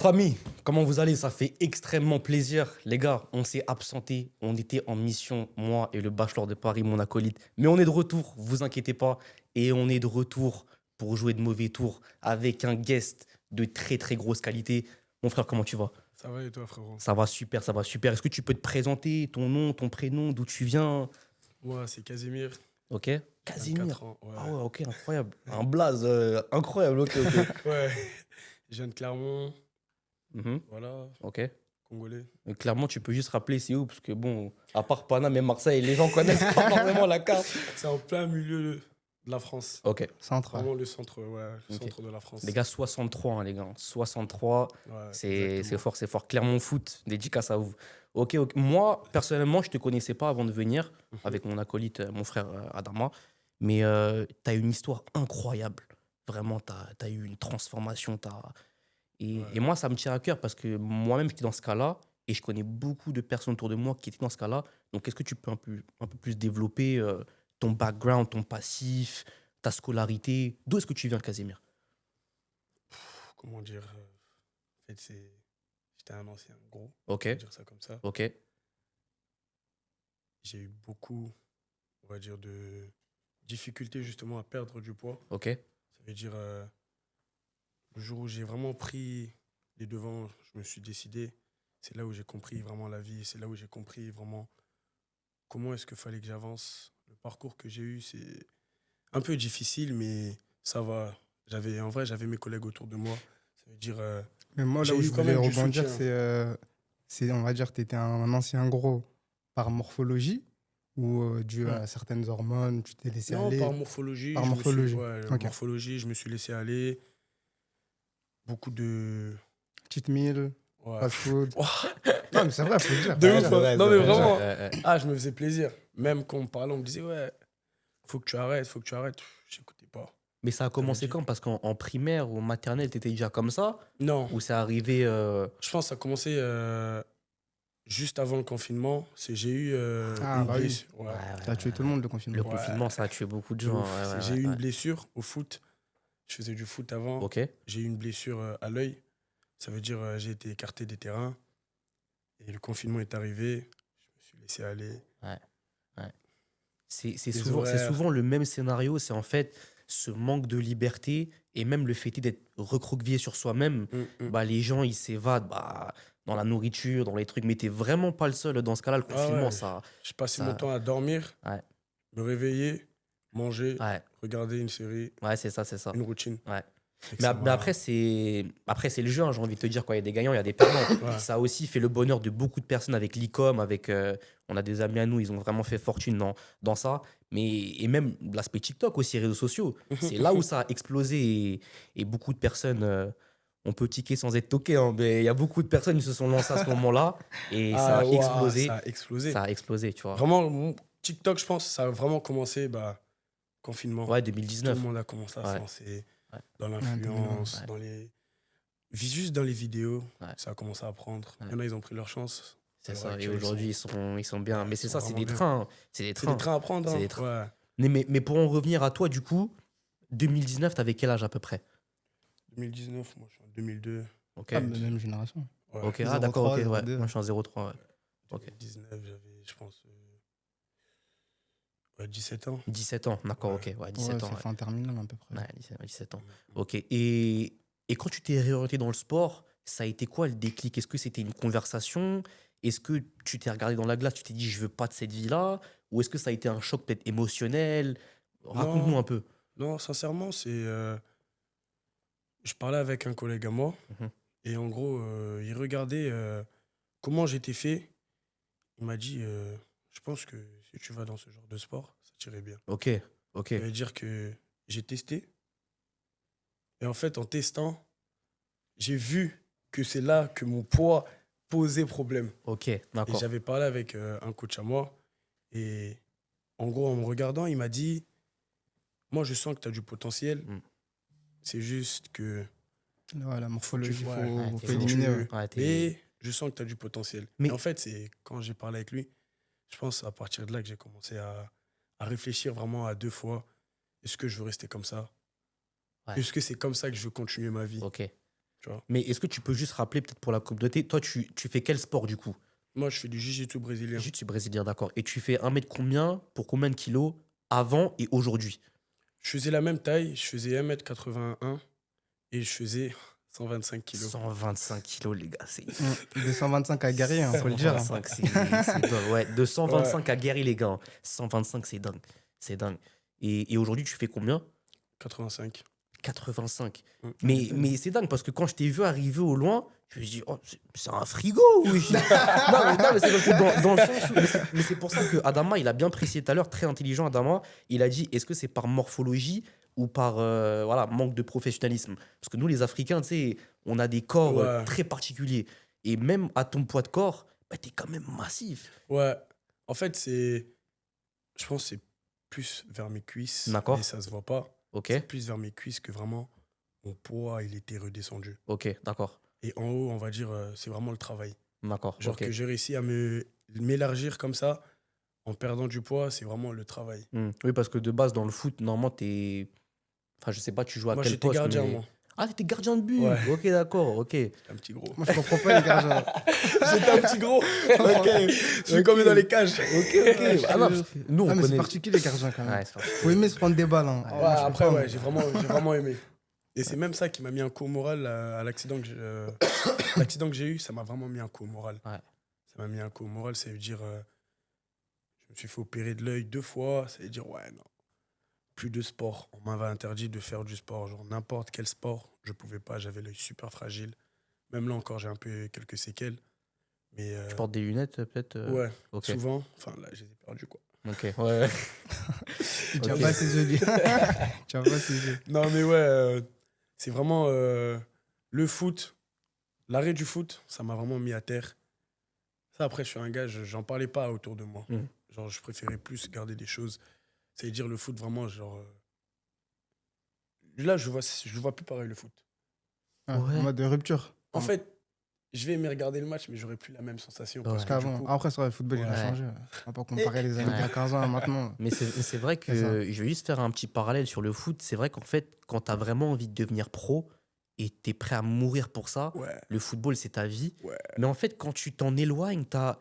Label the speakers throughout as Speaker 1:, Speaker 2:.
Speaker 1: Famille, comment vous allez? Ça fait extrêmement plaisir. Les gars, on s'est absenté. On était en mission, moi et le bachelor de Paris, mon acolyte. Mais on est de retour, vous inquiétez pas. Et on est de retour pour jouer de mauvais tours avec un guest de très très grosse qualité. Mon frère, comment tu vas?
Speaker 2: Ça va et toi, frérot?
Speaker 1: Ça va super, ça va super. Est-ce que tu peux te présenter ton nom, ton prénom, d'où tu viens?
Speaker 2: Moi, c'est Casimir,
Speaker 1: Ok?
Speaker 2: j'ai 24
Speaker 1: Casimir.
Speaker 2: ans.
Speaker 1: Ah
Speaker 2: Ouais.
Speaker 1: ouais, ok, incroyable. Un blaze incroyable, ok, ok.
Speaker 2: Ouais. Je viens de Clermont.
Speaker 1: Mhm,
Speaker 2: Voilà,
Speaker 1: ok.
Speaker 2: Congolais.
Speaker 1: Clairement, tu peux juste rappeler c'est où, parce que bon, à part Paname et Marseille, les gens connaissent pas forcément la carte.
Speaker 2: C'est en plein milieu de la France.
Speaker 1: Ok,
Speaker 3: Centre, ouais.
Speaker 2: Vraiment le centre, ouais, le
Speaker 1: ok.
Speaker 2: centre de la France.
Speaker 1: Les gars, 63, hein, les gars. 63,
Speaker 2: Ouais,
Speaker 1: c'est
Speaker 2: exactement.
Speaker 1: fort, c'est fort. Clermont Foot, dédicace à vous. Ok, ok. Moi, personnellement, je te connaissais pas avant de venir,
Speaker 2: Mhm.
Speaker 1: avec mon acolyte, mon frère Adama. Mais tu as une histoire incroyable. Vraiment, tu as eu une transformation. Et
Speaker 2: Ouais.
Speaker 1: moi, ça me tient à cœur parce que moi-même, j'étais dans ce cas-là et je connais beaucoup de personnes autour de moi qui étaient dans ce cas-là. Donc, est-ce que tu peux un peu plus développer ton background, ton passif, ta scolarité? D'où est-ce que tu viens, Casimir?
Speaker 2: Comment dire en fait, j'étais un ancien gros,
Speaker 1: Ok,
Speaker 2: on va dire ça comme ça.
Speaker 1: ok,
Speaker 2: J'ai eu beaucoup, on va dire, de difficultés justement à perdre du poids.
Speaker 1: ok,
Speaker 2: Ça veut dire, le jour où j'ai vraiment pris les devants, je me suis décidé. C'est là où j'ai compris vraiment la vie. C'est là où j'ai compris vraiment comment est-ce qu'il fallait que j'avance. Le parcours que j'ai eu, c'est un peu difficile, mais ça va. En vrai, j'avais mes collègues autour de moi. Ça veut dire,
Speaker 3: Mais moi, là
Speaker 2: j'ai
Speaker 3: où
Speaker 2: eu
Speaker 3: je
Speaker 2: quand
Speaker 3: voulais
Speaker 2: même du
Speaker 3: rebondir,
Speaker 2: soutien.
Speaker 3: on va dire, tu étais un ancien gros par morphologie ou dû
Speaker 2: Hmm.
Speaker 3: à certaines hormones, tu t'es laissé
Speaker 2: Non,
Speaker 3: aller
Speaker 2: par morphologie,
Speaker 3: par morphologie.
Speaker 2: ouais,
Speaker 3: Ok.
Speaker 2: morphologie, je me suis laissé aller. Beaucoup de,
Speaker 3: Cheat meal,
Speaker 2: ouais.
Speaker 3: fast food. Non, mais c'est vrai, faut le dire.
Speaker 2: De
Speaker 3: Faut le
Speaker 1: ouais,
Speaker 2: ouf,
Speaker 1: c'est
Speaker 3: dire.
Speaker 2: hein.
Speaker 1: vrai,
Speaker 2: Non,
Speaker 1: c'est
Speaker 2: mais
Speaker 1: vrai.
Speaker 2: vraiment,
Speaker 1: Ouais.
Speaker 2: ah, je me faisais plaisir. Même quand on me parlait, on me disait, ouais, faut que tu arrêtes, faut que tu arrêtes. J'écoutais pas.
Speaker 1: Mais ça a
Speaker 2: Ça veut
Speaker 1: commencé
Speaker 2: dire,
Speaker 1: quand? Parce qu'en primaire ou en maternelle, tu étais déjà comme ça?
Speaker 2: non,
Speaker 1: Ou c'est arrivé.
Speaker 2: je pense que ça a commencé juste avant le confinement. J'ai eu
Speaker 3: Ah,
Speaker 2: une
Speaker 3: bah oui.
Speaker 2: blessure. Ouais,
Speaker 3: Ça a tué tout le monde, le
Speaker 1: Le
Speaker 3: confinement.
Speaker 2: ouais,
Speaker 1: confinement, ça a tué beaucoup de
Speaker 2: de
Speaker 1: gens.
Speaker 2: ouf. J'ai eu une blessure au foot. Je faisais du foot avant.
Speaker 1: Ok.
Speaker 2: J'ai eu une blessure à l'œil. Ça veut dire j'ai été écarté des terrains. Et le confinement est arrivé. Je me suis laissé aller.
Speaker 1: Ouais. Ouais.
Speaker 2: Les
Speaker 1: C'est
Speaker 2: horaires.
Speaker 1: souvent le même scénario. C'est en fait ce manque de liberté et même le fait d'être recroquevillé sur soi-même.
Speaker 2: Hum, hum.
Speaker 1: Bah, les gens, ils s'évadent dans la nourriture, dans les trucs. Mais t'es vraiment pas le seul dans ce cas-là. Le
Speaker 2: Ah
Speaker 1: confinement,
Speaker 2: ouais, je passais mon
Speaker 1: ça,
Speaker 2: temps à dormir,
Speaker 1: ouais,
Speaker 2: me réveiller, manger,
Speaker 1: ouais,
Speaker 2: regarder une série,
Speaker 1: ouais, c'est ça, c'est ça.
Speaker 2: une routine.
Speaker 1: Ouais.
Speaker 2: Et que
Speaker 1: Mais,
Speaker 2: ça
Speaker 1: mais
Speaker 2: m'a.
Speaker 1: après, c'est le jeu, hein, j'ai envie de te dire, quoi. Il y a des gagnants, il y a des perdants.
Speaker 2: Ouais.
Speaker 1: Ça a aussi fait le bonheur de beaucoup de personnes avec l'e-com, on a des amis à nous, ils ont vraiment fait fortune dans ça. Et même l'aspect TikTok aussi, réseaux sociaux. C'est là où ça a explosé et beaucoup de personnes, on peut tiquer sans être toqué, hein, mais il y a beaucoup de personnes qui se sont lancées à ce moment-là et ça
Speaker 2: Ah,
Speaker 1: a
Speaker 2: waouh, ça
Speaker 1: explosé.
Speaker 2: a explosé.
Speaker 1: Ça a explosé, tu vois.
Speaker 2: Vraiment, TikTok, je pense, ça a vraiment commencé, confinement.
Speaker 1: Ouais,
Speaker 2: Tout le
Speaker 1: 2019.
Speaker 2: monde a commencé à se
Speaker 1: Ouais,
Speaker 2: lancer
Speaker 1: ouais,
Speaker 2: dans
Speaker 3: Ouais, 2020.
Speaker 2: l'influence,
Speaker 1: ouais,
Speaker 2: juste dans les vidéos.
Speaker 1: ouais,
Speaker 2: Ça a commencé à prendre.
Speaker 1: ouais.
Speaker 2: Il y en a, ils ont pris leur chance. À
Speaker 1: C'est
Speaker 2: l'heure
Speaker 1: ça. Et
Speaker 2: actuelle,
Speaker 1: aujourd'hui, ils sont bien.
Speaker 2: ouais,
Speaker 1: Mais
Speaker 2: ils
Speaker 1: c'est
Speaker 2: sont
Speaker 1: ça, c'est
Speaker 2: vraiment
Speaker 1: des
Speaker 2: bien.
Speaker 1: trains, hein. C'est des
Speaker 2: C'est des
Speaker 1: trains.
Speaker 2: trains à prendre,
Speaker 1: C'est
Speaker 2: hein.
Speaker 1: des trains.
Speaker 2: Ouais.
Speaker 1: Mais pour en revenir à toi, du coup, 2019, t'avais quel âge à peu près?
Speaker 2: 2019, moi, je suis en 2002.
Speaker 1: Ok.
Speaker 3: Ah, mais même génération.
Speaker 2: Ouais.
Speaker 1: Ok. Ah, d'accord, ok.
Speaker 3: 03,
Speaker 1: Ouais.
Speaker 3: 02.
Speaker 1: Moi, je suis en 03. Ouais. Ok.
Speaker 2: 2019, j'avais, je pense, ouais, 17 ans.
Speaker 1: 17 ans. D'accord,
Speaker 2: Ouais.
Speaker 1: ok. Ouais,
Speaker 3: Ouais,
Speaker 1: 17 ans.
Speaker 3: c'est
Speaker 1: Ouais.
Speaker 3: fin terminale à peu près.
Speaker 1: Ouais, 17 ans.
Speaker 2: Mm.
Speaker 1: Ok. Et quand tu t'es réorienté dans le sport, ça a été quoi le déclic? Est-ce que c'était une conversation? Est-ce que tu t'es regardé dans la glace, tu t'es dit, je veux pas de cette vie-là? Ou est-ce que ça a été un choc peut-être émotionnel? Raconte-nous
Speaker 2: Non,
Speaker 1: un peu.
Speaker 2: non, sincèrement, je parlais avec un collègue à moi
Speaker 1: Mhm.
Speaker 2: et en gros, il regardait comment j'étais fait. Il m'a dit, je pense que si tu vas dans ce genre de sport, ça t'irait bien.
Speaker 1: Ok. Ok.
Speaker 2: Ça veut dire que j'ai testé et en fait, en testant, j'ai vu que c'est là que mon poids posait problème.
Speaker 1: Ok.
Speaker 2: Et
Speaker 1: D'accord.
Speaker 2: j'avais parlé avec un coach à moi et en gros, en me regardant, il m'a dit, moi, je sens que tu as du potentiel.
Speaker 1: Mm.
Speaker 2: C'est juste que
Speaker 3: Ouais, la
Speaker 2: faut que
Speaker 3: morphologie,
Speaker 2: ouais,
Speaker 1: Ouais,
Speaker 3: faut
Speaker 1: t'es
Speaker 2: faut que
Speaker 1: lourd.
Speaker 3: éliminer. Ouais.
Speaker 1: Ouais, t'es.
Speaker 2: mais je sens que tu as du potentiel. Et
Speaker 1: Mais
Speaker 2: en fait, c'est quand j'ai parlé avec lui, je pense à partir de là que j'ai commencé à réfléchir vraiment à deux fois. Est-ce que je veux rester comme ça?
Speaker 1: ouais,
Speaker 2: Est-ce que c'est comme ça que je veux continuer ma vie?
Speaker 1: ok.
Speaker 2: Tu vois.
Speaker 1: Mais est-ce que tu peux juste rappeler, peut-être pour la communauté, toi, tu fais quel sport du coup?
Speaker 2: Moi, je fais du jiu-jitsu brésilien.
Speaker 1: Jiu-jitsu brésilien, d'accord. Et tu fais 1 mètre combien, pour combien de kilos avant et aujourd'hui?
Speaker 2: Je faisais la même taille, je faisais 1m81 et je faisais 125 kilos.
Speaker 1: 125 kilos, les gars, c'est...
Speaker 3: 225 à Gary, il faut le dire.
Speaker 1: 125, c'est dingue. Ouais, de 125 à Guéry, les gars. 125, c'est dingue. C'est dingue. Et aujourd'hui, tu fais combien?
Speaker 2: 85.
Speaker 1: 85.
Speaker 2: Mm.
Speaker 1: Mais c'est dingue parce que quand je t'ai vu arriver au loin, je me suis dit, oh, c'est un frigo, oui. non, mais c'est parce que dans le sens où. Mais c'est pour ça que Adama, il a bien précisé tout à l'heure, très intelligent, Adama. Il a dit, est-ce que c'est par morphologie ou par voilà, manque de professionnalisme? Parce que nous, les Africains, tu sais, on a des corps
Speaker 2: Ouais.
Speaker 1: très particuliers. Et même à ton poids de corps, bah, t'es quand même massif.
Speaker 2: Ouais. En fait, je pense que c'est plus vers mes cuisses.
Speaker 1: D'accord.
Speaker 2: Mais ça se voit pas.
Speaker 1: Ok,
Speaker 2: C'est plus vers mes cuisses que vraiment mon poids, il était redescendu.
Speaker 1: ok, d'accord.
Speaker 2: Et en haut, on va dire, c'est vraiment le travail.
Speaker 1: D'accord.
Speaker 2: Genre
Speaker 1: ok.
Speaker 2: que j'ai réussi à m'élargir comme ça en perdant du poids, c'est vraiment le travail.
Speaker 1: Oui, parce que de base, dans le foot, normalement, t'es. Enfin, je sais pas, tu joues à
Speaker 2: Moi,
Speaker 1: quel
Speaker 2: j'étais
Speaker 1: poste.
Speaker 2: gardien,
Speaker 1: mais-
Speaker 2: moi.
Speaker 1: Ah, t'étais gardien de but.
Speaker 2: Ouais.
Speaker 1: Ok, d'accord, ok.
Speaker 2: Un petit gros.
Speaker 3: Moi, je comprends pas les gardiens.
Speaker 2: J'étais un petit gros. Ok. Je suis comme dans les cages.
Speaker 1: Ok. Ah non, parce que nous, on
Speaker 3: Ah, mais c'est
Speaker 1: connaît.
Speaker 3: particulier, les gardiens, quand même.
Speaker 1: Ouais, c'est parti.
Speaker 3: Faut aimer se prendre des balles. Hein.
Speaker 2: Ouais,
Speaker 3: Moi, je peux
Speaker 2: après,
Speaker 3: pas,
Speaker 2: ouais,
Speaker 3: moi.
Speaker 2: j'ai vraiment aimé. Et c'est même ça qui m'a mis un coup au moral à l'accident l'accident que j'ai eu. Ça m'a vraiment mis un coup au moral.
Speaker 1: Ouais.
Speaker 2: Ça m'a mis un coup au moral. Ça veut dire, je me suis fait opérer de l'œil 2 fois. Ça veut dire, ouais, non. Plus de sport. On m'avait interdit de faire du sport. Genre, n'importe quel sport, je pouvais pas. J'avais l'œil super fragile. Même là encore, j'ai un peu quelques séquelles. Mais
Speaker 1: Tu portes des lunettes, peut-être
Speaker 2: ouais,
Speaker 1: Ok.
Speaker 2: souvent. Enfin, là, je les ai perdues, quoi.
Speaker 1: Ok, ouais.
Speaker 3: Tu as
Speaker 1: Ok.
Speaker 3: pas ses yeux, lui. Tu as pas ses yeux.
Speaker 2: Non, mais ouais, c'est vraiment le foot. L'arrêt du foot, ça m'a vraiment mis à terre. Ça, après, je suis un gars, j'en parlais pas autour de moi.
Speaker 1: Mm.
Speaker 2: Genre, je préférais plus garder des choses. C'est-à-dire le foot, vraiment, genre. Là, je le vois plus pareil, le foot.
Speaker 3: Ouais,
Speaker 1: Ouais.
Speaker 3: En mode de rupture.
Speaker 2: En fait, je vais aimer regarder le match, mais j'aurai plus la même sensation. Parce
Speaker 1: Ouais.
Speaker 2: que du
Speaker 3: Qu'avant.
Speaker 2: coup,
Speaker 3: Après, c'est vrai, le football, il a
Speaker 1: Ouais.
Speaker 3: changé. On va pas comparer les années
Speaker 1: Ouais.
Speaker 3: d'il y a 15 ans à maintenant.
Speaker 1: Mais c'est vrai que
Speaker 3: C'est ça.
Speaker 1: je vais juste faire un petit parallèle sur le foot. C'est vrai qu'en fait, quand tu as vraiment envie de devenir pro et tu es prêt à mourir pour ça,
Speaker 2: ouais,
Speaker 1: le football, c'est ta vie.
Speaker 2: ouais.
Speaker 1: Mais en fait, quand tu t'en éloignes, tu as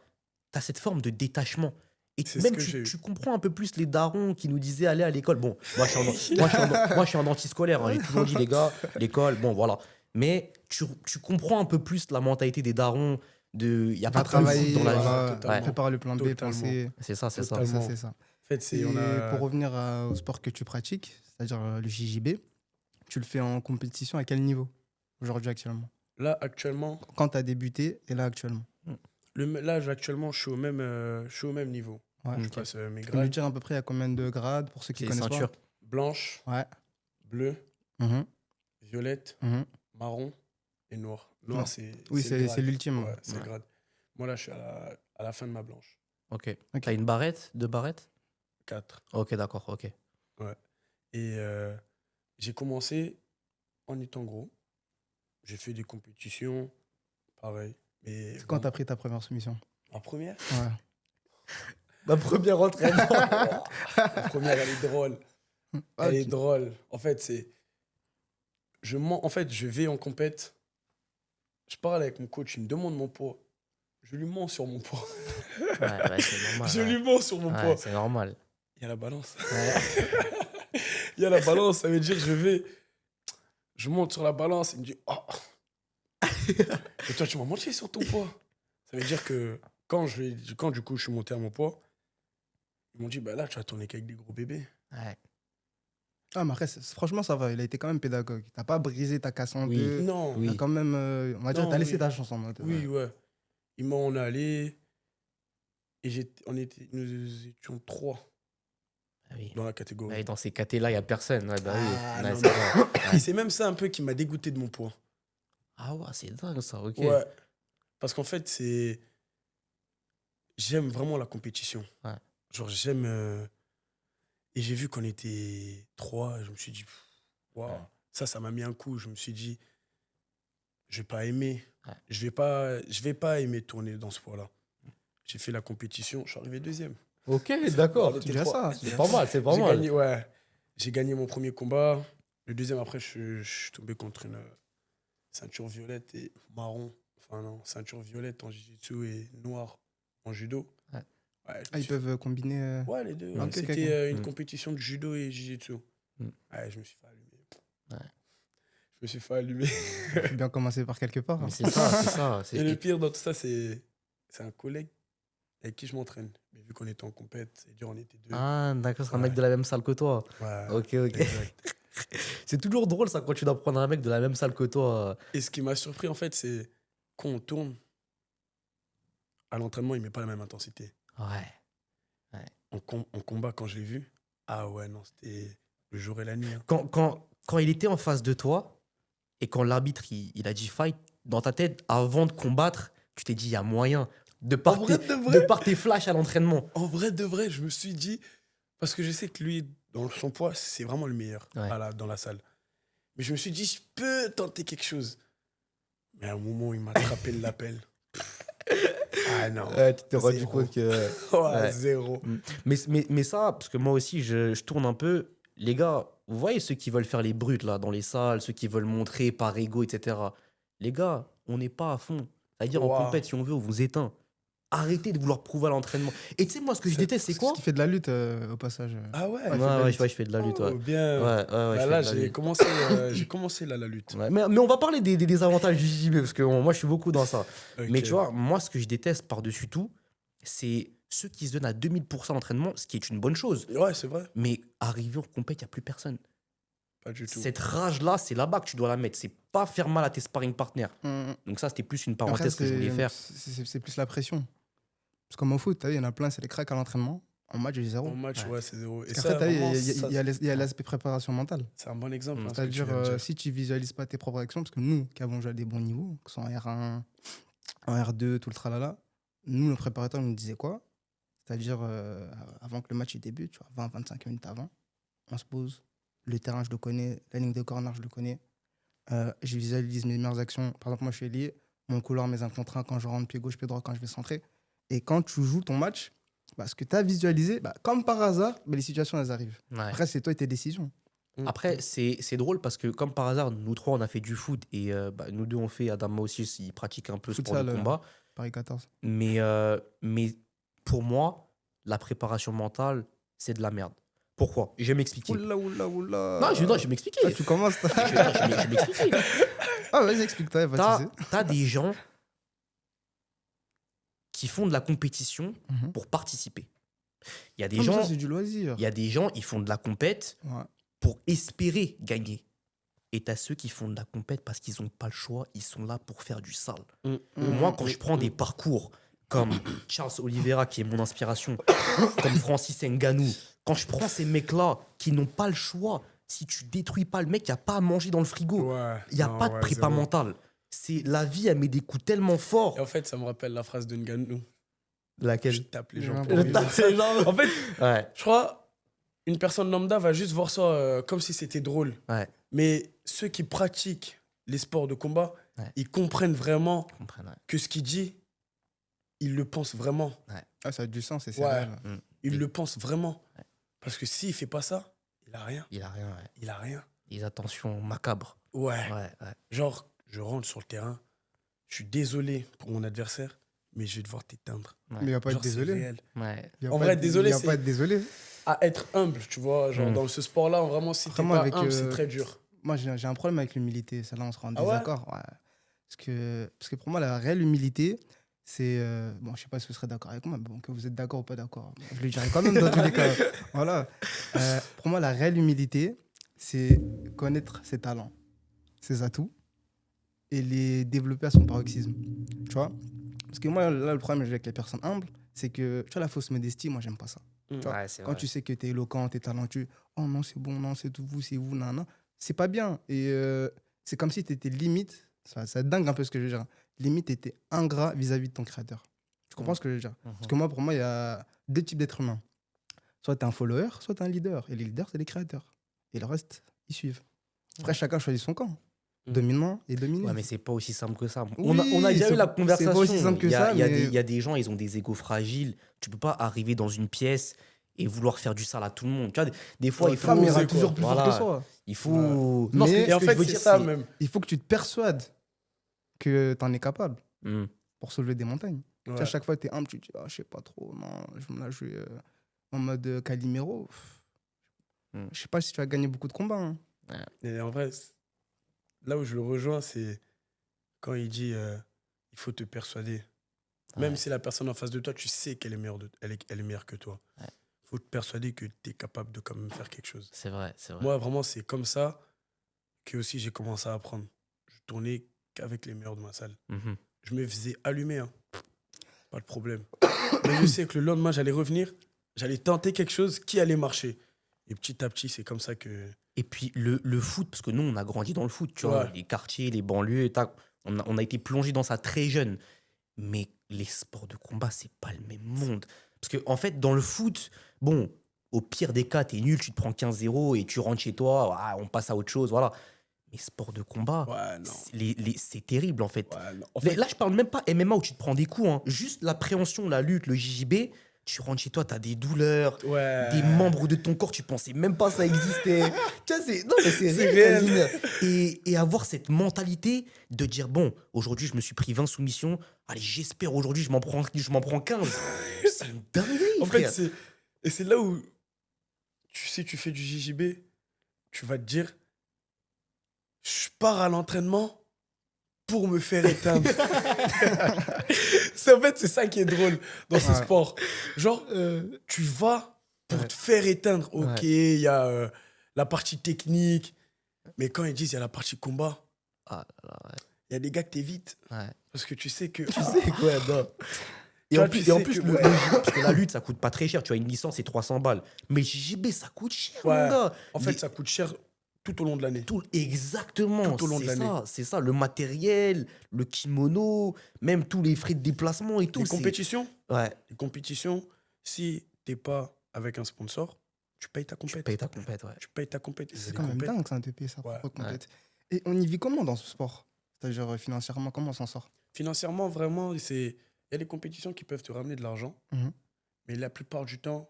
Speaker 1: cette forme de détachement. Et
Speaker 2: C'est ce
Speaker 1: même
Speaker 2: que j'ai eu.
Speaker 1: tu comprends un peu plus les darons qui nous disaient aller à l'école. Bon, moi je suis un anti-scolaire. J'ai toujours dit, les gars, l'école, bon voilà. Mais tu comprends un peu plus la mentalité des darons. Il n'y a pas
Speaker 3: Va
Speaker 1: de foot
Speaker 3: travailler,
Speaker 1: dans la vie.
Speaker 3: voilà,
Speaker 2: Totalement.
Speaker 3: préparer le plan B,
Speaker 2: Totalement.
Speaker 3: penser.
Speaker 1: C'est ça, c'est ça.
Speaker 3: C'est ça,
Speaker 2: Totalement.
Speaker 3: c'est ça.
Speaker 2: En fait, c'est.
Speaker 3: Et
Speaker 2: On a...
Speaker 3: pour revenir au sport que tu pratiques, c'est-à-dire le JJB, tu le fais en compétition à quel niveau aujourd'hui actuellement?
Speaker 2: Là, actuellement,
Speaker 3: Quand tu as débuté et là actuellement?
Speaker 2: actuellement, je suis au même niveau.
Speaker 3: Ouais.
Speaker 2: Je
Speaker 1: Ok.
Speaker 2: passe mes
Speaker 3: Tu peux me
Speaker 2: grades.
Speaker 3: dire à peu près à combien de grades pour ceux qui
Speaker 1: C'est
Speaker 3: connaissent
Speaker 1: ceinture.
Speaker 2: Blanche,
Speaker 3: pas? Ouais.
Speaker 2: bleue,
Speaker 3: Mhm,
Speaker 2: violette,
Speaker 3: mhm.
Speaker 2: marron et noir. Noir,
Speaker 3: Non.
Speaker 2: c'est.
Speaker 3: Oui,
Speaker 2: le
Speaker 3: c'est
Speaker 2: grade.
Speaker 3: l'ultime.
Speaker 2: Ouais, c'est
Speaker 1: Ouais.
Speaker 2: le grade. Moi, là, je suis à la fin de ma blanche.
Speaker 1: Ok.
Speaker 3: Ok.
Speaker 1: T'as une barrette, 2 barrettes
Speaker 2: 4.
Speaker 1: Ok, d'accord, ok.
Speaker 2: Et j'ai commencé en étant gros. J'ai fait des compétitions, pareil. Mais
Speaker 3: C'est quand
Speaker 2: bon,
Speaker 3: tu as pris ta première soumission?
Speaker 2: ma première
Speaker 3: Ouais.
Speaker 1: Ma première entraînement.
Speaker 2: Ma première, elle est drôle. Elle est
Speaker 3: Ok.
Speaker 2: drôle. En fait, c'est. Je mens. En fait, je vais en compète. Je parle avec mon coach, il me demande mon poids. Je lui mens sur mon poids.
Speaker 1: Ouais, c'est normal.
Speaker 2: Je
Speaker 1: ouais.
Speaker 2: lui mens sur mon
Speaker 1: Ouais,
Speaker 2: poids.
Speaker 1: c'est normal.
Speaker 2: Il y a la balance.
Speaker 1: Ouais.
Speaker 2: Il y a la balance, ça veut dire je monte sur la balance, il me dit oh. Et toi tu m'as menti sur ton poids. Ça veut dire que quand du coup je suis monté à mon poids, ils m'ont dit bah là tu vas tourner qu'avec des gros bébés.
Speaker 1: Ouais.
Speaker 3: Ah, mais après, franchement, ça va. Il a été quand même pédagogue. T'as pas brisé ta casse en
Speaker 1: Oui.
Speaker 3: deux.
Speaker 2: Non.
Speaker 1: Oui.
Speaker 3: T'as quand même, on va dire,
Speaker 2: Non,
Speaker 3: t'as laissé
Speaker 2: oui.
Speaker 3: ta chance en mode.
Speaker 2: Oui, ouais. On est allé et nous étions 3
Speaker 1: Ah oui.
Speaker 2: dans la catégorie.
Speaker 1: Ouais, dans ces catés-là, il n'y a personne. Ouais, bah oui.
Speaker 2: Ah,
Speaker 1: Ouais,
Speaker 2: non,
Speaker 1: c'est vrai.
Speaker 2: Et c'est même ça un peu qui m'a dégoûté de mon poids.
Speaker 1: Ah ouais, c'est dingue ça, ok.
Speaker 2: Ouais. Parce qu'en fait, j'aime vraiment la compétition.
Speaker 1: Ouais.
Speaker 2: Genre, j'aime. Et j'ai vu qu'on était 3, je me suis dit, waouh,
Speaker 1: Ouais.
Speaker 2: ça m'a mis un coup. Je me suis dit, je vais pas aimer.
Speaker 1: Ouais.
Speaker 2: Je vais pas aimer tourner dans ce poids-là. J'ai fait la compétition, je suis arrivé 2e.
Speaker 1: Ok, d'accord.
Speaker 2: On était
Speaker 3: C'est déjà
Speaker 2: 3.
Speaker 3: ça.
Speaker 1: C'est pas mal, c'est pas
Speaker 2: J'ai
Speaker 1: mal.
Speaker 2: gagné, ouais. J'ai gagné mon premier combat. Le deuxième, après, je suis tombé contre ceinture violette et marron. Enfin, non, ceinture violette en jiu-jitsu et noir en judo.
Speaker 1: Ouais.
Speaker 2: Ouais,
Speaker 3: Ah, ils peuvent combiner.
Speaker 2: Ouais, les deux.
Speaker 3: Ok, ok,
Speaker 2: C'était
Speaker 3: ok.
Speaker 2: une compétition de judo et jiu-jitsu.
Speaker 1: Mm.
Speaker 2: Ouais, je me suis fait allumer.
Speaker 1: Ouais.
Speaker 2: Je me suis fait allumer.
Speaker 3: Faut bien commencer par quelque part.
Speaker 1: Mais c'est ça, c'est ça.
Speaker 2: Et le pire dans tout ça, c'est un collègue avec qui je m'entraîne. Mais vu qu'on était en compète, c'est dur, on était deux.
Speaker 1: Ah, d'accord, c'est un
Speaker 2: Ouais.
Speaker 1: mec de la même salle que toi.
Speaker 2: Ouais,
Speaker 1: Ok.
Speaker 2: exact.
Speaker 1: C'est toujours drôle, ça, quand tu dois prendre un mec de la même salle que toi.
Speaker 2: Et ce qui m'a surpris, en fait, c'est quand on tourne, à l'entraînement, il met pas la même intensité.
Speaker 1: Ouais.
Speaker 2: En combat, quand je l'ai vu, ah ouais, non, c'était le jour et la nuit. Hein.
Speaker 1: Quand il était en face de toi et quand l'arbitre il a dit fight, dans ta tête, avant de combattre, tu t'es dit, il y a moyen. De par,
Speaker 2: En vrai,
Speaker 1: tes,
Speaker 2: de vrai
Speaker 1: de par tes flashs à l'entraînement.
Speaker 2: En vrai, de vrai, je me suis dit, parce que je sais que lui, dans son poids, c'est vraiment le meilleur
Speaker 1: Ouais.
Speaker 2: dans la salle. Mais je me suis dit, je peux tenter quelque chose. Mais à un moment où il m'a attrapé le lapel. Ah non.
Speaker 1: Ouais, tu t'es rendu
Speaker 2: Zéro.
Speaker 1: compte que.
Speaker 2: Ouais,
Speaker 1: Ouais.
Speaker 2: zéro.
Speaker 1: Mais ça, parce que moi aussi, je tourne un peu. Les gars, vous voyez ceux qui veulent faire les brutes là, dans les salles, ceux qui veulent montrer par ego, etc. Les gars, on n'est pas à fond. C'est-à-dire, en
Speaker 2: Wow.
Speaker 1: compète, si on veut, on vous éteint. Arrêtez de vouloir prouver à l'entraînement. Et tu sais, moi, ce que je déteste, c'est quoi
Speaker 3: Ce qui fait de la lutte au passage.
Speaker 2: Ah ouais.
Speaker 3: Ouais, il fait de la lutte.
Speaker 1: je fais de la lutte.
Speaker 2: Oh,
Speaker 1: Ouais.
Speaker 2: bien.
Speaker 1: Ouais,
Speaker 2: Bah
Speaker 1: je fais
Speaker 2: là,
Speaker 1: de la
Speaker 2: j'ai
Speaker 1: lutte.
Speaker 2: commencé là, la lutte.
Speaker 1: Ouais, mais on va parler des avantages du JJB, parce que moi, je suis beaucoup dans ça.
Speaker 2: Ok.
Speaker 1: Mais tu vois, moi, ce que je déteste par-dessus tout, c'est ceux qui se donnent à 2000% d'entraînement, ce qui est une bonne chose.
Speaker 2: Ouais, c'est vrai.
Speaker 1: Mais arrivé en compète, il n'y a plus personne.
Speaker 2: Pas du tout.
Speaker 1: Cette rage-là, c'est là-bas que tu dois la mettre. C'est pas faire mal à tes sparring partners. Donc ça, c'était plus une
Speaker 3: Après,
Speaker 1: parenthèse que je voulais faire.
Speaker 3: C'est plus la pression. Parce que comme au foot, il y en a plein, c'est les cracks à l'entraînement. En match, j'ai zéro.
Speaker 2: En match,
Speaker 1: Ouais.
Speaker 2: ouais, c'est zéro. Et
Speaker 3: Parce
Speaker 2: ça,
Speaker 3: qu'en fait,
Speaker 2: vraiment,
Speaker 3: il y a l'aspect préparation mentale.
Speaker 2: c'est un bon exemple. hein, ce que tu
Speaker 3: C'est-à-dire,
Speaker 2: viens de dire.
Speaker 3: si tu visualises pas tes propres actions, parce que nous, qui avons déjà des bons niveaux, que ce soit en R1, en R2, tout le tralala, nous, le préparateur nous disait quoi? C'est-à-dire, avant que le match il débute, tu vois, 20-25 minutes avant, on se pose. Le terrain, je le connais. La ligne de corner, je le connais. Je visualise mes meilleures actions. Par exemple, moi, je suis ailier. Mon couloir, mes 1 contre 1 quand je rentre pied gauche, pied droit, quand je vais centrer. Et quand tu joues ton match, ce que tu as visualisé, comme par hasard, les situations, elles arrivent.
Speaker 1: Ouais.
Speaker 3: Après, c'est toi et tes décisions.
Speaker 1: Après, c'est drôle parce que, comme par hasard, nous trois, on a fait du foot et nous deux, on fait, Adama aussi, il pratique un peu sport de
Speaker 3: Futsal,
Speaker 1: combat.
Speaker 3: Paris 14.
Speaker 1: Mais pour moi, la préparation mentale, c'est de la merde. Pourquoi? Je vais m'expliquer.
Speaker 3: Oula.
Speaker 1: Non, je vais m'expliquer.
Speaker 3: Là, tu commences.
Speaker 1: Je vais m'expliquer.
Speaker 3: Ah, vas-y, explique-toi.
Speaker 1: T'as des gens qui font de la compétition
Speaker 3: Mhm.
Speaker 1: pour participer. Il y a des
Speaker 3: Non, mais
Speaker 1: gens,
Speaker 3: ça, c'est du loisir.
Speaker 1: il y a des gens, ils font de la compète
Speaker 3: Ouais.
Speaker 1: pour espérer gagner. Et t'as ceux qui font de la compète parce qu'ils n'ont pas le choix, ils sont là pour faire du sale. Moi, quand je prends des parcours comme Charles Oliveira, qui est mon inspiration, comme Francis Ngannou, quand je prends ces mecs-là qui n'ont pas le choix, si tu détruis pas le mec, il n'y a pas à manger dans le frigo.
Speaker 2: Ouais.
Speaker 1: Il n'y a
Speaker 2: Non,
Speaker 1: pas de
Speaker 2: ouais,
Speaker 1: prépa
Speaker 2: zéro.
Speaker 1: mentale. C'est la vie, elle met des coups tellement forts.
Speaker 2: Et en fait, ça me rappelle la phrase de Ngannou.
Speaker 1: Laquelle
Speaker 2: Je tape les
Speaker 3: Je
Speaker 2: gens.
Speaker 3: tape
Speaker 2: pour vivre.
Speaker 1: les gens.
Speaker 2: En fait,
Speaker 1: Ouais,
Speaker 2: je crois, une personne lambda va juste voir ça comme si c'était drôle.
Speaker 1: ouais,
Speaker 2: Mais ceux qui pratiquent les sports de combat,
Speaker 1: Ouais.
Speaker 2: ils comprennent vraiment
Speaker 1: je comprends. Ouais.
Speaker 2: que ce qu'il dit, il le pense vraiment.
Speaker 3: Ah, ça a du sens et c'est
Speaker 2: Ouais.
Speaker 3: réel.
Speaker 2: Il
Speaker 1: Et-
Speaker 2: le pense vraiment.
Speaker 1: Ouais.
Speaker 2: Parce que s'il fait pas ça, il a rien.
Speaker 1: Il a rien, ouais.
Speaker 2: Il a rien.
Speaker 1: Les attentions macabres.
Speaker 2: Ouais.
Speaker 1: Ouais, ouais.
Speaker 2: Genre, je rentre sur le terrain, je suis désolé pour mon adversaire, mais je vais devoir t'éteindre.
Speaker 3: Mais il n'y a pas à
Speaker 2: Genre,
Speaker 3: être
Speaker 2: c'est
Speaker 3: désolé.
Speaker 2: réel.
Speaker 1: Ouais.
Speaker 3: Y a
Speaker 2: En
Speaker 3: pas
Speaker 2: vrai,
Speaker 3: à être-
Speaker 2: désolé,
Speaker 3: y a
Speaker 2: c'est-
Speaker 3: pas à être désolé.
Speaker 2: À être humble, tu vois. Genre, dans ce sport-là, vraiment, si t'es
Speaker 3: Vraiment,
Speaker 2: pas
Speaker 3: avec,
Speaker 2: humble, c'est très dur.
Speaker 3: Moi, j'ai un problème avec l'humilité. Celle-là, on sera en
Speaker 2: Ah ouais
Speaker 3: désaccord. Ouais. Parce que pour moi, la réelle humilité, c'est. Bon, je sais pas si vous serez d'accord avec moi, mais bon, que vous êtes d'accord ou pas d'accord. Je le dirai quand même dans tous les cas. Voilà. Pour moi, la réelle humilité, c'est connaître ses talents, ses atouts et les développer à son paroxysme. Tu vois? Parce que moi, là, le problème que j'ai avec les personnes humbles, c'est que, tu vois, la fausse modestie, moi, j'aime pas ça. vois,
Speaker 1: Ouais, c'est
Speaker 3: Quand
Speaker 1: vrai.
Speaker 3: tu sais que tu es éloquent, tu es talentueux, oh non, c'est bon, non, c'est tout vous, c'est vous, non, non. C'est pas bien. Et c'est comme si tu étais limite, ça dingue un peu ce que je veux dire, limite, tu étais ingrat vis-à-vis de ton créateur. Tu comprends ce que je veux dire? Parce que moi, pour moi, il y a 2 types d'êtres humains. Soit tu es un follower, soit tu es un leader. Et les leaders, c'est les créateurs. Et le reste, ils suivent. Après, chacun choisit son camp. Dominant et dominé.
Speaker 1: Ouais, mais c'est pas aussi simple que ça.
Speaker 3: Oui,
Speaker 1: On a déjà
Speaker 3: c'est-
Speaker 1: eu la
Speaker 3: c'est
Speaker 1: conversation.
Speaker 3: pas aussi simple que
Speaker 1: Il y a-
Speaker 3: ça,
Speaker 1: il y a
Speaker 3: mais-
Speaker 1: des- il y a des gens, ils ont des égos fragiles. Tu peux pas arriver dans une pièce et vouloir faire du sale à tout le monde. Tu vois, des fois, il faut.
Speaker 3: Femme ira
Speaker 2: oser,
Speaker 3: toujours
Speaker 2: quoi.
Speaker 3: plus fort
Speaker 1: Voilà.
Speaker 3: que soi.
Speaker 1: Il faut.
Speaker 3: Ouais.
Speaker 1: Non,
Speaker 3: Mais-
Speaker 1: ce
Speaker 2: Et en
Speaker 1: que
Speaker 2: fait,
Speaker 1: je veux
Speaker 2: c'est
Speaker 1: dire,
Speaker 2: ça
Speaker 1: c'est-
Speaker 2: même.
Speaker 3: Il faut que tu te persuades que tu en es capable
Speaker 1: Hmm.
Speaker 3: pour soulever des montagnes. Tu sais,
Speaker 2: Ouais.
Speaker 3: à chaque fois, tu es humble, tu te dis, ah, je sais pas trop, non, je vais me la jouer en mode Calimero. Je sais pas si tu vas gagner beaucoup de combats. Hein.
Speaker 2: Et en vrai, là où je le rejoins, c'est quand il dit il faut te persuader. Même
Speaker 1: Ouais.
Speaker 2: si la personne en face de toi, tu sais qu'elle est meilleure, elle est meilleure que toi.
Speaker 1: Ouais.
Speaker 2: Il faut te persuader que tu es capable de quand même faire quelque chose.
Speaker 1: C'est vrai, c'est vrai.
Speaker 2: Moi, vraiment, c'est comme ça que aussi j'ai commencé à apprendre. Je tournais qu'avec les meilleurs de ma salle.
Speaker 1: Mhm.
Speaker 2: Je me faisais allumer, hein. Pas de problème. Mais je sais que le lendemain, j'allais revenir, j'allais tenter quelque chose qui allait marcher. Et petit à petit, c'est comme ça que...
Speaker 1: Et puis le foot, parce que nous, on a grandi dans le foot, tu vois,
Speaker 2: Ouais.
Speaker 1: les quartiers, les banlieues, on a été plongé dans ça très jeune. Mais les sports de combat, c'est pas le même monde. Parce que en fait, dans le foot, bon, au pire des cas, t'es nul, tu te prends 15-0 et tu rentres chez toi, ah, on passe à autre chose, voilà. Mais sports de combat,
Speaker 2: Ouais, non.
Speaker 1: c'est terrible en fait.
Speaker 2: Ouais, non. En
Speaker 1: Mais
Speaker 2: fait,
Speaker 1: là, je parle même pas MMA où tu te prends des coups, hein. Juste l'appréhension, la lutte, le JJB, tu rentres chez toi, t'as des douleurs,
Speaker 2: ouais.
Speaker 1: des membres de ton corps, tu pensais même pas ça existait. Tu vois, non, mais c'est
Speaker 2: C'est
Speaker 1: réel.
Speaker 2: réel.
Speaker 1: Et avoir cette mentalité de dire, bon, aujourd'hui, je me suis pris 20 soumissions, allez, j'espère aujourd'hui, je m'en prends 15. C'est une dinguerie,
Speaker 2: En fait,
Speaker 1: frère.
Speaker 2: c'est là où, tu sais, tu fais du JJB, tu vas te dire, je pars à l'entraînement pour me faire éteindre. En fait, c'est ça qui est drôle dans ce
Speaker 3: Ouais.
Speaker 2: sport. Genre, tu vas pour
Speaker 1: Ouais.
Speaker 2: te faire éteindre. Ok,
Speaker 1: Ouais.
Speaker 2: il y a la partie technique, mais quand ils disent il y a la partie combat,
Speaker 1: Ah là là,
Speaker 2: il y a des gars que t'évites
Speaker 1: ouais.
Speaker 2: parce que tu sais que...
Speaker 1: Tu sais quoi, non. Et
Speaker 2: Tu
Speaker 1: en
Speaker 2: vois,
Speaker 1: plus,
Speaker 2: tu sais que, ouais.
Speaker 1: parce que la lutte, ça coûte pas très cher. Tu vois, une licence, c'est 300 balles. Mais le JJB, ça coûte cher,
Speaker 2: Ouais.
Speaker 1: mon gars.
Speaker 2: En fait, ça coûte cher tout au long de l'année.
Speaker 1: Exactement.
Speaker 2: Tout au long de
Speaker 1: C'est
Speaker 2: l'année.
Speaker 1: ça, c'est ça. Le matériel, le kimono, même tous les frais de déplacement et tout.
Speaker 2: Les
Speaker 1: c'est-
Speaker 2: compétitions,
Speaker 1: Ouais,
Speaker 2: si t'es pas avec un sponsor, tu payes ta
Speaker 1: tu
Speaker 2: compète.
Speaker 1: payes ta compète, ouais.
Speaker 2: Tu payes ta compète. Et il y a
Speaker 3: C'est
Speaker 2: des
Speaker 3: quand même
Speaker 2: compètes.
Speaker 3: dingue, ça, de payer sa
Speaker 2: Ouais.
Speaker 3: propre compète. Et on y vit comment dans ce sport? C'est-à-dire financièrement, comment on s'en sort?
Speaker 2: Financièrement, vraiment, il y a des compétitions qui peuvent te ramener de l'argent,
Speaker 3: Mhm.
Speaker 2: mais la plupart du temps,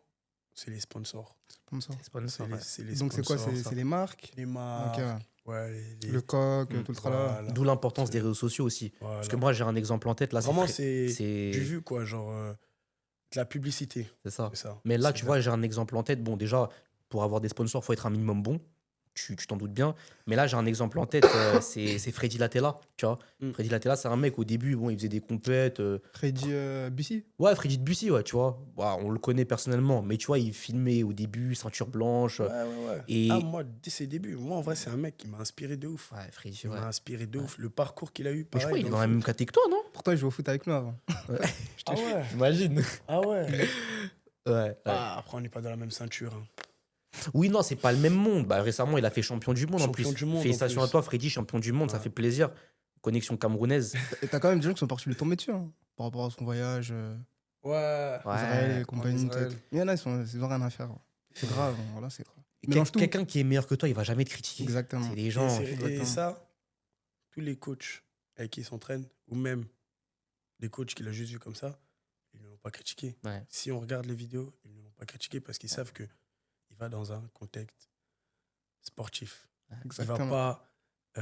Speaker 2: c'est les sponsors.
Speaker 3: Comme ça.
Speaker 1: C'est sponsor, ouais.
Speaker 2: C'est les
Speaker 3: Donc c'est quoi?
Speaker 2: sponsors,
Speaker 3: C'est les marques?
Speaker 2: les marques,
Speaker 3: Ok.
Speaker 2: ouais,
Speaker 3: Le coq,
Speaker 1: Mm.
Speaker 3: tout le tralala.
Speaker 2: voilà.
Speaker 1: D'où l'importance
Speaker 2: C'est-
Speaker 1: des réseaux sociaux aussi.
Speaker 2: Voilà.
Speaker 1: Parce que moi, j'ai un exemple en tête. Là,
Speaker 2: Vraiment,
Speaker 1: c'est
Speaker 2: c'est du vu, quoi, genre de la publicité.
Speaker 1: C'est ça.
Speaker 2: C'est ça.
Speaker 1: Mais là,
Speaker 2: C'est
Speaker 1: tu vois, j'ai un exemple en tête. Bon, déjà, pour avoir des sponsors, il faut être un minimum bon. Tu t'en doutes bien. Mais là, j'ai un exemple en tête. C'est Freddy Latella. Tu vois,
Speaker 2: Mm.
Speaker 1: Freddy Latella, c'est un mec, au début, bon, il faisait des compètes.
Speaker 3: Freddy Bussy?
Speaker 1: Ouais, Freddy Debussy, ouais, tu vois. Bah, on le connaît personnellement. Mais tu vois, il filmait au début, ceinture blanche.
Speaker 2: Ouais, ouais, ouais.
Speaker 1: Et.
Speaker 2: Ah, moi, dès ses débuts, moi, en vrai, c'est un mec qui m'a inspiré de ouf.
Speaker 1: Ouais, Freddy,
Speaker 2: Il
Speaker 1: ouais.
Speaker 2: m'a inspiré de
Speaker 1: Ouais.
Speaker 2: ouf. Le parcours qu'il a eu,
Speaker 1: Mais je
Speaker 2: pareil.
Speaker 1: crois qu'il est dans
Speaker 2: le
Speaker 1: la
Speaker 2: foot.
Speaker 1: même catégorie que toi, non?
Speaker 3: Pourtant, il jouait au foot avec nous avant.
Speaker 2: Ah ouais.
Speaker 1: J'imagine.
Speaker 2: Ah ouais.
Speaker 1: Ouais.
Speaker 2: Ah, après, on n'est pas dans la même ceinture. Hein.
Speaker 1: Oui, non, c'est pas le même monde. Bah, récemment, il a fait champion du monde en
Speaker 2: Champion
Speaker 1: plus.
Speaker 2: du monde, en
Speaker 1: Félicitations
Speaker 2: plus.
Speaker 1: à toi, Freddy, champion du monde, ça
Speaker 2: Ouais.
Speaker 1: fait plaisir. Connexion camerounaise.
Speaker 3: Et t'as quand même des gens qui sont partis lui tomber dessus, hein, par rapport à son voyage,
Speaker 2: Ouais.
Speaker 3: Israël et
Speaker 1: Ouais.
Speaker 3: compagnie.
Speaker 2: Israël.
Speaker 3: peut-être. Mais il y en a, ils ont rien à faire. C'est grave, voilà, c'est grave.
Speaker 1: Quel-
Speaker 3: Mélange tout.
Speaker 1: Quelqu'un qui est meilleur que toi, il va jamais te critiquer.
Speaker 3: Exactement.
Speaker 1: C'est des
Speaker 2: Et,
Speaker 1: gens.
Speaker 2: et
Speaker 3: exactement.
Speaker 2: ça, tous les coachs avec qui il s'entraîne, ou même des coachs qu'il a juste vu comme ça, ils ne l'ont pas critiqué.
Speaker 1: Ouais.
Speaker 2: Si on regarde les vidéos, ils ne l'ont pas critiqué parce qu'ils savent qu'il va dans un contexte sportif. Il va
Speaker 3: Exactement.
Speaker 2: pas. Il y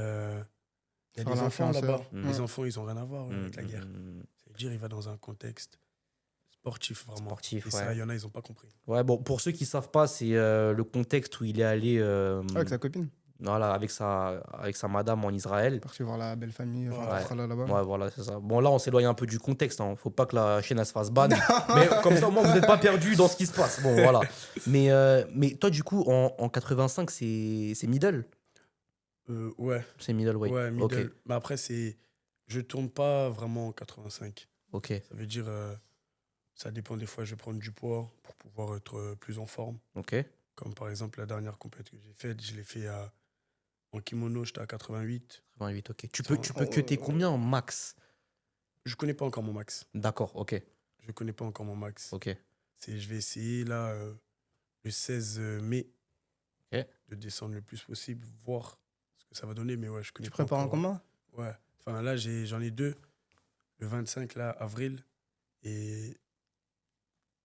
Speaker 2: a
Speaker 3: Faire
Speaker 2: des enfants
Speaker 3: l'influenceur.
Speaker 2: là-bas.
Speaker 1: Mm.
Speaker 2: Les enfants, ils n'ont rien à voir avec la guerre.
Speaker 1: Mm.
Speaker 2: C'est-à-dire, il va dans un contexte sportif, vraiment.
Speaker 1: Sportif,
Speaker 2: Et ça,
Speaker 1: ouais.
Speaker 2: il y en a, ils n'ont pas compris.
Speaker 1: Ouais, bon, pour ceux qui savent pas, c'est le contexte où il est allé
Speaker 3: Avec sa copine.
Speaker 1: voilà, avec sa madame en Israël.
Speaker 3: Parti voir la belle famille, enfin,
Speaker 2: Ouais.
Speaker 3: tout tralala là-bas.
Speaker 1: Ouais, voilà, c'est ça. Bon, là, on s'éloigne un peu du contexte. Hein. Faut pas que la chaîne elle se fasse ban. Mais comme ça, au moins, vous n'êtes pas perdu dans ce qui se passe. Bon, voilà. Mais toi, du coup, en 85, c'est middle.
Speaker 2: Ouais,
Speaker 1: C'est middle, oui.
Speaker 2: ouais, middle.
Speaker 1: Ok,
Speaker 2: Mais après, je tourne pas vraiment en 85.
Speaker 1: ok,
Speaker 2: Ça veut dire, ça dépend des fois, je vais prendre du poids pour pouvoir être plus en forme.
Speaker 1: ok.
Speaker 2: Comme par exemple, la dernière compétition que j'ai faite, je l'ai fait en kimono, j'étais à 88.
Speaker 1: 88, ok. Tu
Speaker 2: Ça,
Speaker 1: peux cutter combien en max?
Speaker 2: Je connais pas encore mon max.
Speaker 1: D'accord, ok,
Speaker 2: Je connais pas encore mon max.
Speaker 1: ok.
Speaker 2: Je vais essayer là, le 16 mai,
Speaker 1: Ok.
Speaker 2: de descendre le plus possible, voir ce que ça va donner. Mais ouais, je connais
Speaker 3: Tu
Speaker 2: pas
Speaker 3: prépares un
Speaker 2: encore.
Speaker 3: combat?
Speaker 2: Ouais. Enfin, là, j'en ai deux. Le 25 là, avril. Et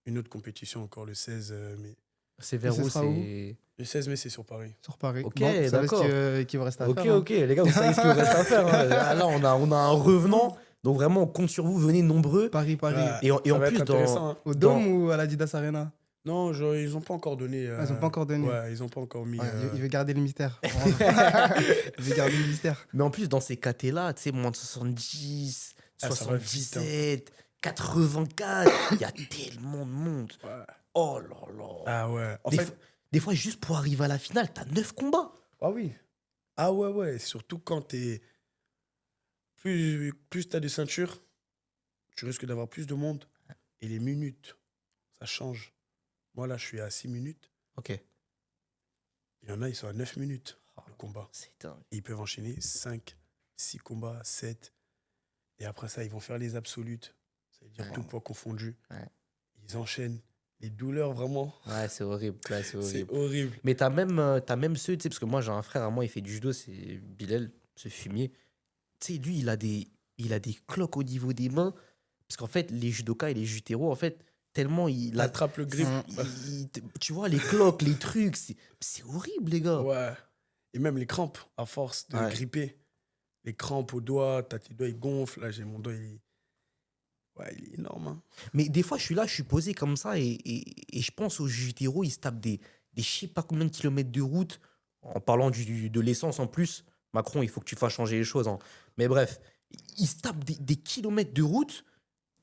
Speaker 2: une autre compétition encore le 16 mai.
Speaker 1: C'est vers
Speaker 3: ce
Speaker 1: où?
Speaker 3: sera où
Speaker 1: C'est.
Speaker 2: Le 16 mai, c'est sur Paris.
Speaker 3: Sur Paris.
Speaker 1: Ok,
Speaker 3: Bon, vous savez
Speaker 1: d'accord.
Speaker 3: qu'il vous reste à
Speaker 1: Ok,
Speaker 3: faire. Hein.
Speaker 1: ok, les gars, vous savez ce qu'il vous reste à faire. Hein. Ah, là, on a un revenant. Donc vraiment, on compte sur vous, venez nombreux.
Speaker 3: Paris.
Speaker 2: Ouais,
Speaker 1: Et
Speaker 2: ça
Speaker 1: en
Speaker 2: va
Speaker 1: plus,
Speaker 2: être intéressant. Hein.
Speaker 3: Au
Speaker 1: dans-
Speaker 3: Dôme ou à l'Adidas Arena?
Speaker 2: Non, genre, ils n'ont pas encore donné.
Speaker 3: Ah, ils ont pas encore donné.
Speaker 2: Ouais, ils n'ont pas encore mis.
Speaker 3: Ouais, il veut garder le mystère. il veut garder le mystère.
Speaker 1: Mais en plus, dans ces KT-là, tu sais, moins de 70,
Speaker 2: Ah, ça va vite,
Speaker 1: 77, 84, il y a tellement de monde.
Speaker 2: Ouais.
Speaker 1: Oh là là.
Speaker 2: Ah ouais. En
Speaker 1: Des,
Speaker 2: fait,
Speaker 1: fois, des fois, juste pour arriver à la finale, t'as 9 combats.
Speaker 2: ah oui. Ah ouais, ouais. Surtout quand t'es. Plus t'as de ceintures, tu risques d'avoir plus de monde. Et les minutes, ça change. Moi, là, je suis à 6 minutes.
Speaker 1: Ok.
Speaker 2: Il y en a, ils sont à 9 minutes, le combat.
Speaker 1: C'est dingue.
Speaker 2: Et ils peuvent enchaîner 5, 6 combats, 7. Et après ça, ils vont faire les absolutes. Ça veut dire
Speaker 1: Ouais.
Speaker 2: tout poids confondu.
Speaker 1: Ouais.
Speaker 2: Ils enchaînent. Les douleurs, vraiment,
Speaker 1: Ouais, c'est horrible. Ouais, c'est
Speaker 2: c'est
Speaker 1: horrible.
Speaker 2: horrible.
Speaker 1: Mais t'as même ceux, tu sais, parce que moi, j'ai un frère à moi, il fait du judo, c'est Bilal, ce fumier. Tu sais, lui, il a des cloques au niveau des mains. Parce qu'en fait, les judokas et les jutéros, en fait, tellement
Speaker 2: Il attrape le grip.
Speaker 1: tu vois, les cloques, les trucs, c'est horrible, les gars.
Speaker 2: Ouais. Et même les crampes, à force de
Speaker 1: Ouais.
Speaker 2: gripper. Les crampes aux doigts, t'as tes doigts, ils gonflent. Là, j'ai mon doigt, ouais, il est énorme. Hein.
Speaker 1: Mais des fois, je suis là, je suis posé comme ça et je pense aux jutéros, ils se tapent des je sais pas combien de kilomètres de route. En parlant de l'essence en plus, Macron, il faut que tu fasses changer les choses. Hein. Mais bref, ils se tapent des kilomètres de route,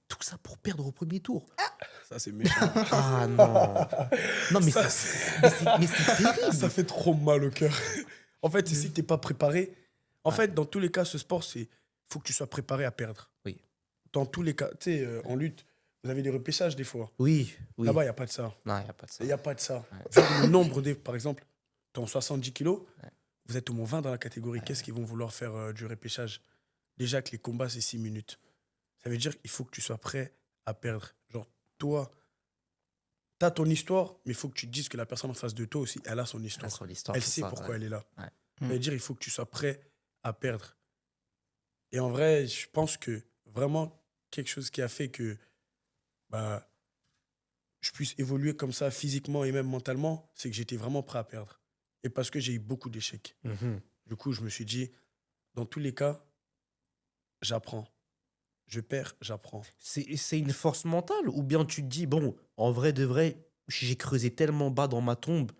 Speaker 1: tout ça pour perdre au premier tour.
Speaker 2: Ça, c'est méchant.
Speaker 1: Ah non. Non, mais
Speaker 2: Ça,
Speaker 1: c'est terrible.
Speaker 2: Ça fait trop mal au cœur. En fait, c'est si t'es pas préparé. En fait, dans tous les cas, ce sport, faut que tu sois préparé à perdre.
Speaker 1: Oui.
Speaker 2: Dans tous les cas, tu sais, en lutte, vous avez des repêchages des fois.
Speaker 1: Oui, oui.
Speaker 2: Là-bas, il n'y a pas de ça.
Speaker 1: Non, il n'y a pas de ça.
Speaker 2: Il n'y a pas de ça.
Speaker 1: Ouais.
Speaker 2: Vu le nombre par exemple, t'es en 70 kilos,
Speaker 1: Ouais.
Speaker 2: vous êtes au moins 20 dans la catégorie. Qu'est-ce qu'ils vont vouloir faire du repêchage? Déjà que les combats, c'est 6 minutes. Ça veut dire qu'il faut que tu sois prêt à perdre. Genre, toi, t'as ton histoire, mais il faut que tu te dises que la personne en face de toi aussi, elle a son histoire.
Speaker 1: Sur l'histoire,
Speaker 2: Elle
Speaker 1: c'est
Speaker 2: sait
Speaker 1: ça,
Speaker 2: pourquoi
Speaker 1: ouais.
Speaker 2: elle est là.
Speaker 1: Ouais.
Speaker 2: Ça veut dire qu'il faut que tu sois prêt à perdre. Et en vrai, je pense que vraiment, quelque chose qui a fait que bah, je puisse évoluer comme ça physiquement et même mentalement, c'est que j'étais vraiment prêt à perdre. Et parce que j'ai eu beaucoup d'échecs.
Speaker 1: Mhm.
Speaker 2: Du coup, je me suis dit, dans tous les cas, j'apprends. Je perds, j'apprends.
Speaker 1: C'est une force mentale ou bien tu te dis, bon, en vrai de vrai, j'ai creusé tellement bas dans ma tombe,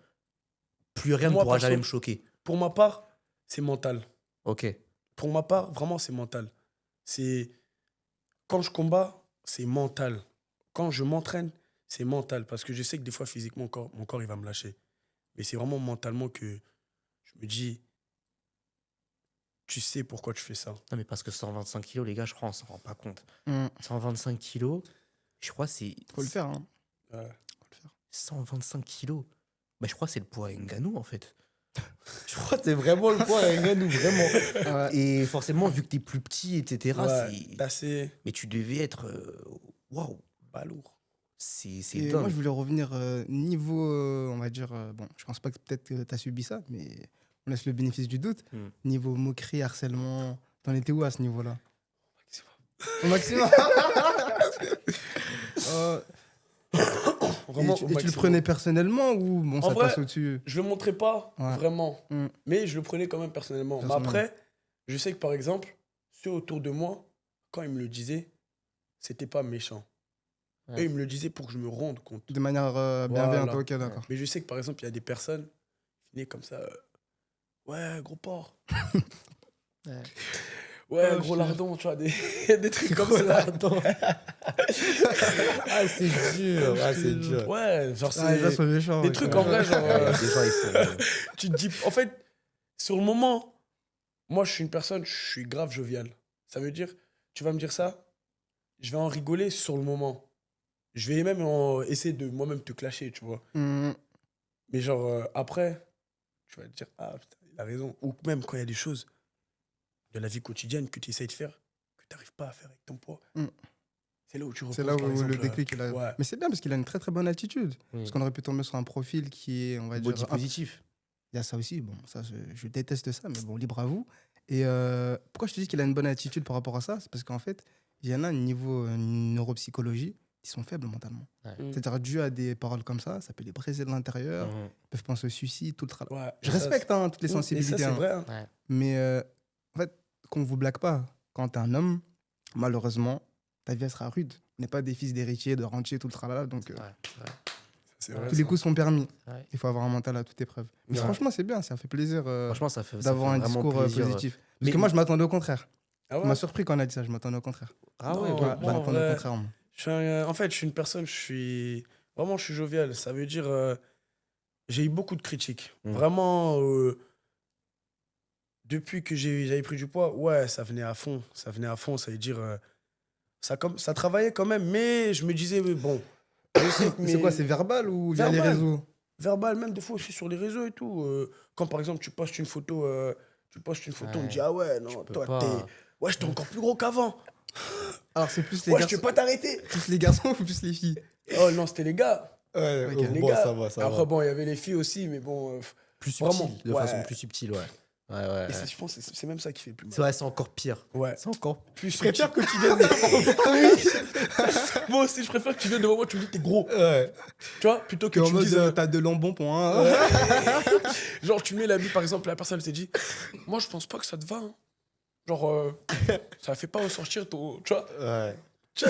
Speaker 1: plus rien ne
Speaker 2: Moi,
Speaker 1: pourra
Speaker 2: perso-
Speaker 1: jamais me choquer.
Speaker 2: Pour ma part, c'est mental.
Speaker 1: Ok.
Speaker 2: Pour ma part, vraiment, c'est mental. C'est quand je combats, c'est mental. Quand je m'entraîne, c'est mental. Parce que je sais que des fois, physiquement, mon corps il va me lâcher. Mais c'est vraiment mentalement que je me dis, tu sais pourquoi tu fais ça.
Speaker 1: Non, mais parce que 125 kilos, les gars, je crois, on s'en rend pas compte.
Speaker 3: Mm.
Speaker 1: 125 kilos, je crois, c'est.
Speaker 3: Faut le faire. Hein.
Speaker 2: Ouais.
Speaker 1: 125 kilos. Bah, je crois que c'est le poids à Ngannou, en fait. Je crois que c'est vraiment le poids à Ngannou, vraiment.
Speaker 3: Ouais.
Speaker 1: Et forcément, vu que t'es plus petit, etc.,
Speaker 2: Ouais, là, c'est
Speaker 1: mais tu devais être. Waouh,
Speaker 2: balourd.
Speaker 1: c'est
Speaker 3: Et
Speaker 1: dingue.
Speaker 3: moi, je voulais revenir niveau, on va dire, bon, je pense pas que peut-être que tu as subi ça, mais on laisse le bénéfice du doute.
Speaker 1: Hmm.
Speaker 3: Niveau moquerie, harcèlement, t'en étais où à ce niveau-là? Au maximum. Euh,
Speaker 2: Vraiment,
Speaker 3: et tu
Speaker 2: au
Speaker 3: le
Speaker 2: maximum.
Speaker 3: prenais personnellement ou bon,
Speaker 2: En
Speaker 3: ça
Speaker 2: vrai,
Speaker 3: passe au-dessus?
Speaker 2: Je le montrais pas
Speaker 3: Ouais.
Speaker 2: vraiment,
Speaker 3: Mm.
Speaker 2: mais je le prenais quand même personnellement. Mais après, je sais que par exemple, ceux autour de moi, quand ils me le disaient, c'était pas méchant.
Speaker 1: Ouais.
Speaker 2: Eux, ils me le disaient pour que je me rende compte.
Speaker 3: De manière bienveillante,
Speaker 2: Voilà.
Speaker 3: ok, d'accord.
Speaker 2: Mais je sais que par exemple, il y a des personnes qui venaient comme ça. Ouais, gros porc.
Speaker 1: Ouais.
Speaker 2: Ouais,
Speaker 3: Oh,
Speaker 2: gros
Speaker 3: putain.
Speaker 2: lardon, tu vois, des trucs comme ça.
Speaker 1: Ah, c'est dur. Ah, c'est dur.
Speaker 2: Ouais, genre,
Speaker 3: Ah, les gars
Speaker 2: c'est
Speaker 3: sont méchants,
Speaker 2: des
Speaker 3: ouais,
Speaker 2: trucs
Speaker 3: quand
Speaker 2: en
Speaker 3: même.
Speaker 2: vrai, genre.
Speaker 1: Ouais, les gens, ils sont.
Speaker 2: Tu te dis, en fait, sur le moment, moi, je suis une personne, je suis grave jovial. Ça veut dire, tu vas me dire ça, je vais en rigoler sur le moment. Je vais même essayer de moi-même te clasher, tu vois.
Speaker 3: Mm.
Speaker 2: Mais genre, après, tu vas te dire, ah putain, il a raison. Ou même quand il y a des choses de la vie quotidienne que tu essayes de faire, que tu n'arrives pas à faire avec ton poids.
Speaker 3: Mm.
Speaker 2: C'est là où tu
Speaker 3: C'est
Speaker 2: repenses,
Speaker 3: là
Speaker 2: par
Speaker 3: où
Speaker 2: exemple,
Speaker 3: le déclic il a.
Speaker 2: ouais.
Speaker 3: Mais c'est bien parce qu'il a une très très bonne attitude.
Speaker 1: Oui.
Speaker 3: Parce qu'on aurait pu tomber sur un profil qui est, on va dire,
Speaker 1: Body positif.
Speaker 3: il y a ça aussi. Bon, ça, je déteste ça, mais bon, libre à vous. Et pourquoi je te dis qu'il a une bonne attitude par rapport à ça? C'est parce qu'en fait, il y en a un niveau neuropsychologie. ils sont faibles mentalement.
Speaker 2: Mm.
Speaker 3: C'est-à-dire, dû à des paroles comme ça peut les briser de l'intérieur,
Speaker 1: Mhm.
Speaker 3: ils peuvent penser au suicide, tout le travail.
Speaker 2: Ouais,
Speaker 3: Je
Speaker 2: ça,
Speaker 3: respecte hein, toutes les
Speaker 2: c'est- et
Speaker 3: sensibilités.
Speaker 2: ça, c'est
Speaker 3: hein.
Speaker 2: vrai. Hein.
Speaker 1: Ouais.
Speaker 3: Mais en fait, qu'on vous blague pas, quand t'es un homme, malheureusement, ta vie elle sera rude. On n'est pas des fils d'héritiers, de rentiers, tout le tralala. Donc,
Speaker 1: Ouais, ouais.
Speaker 2: C'est vrai.
Speaker 3: tous les
Speaker 2: ça.
Speaker 3: coups sont permis.
Speaker 1: Ouais.
Speaker 3: Il faut avoir un mental à toute épreuve. Mais
Speaker 2: Ouais.
Speaker 3: franchement, c'est bien, ça fait plaisir
Speaker 1: Franchement, ça fait
Speaker 3: d'avoir un
Speaker 1: vraiment
Speaker 3: discours
Speaker 1: plaisir.
Speaker 3: positif. Parce
Speaker 1: Mais-
Speaker 3: que moi, je m'attendais au contraire.
Speaker 2: Ah
Speaker 3: Ça
Speaker 2: ouais?
Speaker 3: m'a surpris quand on a dit ça, je m'attendais au contraire.
Speaker 1: Ah
Speaker 2: Non,
Speaker 1: ouais,
Speaker 2: ouais,
Speaker 1: ouais.
Speaker 3: Ouais, je
Speaker 2: moi, en
Speaker 3: m'attendais au
Speaker 2: vrai,
Speaker 3: contraire. moi.
Speaker 2: En fait, je suis une personne, vraiment, je suis jovial. Ça veut dire, j'ai eu beaucoup de critiques.
Speaker 1: Mm.
Speaker 2: Vraiment, depuis que j'avais pris du poids, ouais, ça venait à fond. Ça venait à fond, ça veut dire, ça travaillait quand même, mais je me disais, mais bon, je sais que
Speaker 3: C'est quoi, c'est verbal ou via les
Speaker 2: Verbal.
Speaker 3: réseaux?
Speaker 2: verbal, même des fois aussi sur les réseaux et tout. Quand par exemple, tu postes une photo, on me dit, ah ouais, non,
Speaker 1: peux
Speaker 2: toi,
Speaker 1: pas.
Speaker 2: ouais, j'étais encore plus gros qu'avant.
Speaker 3: Alors, c'est plus les
Speaker 2: Ouais, je
Speaker 3: garçons,
Speaker 2: peux pas t'arrêter.
Speaker 3: plus les garçons ou plus les filles?
Speaker 2: Oh non, c'était les gars.
Speaker 3: Ouais,
Speaker 1: Oh,
Speaker 2: Les
Speaker 1: bon,
Speaker 2: gars.
Speaker 1: ça va, ça
Speaker 2: Après,
Speaker 1: va.
Speaker 2: bon, il y avait les filles aussi, mais bon.
Speaker 1: Plus
Speaker 2: Vraiment,
Speaker 1: subtil, de
Speaker 2: ouais.
Speaker 1: façon plus subtile, ouais. Ouais, ouais.
Speaker 2: Et je pense que c'est même ça qui fait le plus mal.
Speaker 1: C'est vrai, c'est encore pire.
Speaker 2: Ouais.
Speaker 1: C'est encore
Speaker 2: Plus
Speaker 3: Je préfère
Speaker 2: subtil.
Speaker 3: que tu viennes de...
Speaker 2: Moi aussi, je préfère que tu viennes devant moi, tu me dis t'es gros.
Speaker 3: Ouais.
Speaker 2: Tu vois, plutôt que
Speaker 3: Que en
Speaker 2: tu me
Speaker 3: mode,
Speaker 2: dises.
Speaker 3: t'as de l'embonpoint.
Speaker 2: Genre, tu mets l'habit, par exemple, la personne elle s'est dit, moi, je pense pas que ça te va. Hein. Genre, ça fait pas ressortir ton. Tu vois,
Speaker 1: Ouais.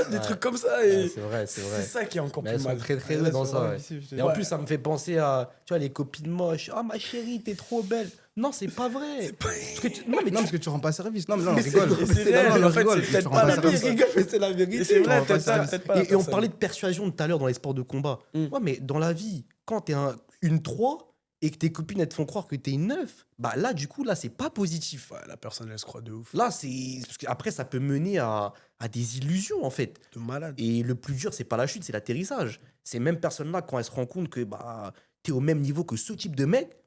Speaker 2: des
Speaker 1: Ouais.
Speaker 2: trucs comme ça.
Speaker 1: Ouais,
Speaker 2: Et
Speaker 1: c'est vrai, c'est vrai.
Speaker 2: c'est ça qui est encore
Speaker 1: Mais
Speaker 2: plus
Speaker 1: elles sont
Speaker 2: mal.
Speaker 1: très très douées dans ça. Ouais. Et en
Speaker 2: Ouais.
Speaker 1: plus, ça me fait penser à, tu vois, les copines moches. Ah, ma chérie, t'es trop belle. Non, c'est pas vrai. Parce que tu- Non, mais
Speaker 3: Non, parce que tu rends pas service. Non, mais là, on
Speaker 2: Mais
Speaker 3: rigole.
Speaker 2: c'est- c'est vrai,
Speaker 3: Non, non,
Speaker 2: en
Speaker 3: on
Speaker 2: fait,
Speaker 3: rigole.
Speaker 2: c'est
Speaker 3: Tu
Speaker 2: peut-être
Speaker 3: rends
Speaker 2: pas la
Speaker 3: service.
Speaker 2: vérité.
Speaker 1: mais c'est la vérité.
Speaker 2: Et c'est vrai,
Speaker 3: on va pas
Speaker 2: peut-être
Speaker 3: faire-
Speaker 2: peut-être pas la
Speaker 1: Et on
Speaker 2: personne.
Speaker 1: parlait de persuasion tout à l'heure dans les sports de combat.
Speaker 2: Mm.
Speaker 1: Ouais, mais dans la vie, quand t'es une 3 et que tes copines elles te font croire que t'es une 9, bah là, du coup, là, c'est pas positif.
Speaker 2: Ouais, la personne, elle se croit de ouf.
Speaker 1: Là, c'est. Parce qu'après, ça peut mener à des illusions, en fait.
Speaker 2: De malade.
Speaker 1: Et le plus dur, c'est pas la chute, c'est l'atterrissage. Ces mêmes personnes-là, quand elles se rendent compte que bah, t'es au même niveau que ce type de mec,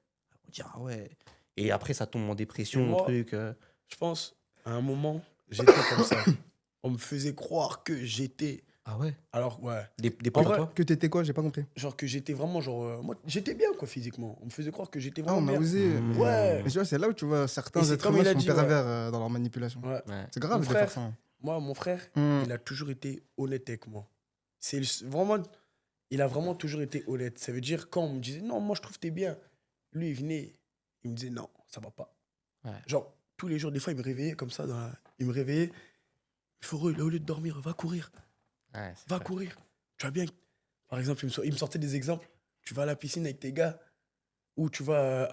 Speaker 1: on dit ah ouais. Et après, ça tombe en dépression,
Speaker 2: Et moi,
Speaker 1: truc.
Speaker 2: Je pense, à un moment, j'étais comme ça. On me faisait croire que j'étais.
Speaker 1: Ah ouais.
Speaker 2: Alors, ouais.
Speaker 1: Des
Speaker 2: En
Speaker 1: potes à
Speaker 2: vrai,
Speaker 1: toi.
Speaker 3: Que t'étais quoi? J'ai pas compris.
Speaker 2: Genre que j'étais vraiment, moi, j'étais bien, quoi, physiquement. On me faisait croire que j'étais
Speaker 3: Ah,
Speaker 2: vraiment
Speaker 3: on a
Speaker 2: bien.
Speaker 3: osé.
Speaker 1: Mmh.
Speaker 2: Ouais.
Speaker 3: Mais tu vois, c'est là où tu vois certains
Speaker 2: Et c'est
Speaker 3: êtres
Speaker 2: comme
Speaker 3: humains
Speaker 2: il a
Speaker 3: sont
Speaker 2: dit, ouais.
Speaker 3: pervers dans leur manipulation.
Speaker 2: Ouais.
Speaker 1: Ouais.
Speaker 3: C'est grave
Speaker 2: Mon
Speaker 3: de faire
Speaker 2: frère,
Speaker 3: ça. hein.
Speaker 2: Moi, mon frère,
Speaker 3: Mmh.
Speaker 2: il a toujours été honnête avec moi. Vraiment, il a vraiment toujours été honnête. Ça veut dire, quand on me disait, non, moi, je trouve que t'es bien. Lui, il venait, il me disait, non, ça va pas.
Speaker 1: Ouais.
Speaker 2: Genre, tous les jours, des fois, il me réveillait comme ça. Il me réveillait. Au lieu de dormir, va courir.
Speaker 1: Ouais, c'est
Speaker 2: Va
Speaker 1: vrai.
Speaker 2: courir. Tu vas bien. Par exemple, il me sortait des exemples. Tu vas à la piscine avec tes gars. Ou tu vas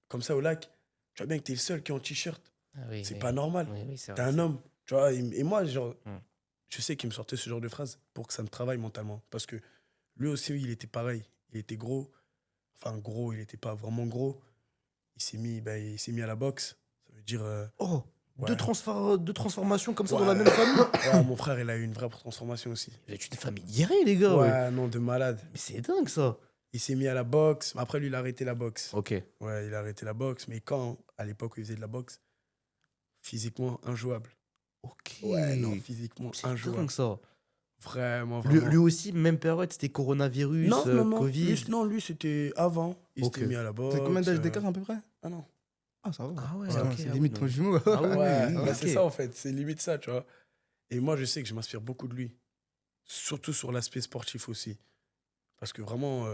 Speaker 2: comme ça au lac. Tu vas bien que t'es le seul qui est en t-shirt.
Speaker 1: Ah oui,
Speaker 2: C'est
Speaker 1: oui.
Speaker 2: pas normal.
Speaker 1: Oui, oui, c'est
Speaker 2: T'es
Speaker 1: vrai.
Speaker 2: un homme. Tu vois, et moi, genre,
Speaker 1: Hmm.
Speaker 2: je sais qu'il me sortait ce genre de phrase pour que ça me travaille mentalement. Parce que lui aussi, il était pareil. Il était gros. Enfin, gros, il était pas vraiment gros. Il s'est mis à la boxe. Ça veut dire.
Speaker 1: Oh,
Speaker 2: Ouais.
Speaker 1: deux transformations comme ça
Speaker 2: Ouais.
Speaker 1: dans la même famille.
Speaker 2: Ouais, mon frère, il a eu une vraie transformation aussi.
Speaker 1: Vous êtes une famille guerrière, les gars.
Speaker 2: Ouais,
Speaker 1: Ouais.
Speaker 2: non, de malade.
Speaker 1: Mais c'est dingue, ça.
Speaker 2: Il s'est mis à la boxe. Après, lui, il a arrêté la boxe.
Speaker 1: Ok.
Speaker 2: Ouais, il a arrêté la boxe. Mais quand, à l'époque où il faisait de la boxe, physiquement injouable.
Speaker 1: Ok.
Speaker 2: Ouais, non, physiquement
Speaker 1: C'est
Speaker 2: injouable.
Speaker 1: dingue, ça.
Speaker 2: Vraiment,
Speaker 1: Lui,
Speaker 2: vraiment.
Speaker 1: lui aussi, même période, c'était coronavirus,
Speaker 2: non, non, non.
Speaker 1: Covid.
Speaker 2: Lui, c'était avant. Il
Speaker 1: Ok.
Speaker 2: s'était mis à la boxe.
Speaker 3: C'est combien d'âge d'écart à peu près?
Speaker 2: Ah non.
Speaker 3: Ah, ça va.
Speaker 1: Ah ouais,
Speaker 3: C'est
Speaker 1: ok,
Speaker 3: c'est
Speaker 1: ah
Speaker 3: limite
Speaker 1: oui,
Speaker 3: ton
Speaker 1: non.
Speaker 3: jumeau.
Speaker 1: Ah oui,
Speaker 2: Ouais,
Speaker 1: oui,
Speaker 2: bah,
Speaker 1: ok.
Speaker 2: c'est ça en fait. C'est limite ça, tu vois. Et moi, je sais que je m'inspire beaucoup de lui. Surtout sur l'aspect sportif aussi. Parce que vraiment,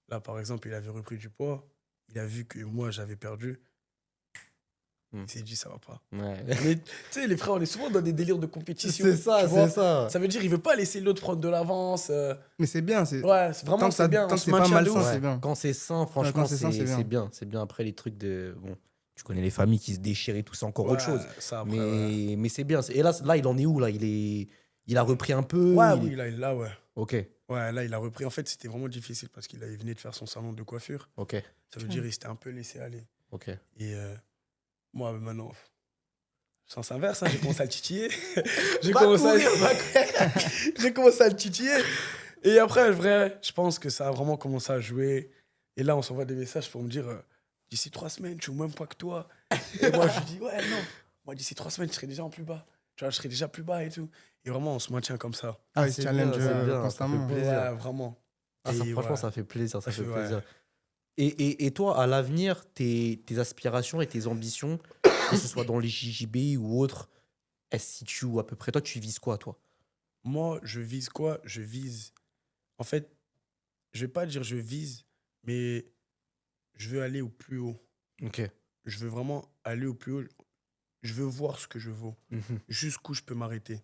Speaker 2: là, par exemple, il avait repris du poids. Il a vu que moi, j'avais perdu.
Speaker 1: Hmm.
Speaker 2: Il s'est dit, ça va pas.
Speaker 1: Ouais.
Speaker 2: Mais tu sais, les frères, on est souvent dans des délires de compétition.
Speaker 1: C'est ça,
Speaker 2: tu vois.
Speaker 1: c'est ça.
Speaker 2: Ça veut dire, il veut pas laisser l'autre prendre de l'avance.
Speaker 3: Mais c'est bien. C'est...
Speaker 2: Ouais, c'est vraiment,
Speaker 3: Tant que ça-
Speaker 2: c'est bien.
Speaker 3: tant
Speaker 2: On
Speaker 3: que
Speaker 2: se
Speaker 3: c'est pas
Speaker 2: maintient de
Speaker 3: malsain,
Speaker 2: ouf.
Speaker 3: c'est
Speaker 1: Ouais.
Speaker 3: bien.
Speaker 1: Quand c'est sain, franchement,
Speaker 3: quand c'est sain,
Speaker 1: c'est
Speaker 3: c'est
Speaker 1: c'est
Speaker 3: bien.
Speaker 1: bien. C'est bien. Après, les trucs de. Bon, tu connais les familles qui se déchirent et tout, c'est encore autre
Speaker 2: Ouais,
Speaker 1: chose.
Speaker 2: Ça, après, ouais.
Speaker 1: Mais c'est bien. Et là, il en est où là il a repris un peu.
Speaker 2: Ouais,
Speaker 1: il est-
Speaker 2: oui, là, ouais.
Speaker 1: Ok,
Speaker 2: Ouais, là, il a repris. En fait, c'était vraiment difficile parce qu'il venait de faire son salon de coiffure.
Speaker 1: ok,
Speaker 2: Ça veut dire qu'il s'était un peu laissé aller.
Speaker 1: ok.
Speaker 2: Et moi, maintenant, sens inverse, hein, j'ai commencé à le titiller. J'ai commencé à le titiller. Et après, vrai, je pense que ça a vraiment commencé à jouer. Et là, on s'envoie des messages pour me dire d'ici 3 semaines, je suis au même poids que toi. Et moi, je lui dis ouais, non. Moi, d'ici 3 semaines, je serai déjà en plus bas. Tu vois, je serai déjà plus bas et tout. Et vraiment, on se maintient comme ça.
Speaker 3: Ah,
Speaker 1: Ah,
Speaker 3: il se
Speaker 1: c'est
Speaker 3: challenge
Speaker 1: bien, c'est bien, ça
Speaker 3: constamment.
Speaker 1: fait plaisir.
Speaker 2: Ouais, vraiment.
Speaker 1: Ah, ça,
Speaker 2: Et
Speaker 1: franchement,
Speaker 2: ouais.
Speaker 1: ça fait plaisir, ça
Speaker 2: Ça
Speaker 1: fait
Speaker 2: fait-
Speaker 1: plaisir.
Speaker 2: ouais.
Speaker 1: Et toi, à l'avenir, tes aspirations et tes ambitions, que ce soit dans les JJB ou autre, elles se situent où à peu près? Toi, tu vises quoi, toi?
Speaker 2: moi, je vise quoi? Je vise. En fait, je vais pas dire je vise, mais je veux aller au plus haut.
Speaker 1: Ok.
Speaker 2: Je veux vraiment aller au plus haut. Je veux voir ce que je vaux.
Speaker 1: Mhm.
Speaker 2: Jusqu'où je peux m'arrêter.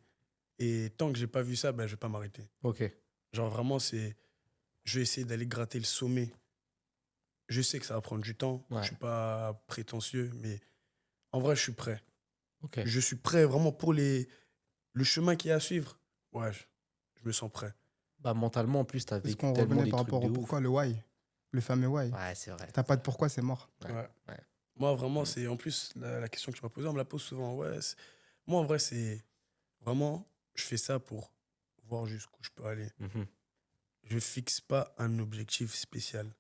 Speaker 2: Et tant que j'ai pas vu ça, ben, je vais pas m'arrêter.
Speaker 1: Ok.
Speaker 2: Genre vraiment, c'est. Je vais essayer d'aller gratter le sommet. Je sais que ça va prendre du temps.
Speaker 1: Ouais.
Speaker 2: Je suis pas prétentieux, mais en vrai, je suis prêt.
Speaker 1: Ok.
Speaker 2: Je suis prêt vraiment pour le chemin qu'il y a à suivre. Ouais, je me sens prêt.
Speaker 1: Bah, mentalement, en plus, t'as
Speaker 3: Est-ce
Speaker 1: vécu
Speaker 3: qu'on
Speaker 1: tellement
Speaker 3: revenait
Speaker 1: des
Speaker 3: par
Speaker 1: trucs
Speaker 3: rapport
Speaker 1: de
Speaker 3: au
Speaker 1: ouf.
Speaker 3: pourquoi, le why? Le fameux why.
Speaker 1: Ouais, c'est vrai.
Speaker 3: T'as pas de pourquoi, c'est mort.
Speaker 1: Ouais.
Speaker 2: Ouais.
Speaker 1: Ouais.
Speaker 2: Moi, vraiment, c'est. En plus, la question que tu m'as posée, on me la pose souvent. Ouais, moi, en vrai, c'est. Vraiment, je fais ça pour voir jusqu'où je peux aller.
Speaker 1: Mhm.
Speaker 2: Je fixe pas un objectif spécial.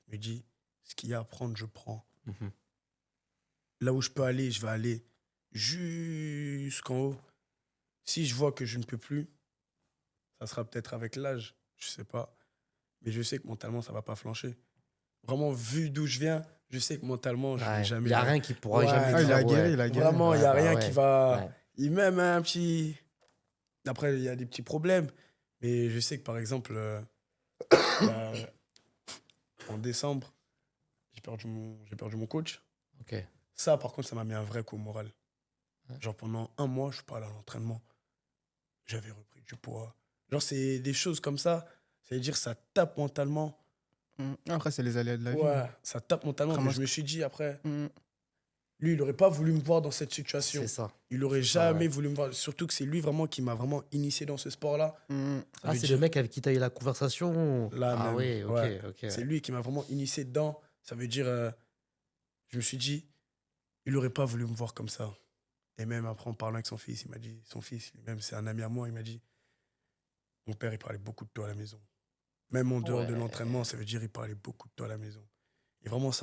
Speaker 2: Je me dis, ce qu'il y a à prendre, je prends.
Speaker 1: Mhm.
Speaker 2: Là où je peux aller, je vais aller jusqu'en haut. Si je vois que je ne peux plus, ça sera peut-être avec l'âge, je sais pas. Mais je sais que mentalement, ça va pas flancher. Vraiment, vu d'où je viens, je sais que mentalement, je vais
Speaker 1: Ouais.
Speaker 2: jamais.
Speaker 1: Y a rien qui pourra
Speaker 2: Ouais.
Speaker 1: jamais
Speaker 3: Ah, il
Speaker 1: dire,
Speaker 3: a guéri,
Speaker 1: ouais.
Speaker 3: il a guéri.
Speaker 2: Vraiment, il
Speaker 1: Ouais,
Speaker 2: n'y a
Speaker 1: bah
Speaker 2: rien
Speaker 1: ouais.
Speaker 2: qui va.
Speaker 1: Ouais.
Speaker 2: Il même un petit. Après, il y a des petits problèmes. Mais je sais que par exemple, bah, en décembre, j'ai perdu mon coach.
Speaker 1: Ok.
Speaker 2: Ça, par contre, ça m'a mis un vrai coup au moral.
Speaker 1: Ouais.
Speaker 2: Genre pendant un mois, je suis pas allé à l'entraînement. J'avais repris du poids. Genre, c'est des choses comme ça. Ça veut dire ça tape mentalement.
Speaker 3: Après, c'est les aléas de la vie.
Speaker 2: Ouais, ça tape mentalement.
Speaker 3: Après,
Speaker 2: Mais
Speaker 3: moi,
Speaker 2: je me suis dit après,
Speaker 3: Mm.
Speaker 2: lui, il aurait pas voulu me voir dans cette situation.
Speaker 1: C'est ça.
Speaker 2: Il aurait
Speaker 1: C'est ça,
Speaker 2: jamais
Speaker 1: ouais.
Speaker 2: voulu me voir. Surtout que c'est lui vraiment qui m'a vraiment initié dans ce sport-là.
Speaker 3: Mm.
Speaker 2: Ça
Speaker 1: Ah,
Speaker 2: veut
Speaker 1: c'est
Speaker 2: dire-
Speaker 1: le mec avec qui t'as eu la conversation?
Speaker 2: Là
Speaker 1: Ah
Speaker 2: même,
Speaker 1: ouais, ok,
Speaker 2: ouais.
Speaker 1: ok.
Speaker 2: C'est lui qui m'a vraiment initié dedans. Ça veut dire, je me suis dit, il aurait pas voulu me voir comme ça. Et même après, en parlant avec son fils, il m'a dit, son fils lui-même, c'est un ami à moi, il m'a dit, mon père, il parlait beaucoup de toi à la maison. Même en dehors de
Speaker 1: Ouais.
Speaker 2: l'entraînement, ça veut dire, il parlait beaucoup de toi à la maison. Et vraiment, je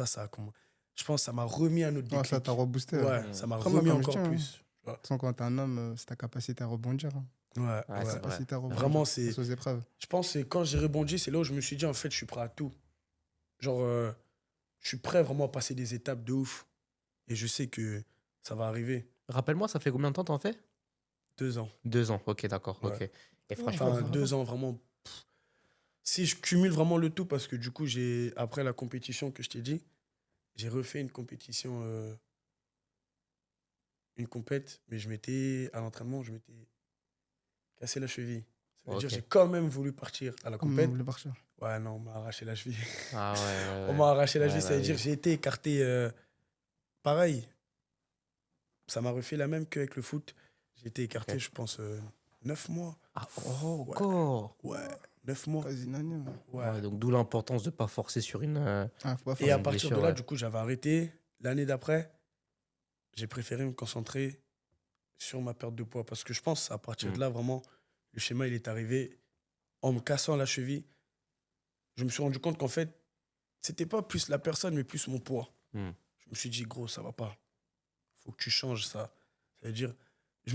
Speaker 2: pense que ça m'a remis un autre
Speaker 3: Ouais,
Speaker 2: déclic.
Speaker 3: ça t'a reboosté.
Speaker 2: Ouais,
Speaker 1: Mm.
Speaker 2: ça m'a
Speaker 3: Après, moi,
Speaker 2: remis
Speaker 3: comme je
Speaker 2: encore
Speaker 3: dis, hein,
Speaker 2: plus.
Speaker 3: De toute façon, quand t'es un homme, c'est ta capacité à rebondir. Hein.
Speaker 2: Ouais,
Speaker 1: Ouais,
Speaker 2: ouais.
Speaker 1: c'est vrai.
Speaker 3: Capacité à rebondir.
Speaker 2: Vraiment, c'est.
Speaker 3: Face aux épreuves.
Speaker 2: Je pense que quand j'ai rebondi, c'est là où je me suis dit, en fait, je suis prêt à tout. Genre, je suis prêt vraiment à passer des étapes de ouf. Et je sais que ça va arriver.
Speaker 1: Rappelle-moi, ça fait combien de temps t'en fais?
Speaker 2: 2 ans.
Speaker 1: 2 ans, ok, d'accord,
Speaker 2: Ouais.
Speaker 1: ok. Et franchement,
Speaker 2: Enfin, 2 ans, vraiment. Si je cumule vraiment le tout, parce que du coup, après la compétition que je t'ai dit, j'ai refait une compétition, une compète, mais à l'entraînement, je m'étais cassé la cheville. Ça veut
Speaker 1: Ok.
Speaker 2: dire que j'ai quand même voulu partir à la
Speaker 3: Comme
Speaker 2: compète.
Speaker 3: on voulait partir.
Speaker 2: Ouais, non, on m'a arraché la cheville.
Speaker 1: Ah ouais, ouais,
Speaker 2: On
Speaker 1: ouais.
Speaker 2: m'a arraché la
Speaker 1: Ouais,
Speaker 2: cheville,
Speaker 1: bah
Speaker 2: ça veut
Speaker 1: oui.
Speaker 2: dire que j'ai été écarté. Pareil, ça m'a refait la même qu'avec le foot. J'ai été écarté,
Speaker 1: Ok.
Speaker 2: je pense, 9 mois.
Speaker 1: Ah, oh,
Speaker 2: Ouais.
Speaker 1: encore.
Speaker 2: Ouais, 9 mois.
Speaker 3: Quasi une année.
Speaker 2: Ouais.
Speaker 1: Ouais, donc d'où l'importance de pas forcer sur une.
Speaker 3: Ah, faut pas
Speaker 2: Et
Speaker 3: faire
Speaker 2: à
Speaker 1: une
Speaker 2: partir de
Speaker 1: blessure,
Speaker 2: là,
Speaker 1: ouais.
Speaker 2: du coup, j'avais arrêté. L'année d'après, j'ai préféré me concentrer sur ma perte de poids. Parce que je pense à partir de là, vraiment, le schéma, il est arrivé. En me cassant la cheville, je me suis rendu compte qu'en fait, c'était pas plus la personne, mais plus mon poids.
Speaker 1: Mm.
Speaker 2: Je me suis dit, gros, ça va pas. Faut que tu changes ça. Ça veut dire,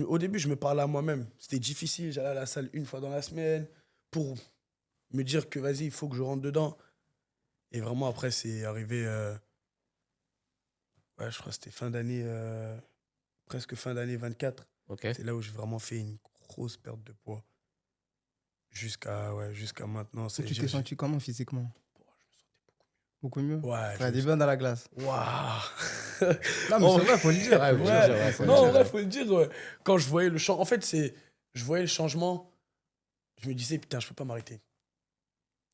Speaker 2: au début, je me parlais à moi-même. C'était difficile. J'allais à la salle une fois dans la semaine pour me dire que vas-y, il faut que je rentre dedans. Et vraiment, après, c'est arrivé. Ouais, je crois que c'était fin d'année. Presque fin d'année 24.
Speaker 1: Ok.
Speaker 2: C'est là où j'ai vraiment fait une grosse perte de poids. Jusqu'à maintenant.
Speaker 3: Tu t'es senti comment physiquement? Beaucoup mieux.
Speaker 2: Ouais,
Speaker 3: T'as des bains dans la glace.
Speaker 2: Waouh.
Speaker 3: Non, mais
Speaker 2: Oh,
Speaker 3: c'est vrai, faut le dire.
Speaker 1: Ouais,
Speaker 3: faut le
Speaker 1: ouais,
Speaker 3: dire,
Speaker 1: ouais,
Speaker 3: faut le
Speaker 2: Non, en
Speaker 3: dire.
Speaker 2: vrai, faut le dire. Ouais. Quand je voyais le changement. En fait, je voyais le changement. Je me disais, putain, je peux pas m'arrêter.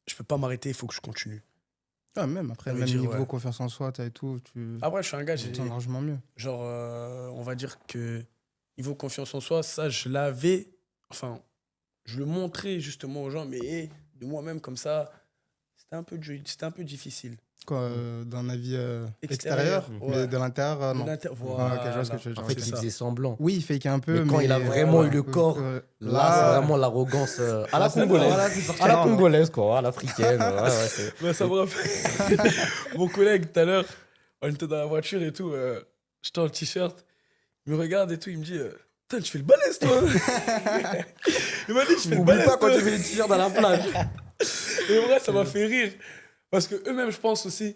Speaker 2: Je peux pas m'arrêter, il faut que je continue.
Speaker 3: Ah, même après,
Speaker 2: Ça veut
Speaker 3: même
Speaker 2: dire,
Speaker 3: niveau
Speaker 2: ouais.
Speaker 3: confiance en soi, t'as et tout, tu
Speaker 2: Après, je suis un gars,
Speaker 3: tu te sens largement mieux.
Speaker 2: genre, on va dire que niveau confiance en soi, ça, je l'avais. Enfin, je le montrais justement aux gens, mais de moi-même, comme ça, c'était un peu difficile.
Speaker 3: Quoi, dans la vie
Speaker 2: Extérieur,
Speaker 3: extérieure,
Speaker 2: ouais.
Speaker 3: mais de l'intérieur, non.
Speaker 2: Voilà.
Speaker 3: ok, je vois ce que tu veux dire.
Speaker 1: En fait,
Speaker 2: c'est
Speaker 1: il
Speaker 2: ça.
Speaker 1: faisait semblant.
Speaker 3: Oui, il fake un peu,
Speaker 1: Mais quand il a vraiment eu le corps, Là, c'est vraiment l'arrogance à la
Speaker 3: là, c'est-
Speaker 1: congolaise.
Speaker 3: voilà, c'est sorti
Speaker 1: À la
Speaker 3: là,
Speaker 1: congolaise, quoi, à l'africaine. Ouais, ouais, c'est-
Speaker 2: Ouais, ça me rappelle. Mon collègue, tout à l'heure, on était dans la voiture et tout, j'étais en t-shirt, il me regarde et tout, il me dit putain, tu fais le balèze, toi. Il m'a dit, tu fais le
Speaker 1: Oublie
Speaker 2: balèze,
Speaker 1: pas quand
Speaker 2: toi.
Speaker 1: tu mets les t-shirts à la plage.
Speaker 2: Et en vrai, ça m'a fait rire. Parce que eux-mêmes, je pense aussi,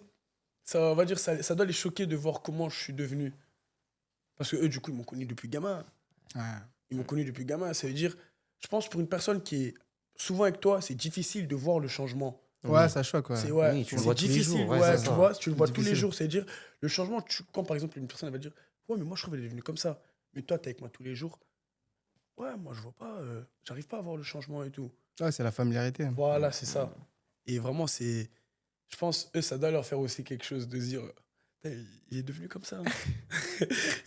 Speaker 2: ça, on va dire, ça doit les choquer de voir comment je suis devenu. Parce que eux, du coup, ils m'ont connu depuis gamin.
Speaker 3: Ouais.
Speaker 2: Ils m'ont connu depuis gamin. Ça veut dire, je pense pour une personne qui est souvent avec toi, c'est difficile de voir le changement.
Speaker 3: Ouais,
Speaker 1: Oui.
Speaker 3: ça choque. Ouais.
Speaker 2: C'est ouais,
Speaker 1: Oui, tu le
Speaker 2: c'est
Speaker 1: vois tous les
Speaker 2: difficile,
Speaker 1: jours, ouais,
Speaker 2: ouais,
Speaker 1: c'est
Speaker 2: tu
Speaker 1: ça.
Speaker 2: vois, tu le vois tous les
Speaker 3: Difficile.
Speaker 2: jours. C'est-à-dire, le changement, quand par exemple une personne elle va dire, ouais, mais moi je trouve qu'elle est devenue comme ça. Mais toi, t'es avec moi tous les jours. Ouais, moi je vois pas, j'arrive pas à voir le changement et tout.
Speaker 3: Ouais, c'est la familiarité.
Speaker 2: Voilà, c'est ça. Et vraiment, je pense, eux, ça doit leur faire aussi quelque chose de se dire, putain, il est devenu comme ça.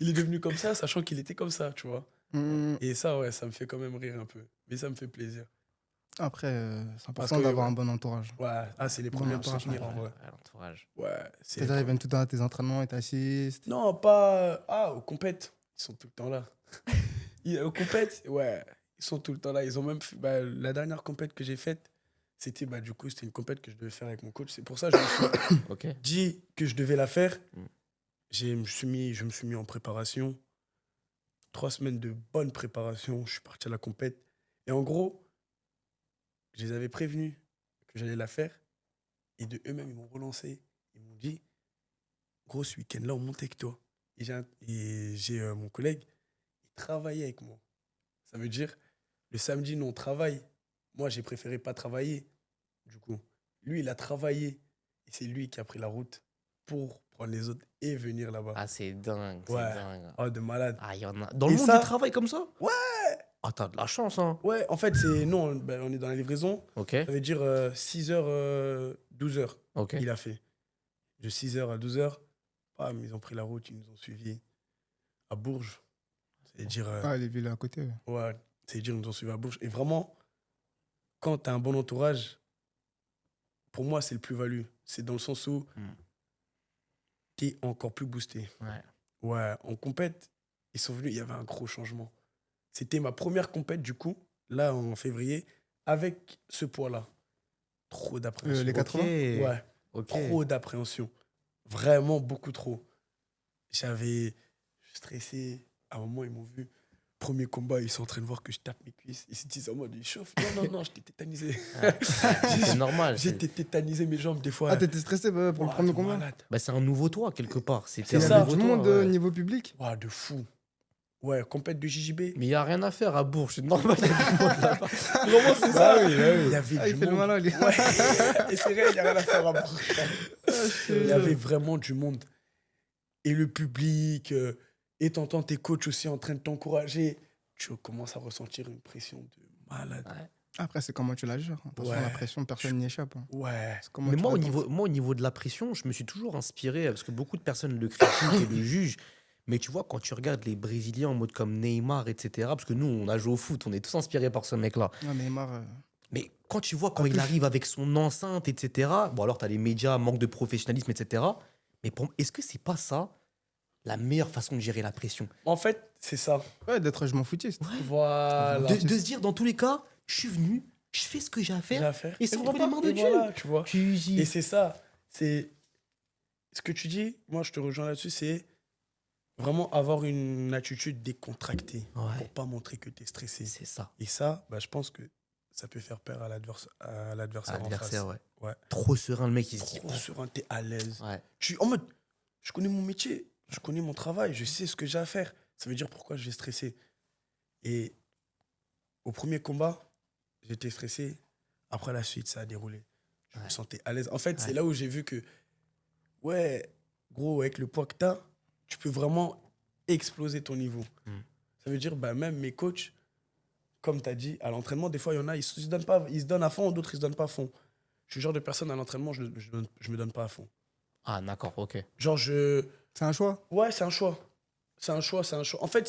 Speaker 2: Il est devenu comme ça, sachant qu'il était comme ça, tu vois.
Speaker 3: Mm.
Speaker 2: Et ça, ouais, ça me fait quand même rire un peu. Mais ça me fait plaisir.
Speaker 3: Après, c'est
Speaker 2: Parce
Speaker 3: important
Speaker 2: que,
Speaker 3: d'avoir
Speaker 2: ouais.
Speaker 3: un bon entourage.
Speaker 2: Ouais, c'est les
Speaker 3: Bon
Speaker 2: premiers à me
Speaker 3: entourage,
Speaker 2: soutenir,
Speaker 3: ouais.
Speaker 2: en vrai.
Speaker 1: L'entourage.
Speaker 2: Ouais, c'est
Speaker 3: C'est-à-dire, ils viennent tout le temps à tes entraînements et t'assistent.
Speaker 2: Non, pas. Aux compètes. Ils sont tout le temps là. Aux compètes, ouais. Ils sont tout le temps là. Ils ont même fait, la dernière compète que j'ai faite, c'était c'était une compète que je devais faire avec mon coach. C'est pour ça que je me suis
Speaker 1: Ok.
Speaker 2: dit que je devais la faire.
Speaker 1: Mm.
Speaker 2: Je me suis mis en préparation. 3 semaines de bonne préparation. Je suis parti à la compète. Et en gros, je les avais prévenus que j'allais la faire. Et de eux-mêmes, ils m'ont relancé. Ils m'ont dit, gros, ce week-end-là, on monte avec toi. Et j'ai mon collègue, il travaillait avec moi. Ça veut dire, le samedi, nous, on travaille. Moi, j'ai préféré pas travailler. Du coup, lui, il a travaillé. Et c'est lui qui a pris la route pour prendre les autres et venir là-bas.
Speaker 1: Ah, c'est dingue.
Speaker 2: Ouais.
Speaker 1: C'est dingue.
Speaker 2: Oh, de malade.
Speaker 1: Ah, il y en a. Dans le
Speaker 2: Et
Speaker 1: monde
Speaker 2: ça-
Speaker 1: du travail comme ça?
Speaker 2: Ouais.
Speaker 1: Ah, t'as de la chance, hein.
Speaker 2: Ouais, en fait, nous, on est dans la livraison.
Speaker 1: Ok.
Speaker 2: Ça veut dire 6h, 12h.
Speaker 1: Ok.
Speaker 2: Il a fait. De 6h à 12h, bam, ils ont pris la route, ils nous ont suivis à Bourges. C'est-à-dire,
Speaker 3: Ah, les villes à côté. Ouais.
Speaker 2: ouais, c'est-à-dire, ils nous ont suivis à Bourges. Et vraiment, quand tu as un bon entourage, pour moi, c'est le plus-value. C'est dans le sens où tu es encore plus boosté.
Speaker 1: Ouais.
Speaker 2: Ouais, en compète, ils sont venus, il y avait un gros changement. C'était ma première compète, du coup, là, en février, avec ce poids-là. Trop d'appréhension.
Speaker 3: Les 80
Speaker 2: Ouais,
Speaker 1: Ok.
Speaker 2: trop d'appréhension. Vraiment beaucoup trop. J'avais stressé. À un moment, ils m'ont vu. Premier combat, ils sont en train de voir que je tape mes cuisses. Ils se disent en mode, ils chauffent. Non, j'étais tétanisé.
Speaker 1: C'est normal.
Speaker 2: J'étais tétanisé mes jambes des fois.
Speaker 3: Ah, t'étais stressé pour le
Speaker 2: Ouah,
Speaker 3: premier
Speaker 2: de
Speaker 3: combat?
Speaker 2: malade.
Speaker 1: Bah, c'est un nouveau toi, quelque part.
Speaker 3: Il
Speaker 1: C'était
Speaker 3: y
Speaker 2: C'est
Speaker 1: un
Speaker 2: ça.
Speaker 3: avait
Speaker 1: nouveau
Speaker 3: du
Speaker 1: toi,
Speaker 3: monde
Speaker 1: ouais.
Speaker 3: niveau public.
Speaker 2: Ouah, de fou. Ouais, compète de JJB.
Speaker 1: Mais il n'y a rien à faire à Bourges, c'est normal. il y a du monde là-bas.
Speaker 2: Vraiment, c'est ça.
Speaker 3: Bah oui, bah oui.
Speaker 2: Il y avait
Speaker 3: Ah, il
Speaker 2: du
Speaker 3: fait le
Speaker 2: monde.
Speaker 3: malin, lui.
Speaker 2: Ouais. Et c'est vrai, il n'y a rien à faire à Bourges. Il y avait vraiment du monde. Et le public, et t'entends tes coachs aussi en train de t'encourager. Tu commences à ressentir une pression de malade.
Speaker 1: Ouais.
Speaker 3: Après, c'est comment tu la gères. Attention,
Speaker 2: Ouais.
Speaker 3: la pression, personne n'y échappe. Hein.
Speaker 2: Ouais.
Speaker 3: C'est comment
Speaker 1: Mais
Speaker 3: tu
Speaker 1: moi
Speaker 3: la danses.
Speaker 1: au niveau de la pression, je me suis toujours inspiré, parce que beaucoup de personnes le critiquent et le jugent. Mais tu vois, quand tu regardes les Brésiliens en mode comme Neymar, etc., parce que nous, on a joué au foot, on est tous inspirés par ce mec-là.
Speaker 3: Non, Neymar,
Speaker 1: Mais quand tu vois, quand il arrive avec son enceinte, etc., bon, alors tu as les médias, manque de professionnalisme, etc. Mais est-ce que c'est pas ça la meilleure façon de gérer la pression?
Speaker 2: En fait, c'est ça.
Speaker 3: ouais, d'être je m'en foutiste.
Speaker 2: Voilà.
Speaker 1: De se dire, dans tous les cas, je suis venu, je fais ce que j'ai à
Speaker 2: J'ai
Speaker 1: faire.
Speaker 2: à faire.
Speaker 1: Et c'est
Speaker 2: voilà,
Speaker 1: vraiment de
Speaker 2: et
Speaker 1: Dieu.
Speaker 2: voilà, tu vois.
Speaker 1: Tu
Speaker 2: Et c'est ça. C'est ce que tu dis. Moi, je te rejoins là-dessus. C'est vraiment avoir une attitude décontractée
Speaker 1: Ouais.
Speaker 2: pour pas montrer que tu es stressé.
Speaker 1: C'est ça.
Speaker 2: Et ça, je pense que ça peut faire peur à l'adversaire en face.
Speaker 1: Adversaire, ouais.
Speaker 2: Ouais.
Speaker 1: Trop serein, le mec, il se dit.
Speaker 2: Trop serein, t'es à l'aise.
Speaker 1: Ouais.
Speaker 2: En mode, je connais mon métier, je connais mon travail, je sais ce que j'ai à faire. Ça veut dire pourquoi je vais stresser. Et au premier combat, j'étais stressé. Après la suite, ça a déroulé. Je me
Speaker 1: Ouais.
Speaker 2: sentais à l'aise. En fait, c'est
Speaker 1: Ouais.
Speaker 2: là où j'ai vu que, ouais, gros, avec le poids que t'as, tu peux vraiment exploser ton niveau. Ça veut dire, même mes coachs, comme tu as dit, à l'entraînement, des fois, il y en a, ils se donnent à fond, d'autres, ils se donnent pas à fond. Je suis le genre de personne à l'entraînement, je me donne pas à fond.
Speaker 1: Ah, d'accord, ok.
Speaker 2: Genre,
Speaker 3: C'est un choix.
Speaker 2: ouais, c'est un choix. C'est un choix. En fait,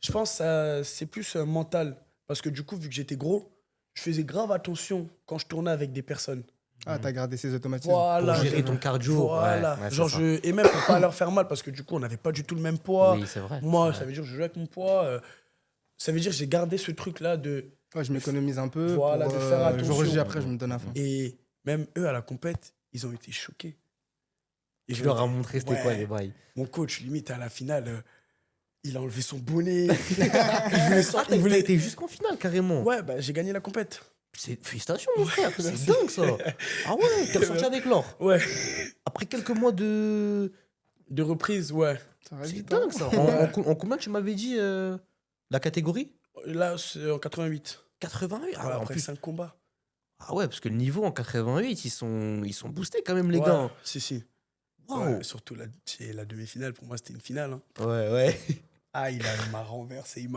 Speaker 2: je pense que c'est plus mental. Parce que du coup, vu que j'étais gros, je faisais grave attention quand je tournais avec des personnes.
Speaker 3: Ah, t'as gardé ses automatismes.
Speaker 2: Voilà.
Speaker 1: Pour gérer ton cardio.
Speaker 2: Voilà.
Speaker 1: Ouais, ouais, c'est
Speaker 2: Genre,
Speaker 1: ça.
Speaker 2: et même pour pas leur faire mal, parce que du coup, on n'avait pas du tout le même poids.
Speaker 1: Oui, c'est vrai.
Speaker 2: Moi,
Speaker 1: c'est
Speaker 2: ça
Speaker 1: vrai.
Speaker 2: veut dire que je jouais avec mon poids. Ça veut dire que j'ai gardé ce truc-là de.
Speaker 3: Ouais, je m'économise un peu.
Speaker 2: Voilà,
Speaker 3: pour,
Speaker 2: de faire
Speaker 3: le jour J,
Speaker 2: attention.
Speaker 3: après, je me donne à fond.
Speaker 2: Et même eux, à la compète, ils ont été choqués. Et
Speaker 1: Tu leur as montré c'était quoi les bails.
Speaker 2: Mon coach, limite, à la finale, il a enlevé son bonnet. il voulait sortir.
Speaker 1: Il voulait été jusqu'en finale, carrément.
Speaker 2: Ouais, j'ai gagné la compète.
Speaker 1: Félicitations, mon frère. C'est
Speaker 2: merci.
Speaker 1: dingue, ça. Ah ouais, t'es ressorti avec l'or.
Speaker 2: Ouais.
Speaker 1: Après quelques mois de.
Speaker 2: De reprise, ouais.
Speaker 3: Ça va
Speaker 1: C'est
Speaker 3: vite, hein.
Speaker 1: dingue, ça. En combien tu m'avais dit la catégorie?
Speaker 2: Là, c'est en 88.
Speaker 1: 88? Ah,
Speaker 2: Ouais,
Speaker 1: ouais, en
Speaker 2: après
Speaker 1: plus.
Speaker 2: 5 combats.
Speaker 1: Ah ouais, parce que le niveau en 88, ils sont boostés quand même, les
Speaker 2: Ouais,
Speaker 1: gars.
Speaker 2: si.
Speaker 1: Waouh.
Speaker 2: Ouais, surtout c'est la demi-finale, pour moi, c'était une finale. Hein.
Speaker 1: Ouais.
Speaker 2: Ah, il m'a renversé.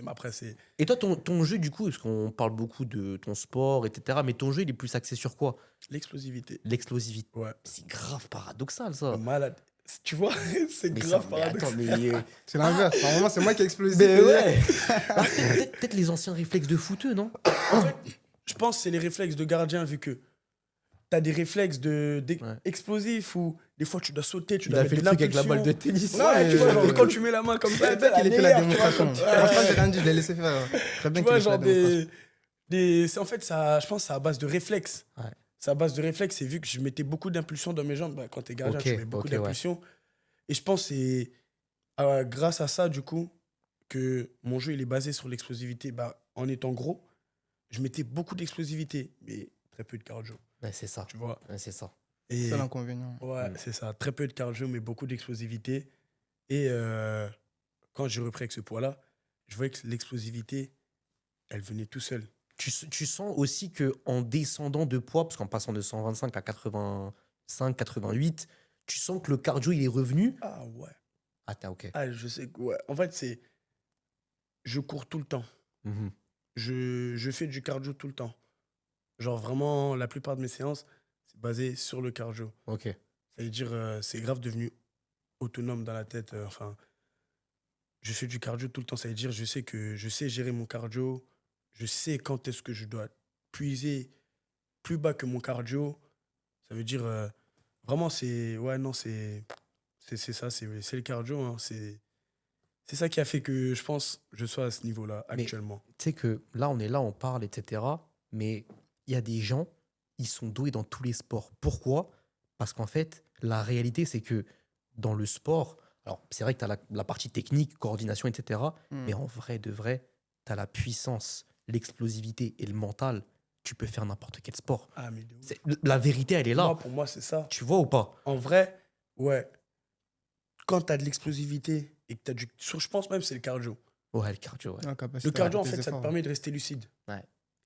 Speaker 2: Mais après, c'est
Speaker 1: Et toi, ton jeu, du coup, parce qu'on parle beaucoup de ton sport, etc., mais ton jeu, il est plus axé sur quoi?
Speaker 2: l'explosivité.
Speaker 1: L'explosivité.
Speaker 2: Ouais,
Speaker 1: C'est grave paradoxal, ça.
Speaker 2: malade. Tu vois, c'est
Speaker 1: Mais
Speaker 2: grave
Speaker 1: mais attends,
Speaker 2: paradoxal.
Speaker 1: mais.
Speaker 3: C'est l'inverse. Normalement, c'est moi qui ai explosé.
Speaker 1: Mais ouais. Ah, peut-être les anciens réflexes de footeux, non?
Speaker 2: En fait, je pense que c'est les réflexes de gardien, vu que t'as des réflexes
Speaker 1: Ouais.
Speaker 2: explosifs où des fois tu dois sauter, tu
Speaker 1: Il
Speaker 2: dois
Speaker 1: a
Speaker 2: mettre
Speaker 1: fait
Speaker 2: de
Speaker 1: le truc avec la
Speaker 2: l'impulsion.
Speaker 1: balle de tennis.
Speaker 3: Non,
Speaker 2: Ouais,
Speaker 3: mais
Speaker 2: tu vois, genre,
Speaker 3: genre,
Speaker 2: quand tu mets la main comme ça,
Speaker 3: Très bien qu'il ait fait la
Speaker 2: meilleure, tu vois,
Speaker 3: démonstration.
Speaker 2: comme-
Speaker 3: Franchement, j'ai rien dit, je l'ai laissé faire. Très bien
Speaker 2: Tu
Speaker 3: qu'il
Speaker 2: vois,
Speaker 3: ait fait la
Speaker 2: genre
Speaker 3: démonstration.
Speaker 2: en fait, ça, je pense que c'est à base de réflexes.
Speaker 1: Ouais.
Speaker 2: C'est à base de réflexes. Et vu que je mettais beaucoup d'impulsion dans mes jambes, bah, quand t'es gardien,
Speaker 1: Ok,
Speaker 2: tu mets beaucoup
Speaker 1: ok, ouais.
Speaker 2: d'impulsion. Et je pense que c'est grâce à ça, du coup, que mon jeu il est basé sur l'explosivité. Bah, en étant gros, je mettais beaucoup d'explosivité, mais très peu de cardio.
Speaker 1: Ouais, c'est ça.
Speaker 2: Tu vois.
Speaker 1: Ouais, c'est ça.
Speaker 2: Et
Speaker 3: C'est l'inconvénient.
Speaker 2: ouais,
Speaker 1: Mm.
Speaker 2: c'est ça. Très peu de cardio, mais beaucoup d'explosivité. Et quand j'ai repris avec ce poids-là, je voyais que l'explosivité, elle venait tout seule.
Speaker 1: Tu sens aussi que en descendant de poids, parce qu'en passant de 125 à 85, 88, tu sens que le cardio, il est revenu.
Speaker 2: Ah ouais.
Speaker 1: Ah, t'as ok.
Speaker 2: Ah, je sais que, ouais. En fait, c'est. Je cours tout le temps.
Speaker 1: Mhm.
Speaker 2: Je fais du cardio tout le temps. Genre, vraiment, la plupart de mes séances, c'est basé sur le cardio.
Speaker 1: Ok.
Speaker 2: Ça veut dire, c'est grave devenu autonome dans la tête. Enfin, je fais du cardio tout le temps. Ça veut dire, je sais gérer mon cardio. Je sais quand est-ce que je dois puiser plus bas que mon cardio. Ça veut dire, vraiment, c'est. Ouais, non, c'est ça, c'est le cardio. Hein. C'est ça qui a fait que je pense je sois à ce niveau-là
Speaker 1: Mais-
Speaker 2: actuellement.
Speaker 1: Tu sais que là, on est là, on parle, etc. Mais il y a des gens, ils sont doués dans tous les sports. Pourquoi? Parce qu'en fait, la réalité, c'est que dans le sport, alors c'est vrai que tu as la partie technique, coordination, etc. Mais en vrai, de vrai, tu as la puissance, l'explosivité et le mental. Tu peux faire n'importe quel sport.
Speaker 2: Ah, mais de ouf.
Speaker 1: La vérité, elle est là.
Speaker 2: Moi, pour moi, c'est ça.
Speaker 1: Tu vois ou pas?
Speaker 2: En vrai, ouais. Quand tu as de l'explosivité et que tu as du. Je pense même que c'est le cardio.
Speaker 1: Ouais, le cardio, ouais.
Speaker 3: La capacité
Speaker 2: Le cardio,
Speaker 3: à
Speaker 2: en
Speaker 3: faire
Speaker 2: fait,
Speaker 3: des
Speaker 2: ça te
Speaker 3: efforts.
Speaker 2: permet de rester lucide.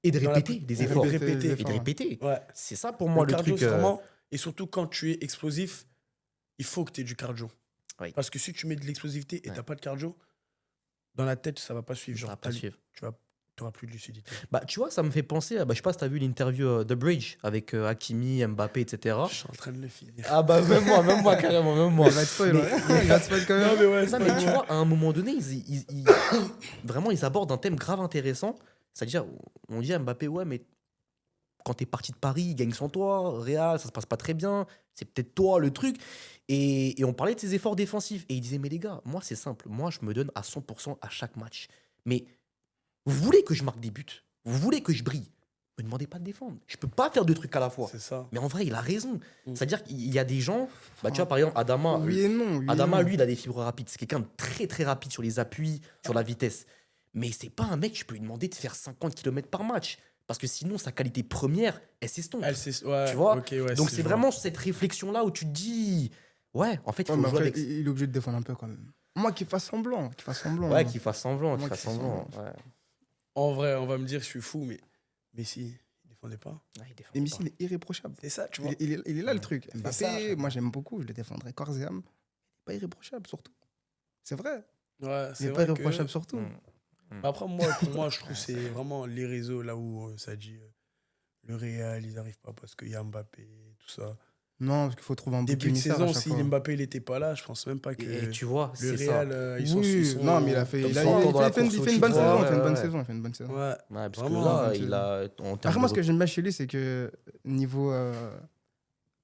Speaker 1: Et de
Speaker 2: Dans la
Speaker 1: répéter
Speaker 2: plus-
Speaker 1: des
Speaker 2: de
Speaker 1: efforts.
Speaker 2: répéter.
Speaker 3: Répéter des
Speaker 1: Et de
Speaker 3: efforts.
Speaker 1: répéter.
Speaker 2: Ouais.
Speaker 1: C'est ça pour moi
Speaker 2: Le
Speaker 1: le
Speaker 2: cardio,
Speaker 1: truc.
Speaker 2: c'est vraiment. Et surtout, quand tu es explosif, il faut que tu aies du cardio.
Speaker 1: Oui.
Speaker 2: Parce que si tu mets de l'explosivité et
Speaker 1: Ouais.
Speaker 2: t'as pas de cardio, dans la tête, ça va pas suivre.
Speaker 1: Ça
Speaker 2: Genre,
Speaker 1: va pas suivre.
Speaker 2: tu n'auras plus de lucidité.
Speaker 1: Bah, tu vois, ça me fait penser à, je sais pas si tu as vu l'interview The Bridge avec Hakimi, Mbappé, etc.
Speaker 2: Je suis en train de le finir.
Speaker 1: Ah bah même moi carrément, même moi.
Speaker 3: Il va te spoil, ouais. Il va te spoil quand même.
Speaker 2: mais ouais,
Speaker 1: Non, mais tu vois, à un moment donné, vraiment, ils abordent un thème grave intéressant. C'est-à-dire, on dit à Mbappé, ouais, mais quand t'es parti de Paris, il gagne sans toi, Real, ça se passe pas très bien, c'est peut-être toi le truc. Et on parlait de ses efforts défensifs. Et il disait, mais les gars, moi c'est simple, moi je me donne à 100% à chaque match. Mais vous voulez que je marque des buts, vous voulez que je brille, me demandez pas de défendre. Je peux pas faire deux trucs à la fois.
Speaker 2: C'est ça.
Speaker 1: Mais en vrai, il a raison.
Speaker 2: Mm.
Speaker 1: C'est-à-dire qu'il y a des gens, tu vois, par exemple, Adama,
Speaker 3: Oui et non. oui et
Speaker 1: Adama,
Speaker 3: non.
Speaker 1: lui, il a des fibres rapides. C'est quelqu'un de très, très rapide sur les appuis, sur la vitesse. Mais c'est pas un mec, je peux lui demander de faire 50 km par match. Parce que sinon, sa qualité première, elle s'estompe.
Speaker 2: Ouais,
Speaker 1: Tu vois.
Speaker 2: ok, ouais,
Speaker 1: Donc,
Speaker 2: je
Speaker 1: c'est
Speaker 2: vois.
Speaker 1: vraiment cette réflexion-là où tu te dis, ouais, en fait, il
Speaker 3: Ouais,
Speaker 1: faut
Speaker 3: mais
Speaker 1: jouer
Speaker 3: après,
Speaker 1: avec.
Speaker 3: il est obligé de défendre un peu quand même. Moi, qu'il fasse semblant. Qu'il fasse semblant.
Speaker 1: Ouais, qu'il fasse semblant,
Speaker 3: Moi,
Speaker 1: qu'il fasse
Speaker 3: qu'il fasse
Speaker 1: semblant. Ouais.
Speaker 2: En vrai, on va me dire que je suis fou, mais si, il défendait pas.
Speaker 1: Ouais, il défend
Speaker 3: Et
Speaker 1: pas.
Speaker 3: Messi, il est irréprochable.
Speaker 2: C'est ça, tu vois.
Speaker 3: Il est là le truc.
Speaker 2: ça.
Speaker 3: Mbappé, moi j'aime beaucoup, je le défendrai corps et âme. Il n'est pas irréprochable surtout. C'est vrai.
Speaker 2: Ouais,
Speaker 3: Il
Speaker 2: c'est
Speaker 3: n'est pas
Speaker 2: vrai que-
Speaker 3: irréprochable surtout.
Speaker 2: Après, pour moi, je trouve que c'est vraiment les réseaux là où ça dit le Real, ils n'arrivent pas parce qu'il y a Mbappé, tout ça.
Speaker 3: Non, parce qu'il faut trouver un bouc
Speaker 2: Début de
Speaker 3: émissaire à
Speaker 2: saison,
Speaker 3: chaque
Speaker 2: si
Speaker 3: fois.
Speaker 2: Mbappé n'était pas là, je pense même pas que
Speaker 1: Et tu vois,
Speaker 2: le
Speaker 1: c'est ça.
Speaker 2: Real, ils sont
Speaker 3: Oui, non, mais il a fait,
Speaker 1: Ils
Speaker 3: il a-
Speaker 1: sont encore
Speaker 3: il
Speaker 1: dans la
Speaker 3: fait une
Speaker 1: course au
Speaker 3: il fait une bonne
Speaker 1: titre.
Speaker 3: saison.
Speaker 1: Ouais,
Speaker 3: Il fait une
Speaker 1: ouais,
Speaker 3: bonne
Speaker 1: ouais.
Speaker 3: saison. Il fait une bonne saison.
Speaker 2: Ouais.
Speaker 1: Ouais, parce
Speaker 2: Vraiment,
Speaker 1: que là,
Speaker 3: ouais,
Speaker 1: il a. En termes
Speaker 3: Après, moi,
Speaker 1: de
Speaker 3: ce que j'aime bien chez lui, c'est que niveau